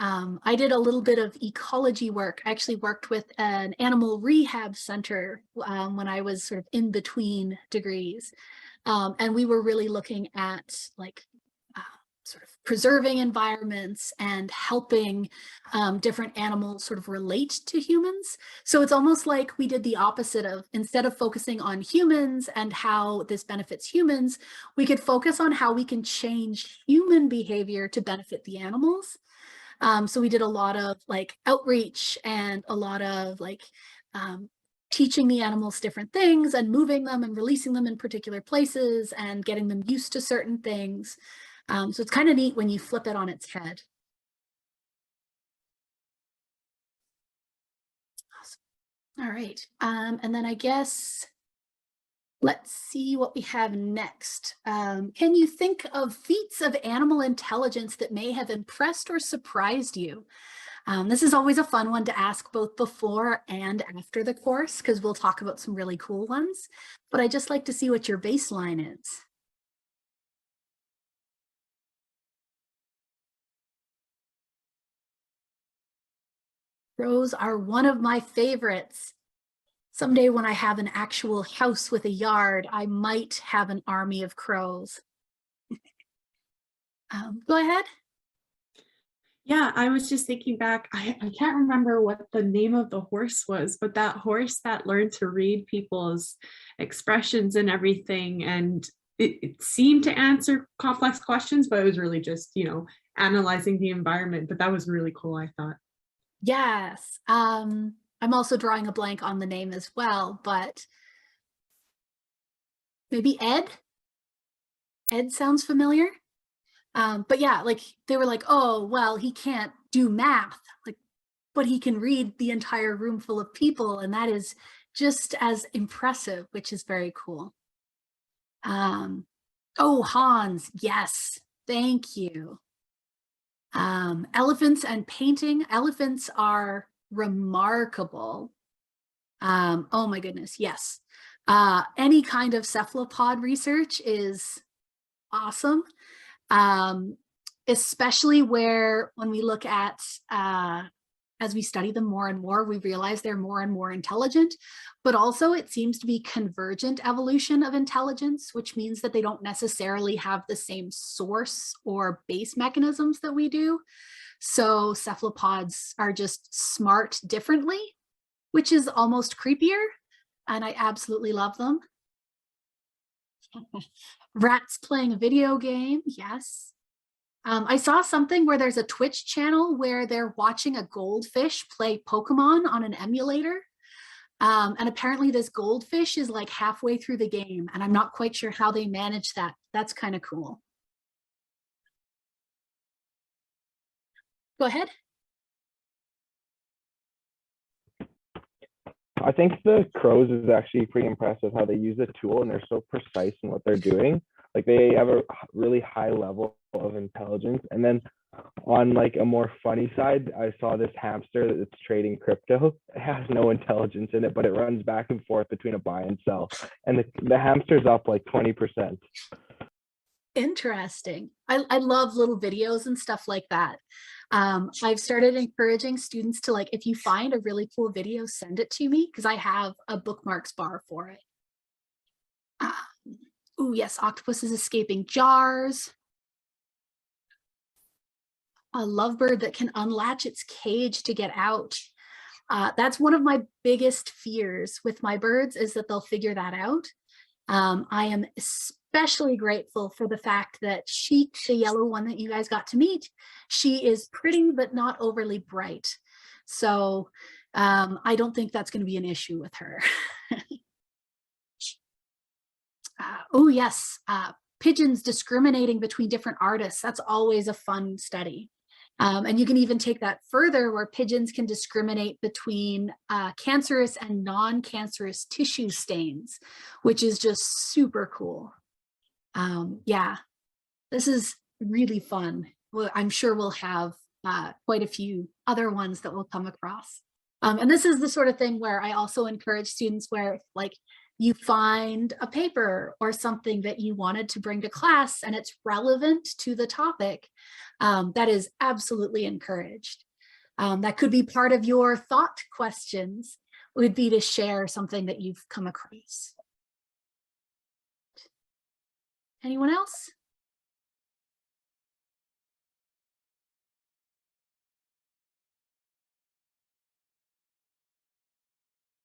I did a little bit of ecology work. I actually worked with an animal rehab center when I was sort of in between degrees. And we were really looking at like sort of preserving environments and helping different animals sort of relate to humans. So it's almost like we did the opposite of, instead of focusing on humans and how this benefits humans, we could focus on how we can change human behavior to benefit the animals. So we did a lot of like outreach and a lot of like teaching the animals different things and moving them and releasing them in particular places and getting them used to certain things. So it's kind of neat when you flip it on its head. Awesome. All right. And then I guess let's see what we have next. Can you think of feats of animal intelligence that may have impressed or surprised you? This is always a fun one to ask both before and after the course, because we'll talk about some really cool ones. But I just like to see what your baseline is. Crows are one of my favorites. Someday when I have an actual house with a yard, I might have an army of crows. Go ahead. Yeah, I was just thinking back. I can't remember what the name of the horse was, but that horse that learned to read people's expressions and everything. And it seemed to answer complex questions, but it was really just, you know, analyzing the environment. But that was really cool, I thought. Yes. I'm also drawing a blank on the name as well, but maybe Ed? Ed sounds familiar. But yeah, like they were like, oh, well, he can't do math, like, but he can read the entire room full of people. And that is just as impressive, which is very cool. Oh, Hans, yes, thank you. Elephants and painting. Elephants are remarkable. Oh my goodness, yes. Any kind of cephalopod research is awesome. Especially where when we look at, as we study them more and more, we realize they're more and more intelligent, but also it seems to be convergent evolution of intelligence, which means that they don't necessarily have the same source or base mechanisms that we do. So cephalopods are just smart differently, which is almost creepier, and I absolutely love them. Rats playing a video game, yes. I saw something where there's a Twitch channel where they're watching a goldfish play Pokemon on an emulator. And apparently this goldfish is like halfway through the game, and I'm not quite sure how they manage that. That's kind of cool. Go ahead. I think the crows is actually pretty impressive how they use the tool and they're so precise in what they're doing. Like they have a really high level of intelligence. And then On like a more funny side, I saw this hamster that's trading crypto. It has no intelligence in it, but it runs back and forth between a buy and sell. And the hamster's up like 20%. Interesting. I love little videos and stuff like that. I've started encouraging students to, like, if you find a really cool video, send it to me, because I have a bookmarks bar for it. Oh yes, octopuses escaping jars. A lovebird that can unlatch its cage to get out. That's one of my biggest fears with my birds, is that they'll figure that out. I am especially grateful for the fact that Chic, the yellow one that you guys got to meet, she is pretty but not overly bright. So I don't think that's going to be an issue with her. Oh yes, pigeons discriminating between different artists. That's always a fun study. And you can even take that further, where pigeons can discriminate between cancerous and non-cancerous tissue stains, which is just super cool. Yeah, this is really fun. Well, I'm sure we'll have quite a few other ones that we'll come across. And this is the sort of thing where I also encourage students, where like you find a paper or something that you wanted to bring to class and it's relevant to the topic, that is absolutely encouraged. That could be part of your thought questions, would be to share something that you've come across. Anyone else?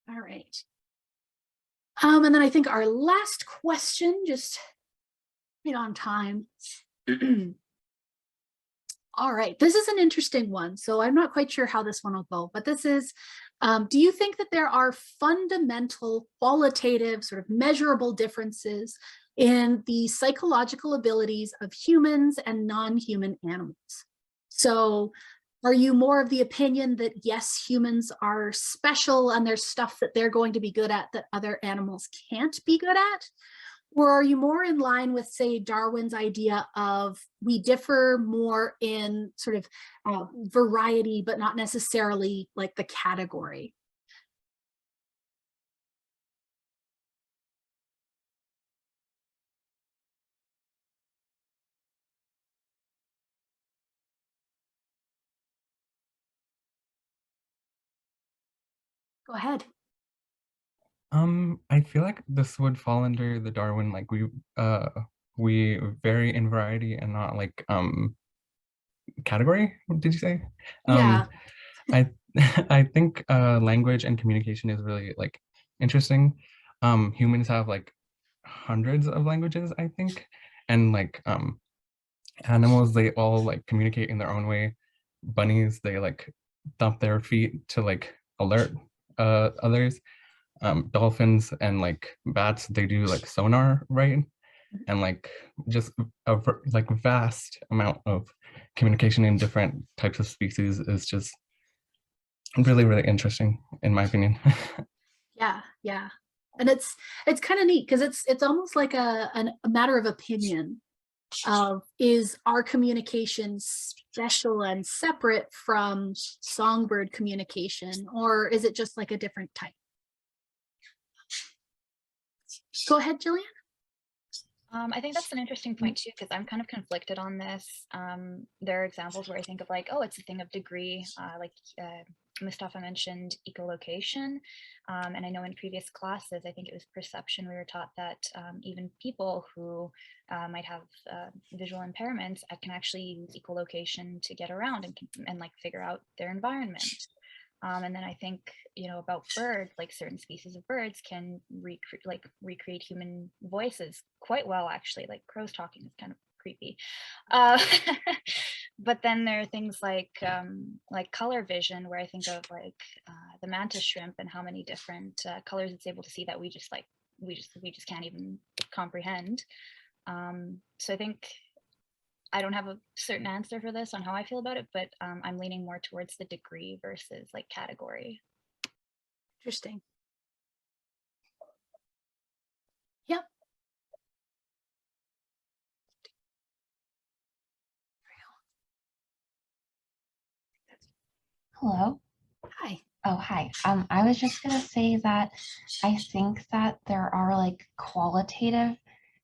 All right. And then I think our last question, just right on time. All right, this is an interesting one. So I'm not quite sure how this one will go, but this is, do you think that there are fundamental, qualitative, sort of measurable differences in the psychological abilities of humans and non-human animals? So are you more of the opinion that yes, humans are special and there's stuff that they're going to be good at that other animals can't be good at? Or are you more in line with, say, Darwin's idea of we differ more in sort of variety, but not necessarily like the category? Go ahead. I feel like this would fall under the Darwin, like we vary in variety and not like category. What did you say? Yeah. I I think language and communication is really like interesting. Humans have like hundreds of languages, I think, and like animals, they all like communicate in their own way. Bunnies, they like thump their feet to like alert others. Dolphins and like bats, they do like sonar, right? And like just a like vast amount of communication in different types of species is just really, really interesting in my opinion. Yeah, yeah. And it's kind of neat, because it's almost like a matter of opinion of, is our communication special and separate from songbird communication, or is it just like a different type? Go ahead, Jillian. I think that's an interesting point too, because I'm kind of conflicted on this. There are examples where I think of like, oh, it's a thing of degree, like Mustafa mentioned echolocation. And I know in previous classes, I think it was perception, we were taught that even people who might have visual impairments can actually use ecolocation to get around and like figure out their environment. And then I think, you know, about birds, like certain species of birds can recreate human voices quite well, actually. Like crows talking is kind of creepy. But then there are things like color vision, where I think of like the mantis shrimp and how many different colors it's able to see that we just can't even comprehend. So I think I don't have a certain answer for this on how I feel about it, but I'm leaning more towards the degree versus like category. Interesting. Yep. Hello. Hi. Oh, hi. I was just gonna say that I think that there are like qualitative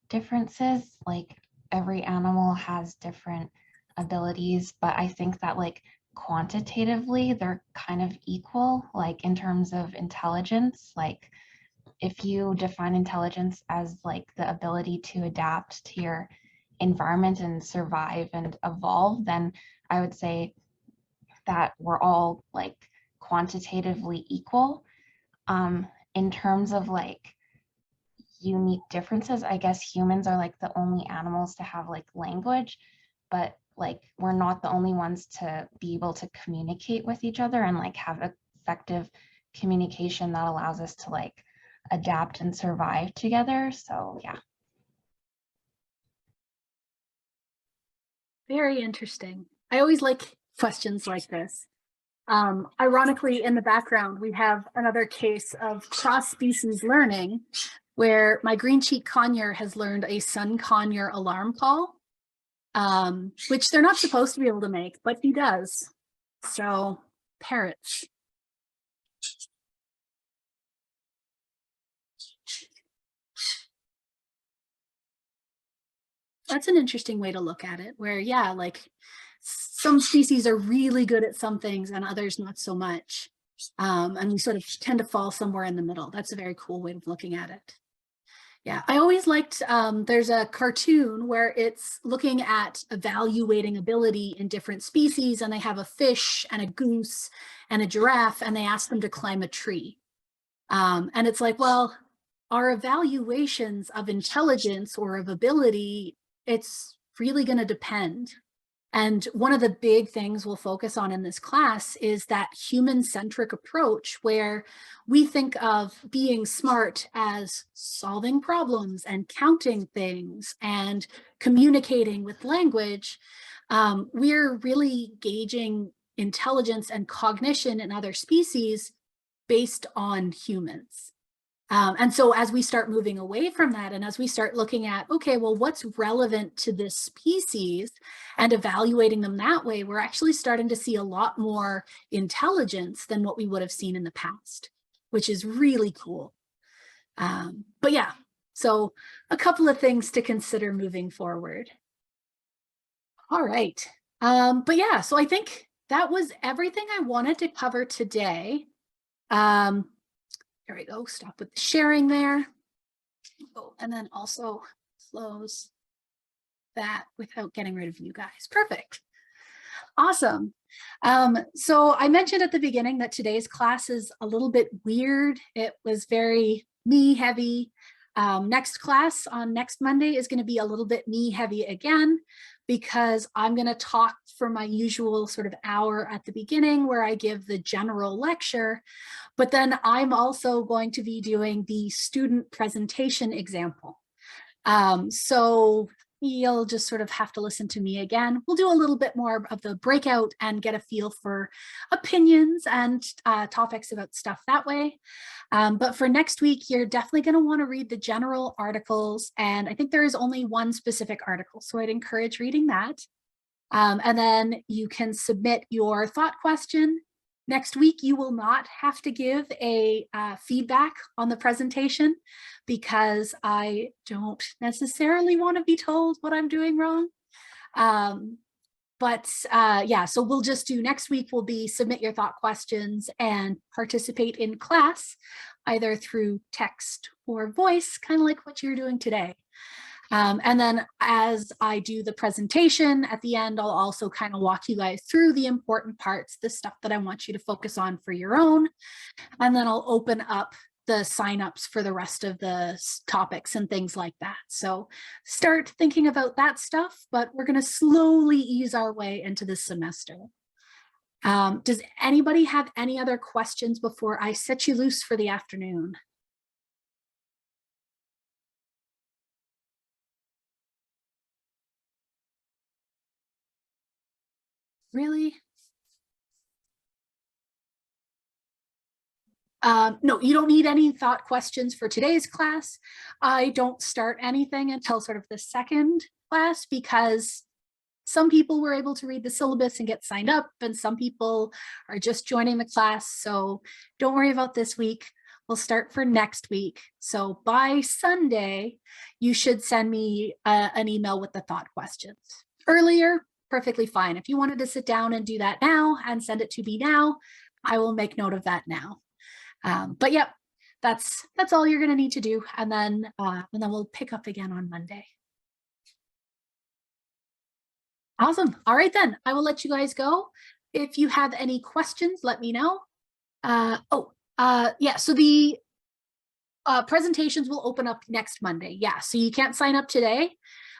differences. Like every animal has different abilities, but I think that like quantitatively they're kind of equal, like in terms of intelligence. Like if you define intelligence as like the ability to adapt to your environment and survive and evolve, then I would say that we're all like quantitatively equal. In terms of like unique differences, I guess humans are like the only animals to have like language, but like we're not the only ones to be able to communicate with each other and like have effective communication that allows us to like adapt and survive together. So yeah. Very interesting. I always like questions like this. Ironically, in the background, we have another case of cross-species learning where my green-cheek conure has learned a sun conure alarm call, which they're not supposed to be able to make, but he does. So, parrots. That's an interesting way to look at it, where, yeah, like some species are really good at some things and others not so much. And we sort of tend to fall somewhere in the middle. That's a very cool way of looking at it. Yeah, I always liked, there's a cartoon where it's looking at evaluating ability in different species, and they have a fish and a goose and a giraffe, and they ask them to climb a tree. And it's like, well, our evaluations of intelligence or of ability, it's really going to depend. And one of the big things we'll focus on in this class is that human-centric approach where we think of being smart as solving problems and counting things and communicating with language. We're really gauging intelligence and cognition in other species based on humans. And so as we start moving away from that, and as we start looking at, okay, well, what's relevant to this species and evaluating them that way, we're actually starting to see a lot more intelligence than what we would have seen in the past, which is really cool. But yeah, so a couple of things to consider moving forward. All right. But yeah, so I think that was everything I wanted to cover today. There we go, stop with the sharing there. Oh, and then also close that without getting rid of you guys. Perfect. Awesome. So I mentioned at the beginning that today's class is a little bit weird. It was very me heavy. Next class on next Monday is going to be a little bit me heavy again, because I'm going to talk for my usual sort of hour at the beginning where I give the general lecture, but then I'm also going to be doing the student presentation example. So you'll just sort of have to listen to me again. We'll do a little bit more of the breakout and get a feel for opinions and topics about stuff that way. But for next week, you're definitely going to want to read the general articles. And I think there is only one specific article, so I'd encourage reading that. And then you can submit your thought question. Next week, you will not have to give a feedback on the presentation, because I don't necessarily want to be told what I'm doing wrong. Yeah, so we'll just do next week will be submit your thought questions and participate in class, either through text or voice, kind of like what you're doing today. And then as I do the presentation at the end, I'll also kind of walk you guys through the important parts, the stuff that I want you to focus on for your own. And then I'll open up the signups for the rest of the topics and things like that. So start thinking about that stuff, but we're going to slowly ease our way into the semester. Does anybody have any other questions before I set you loose for the afternoon? Really? No, you don't need any thought questions for today's class. I don't start anything until sort of the second class, because some people were able to read the syllabus and get signed up, and some people are just joining the class. So don't worry about this week. We'll start for next week. So by Sunday, you should send me an email with the thought questions. Earlier, perfectly fine. If you wanted to sit down and do that now and send it to me now, I will make note of that now. But yep, that's all you're gonna need to do. And then we'll pick up again on Monday. Awesome. All right, then I will let you guys go. If you have any questions, let me know. Yeah, so the presentations will open up next Monday. Yeah, so you can't sign up today.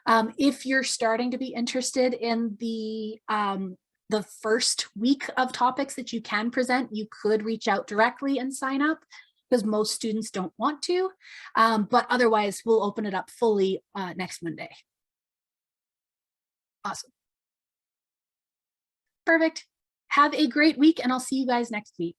If you're starting to be interested in the first week of topics that you can present, you could reach out directly and sign up, because most students don't want to. But otherwise, we'll open it up fully next Monday. Awesome. Perfect. Have a great week, and I'll see you guys next week.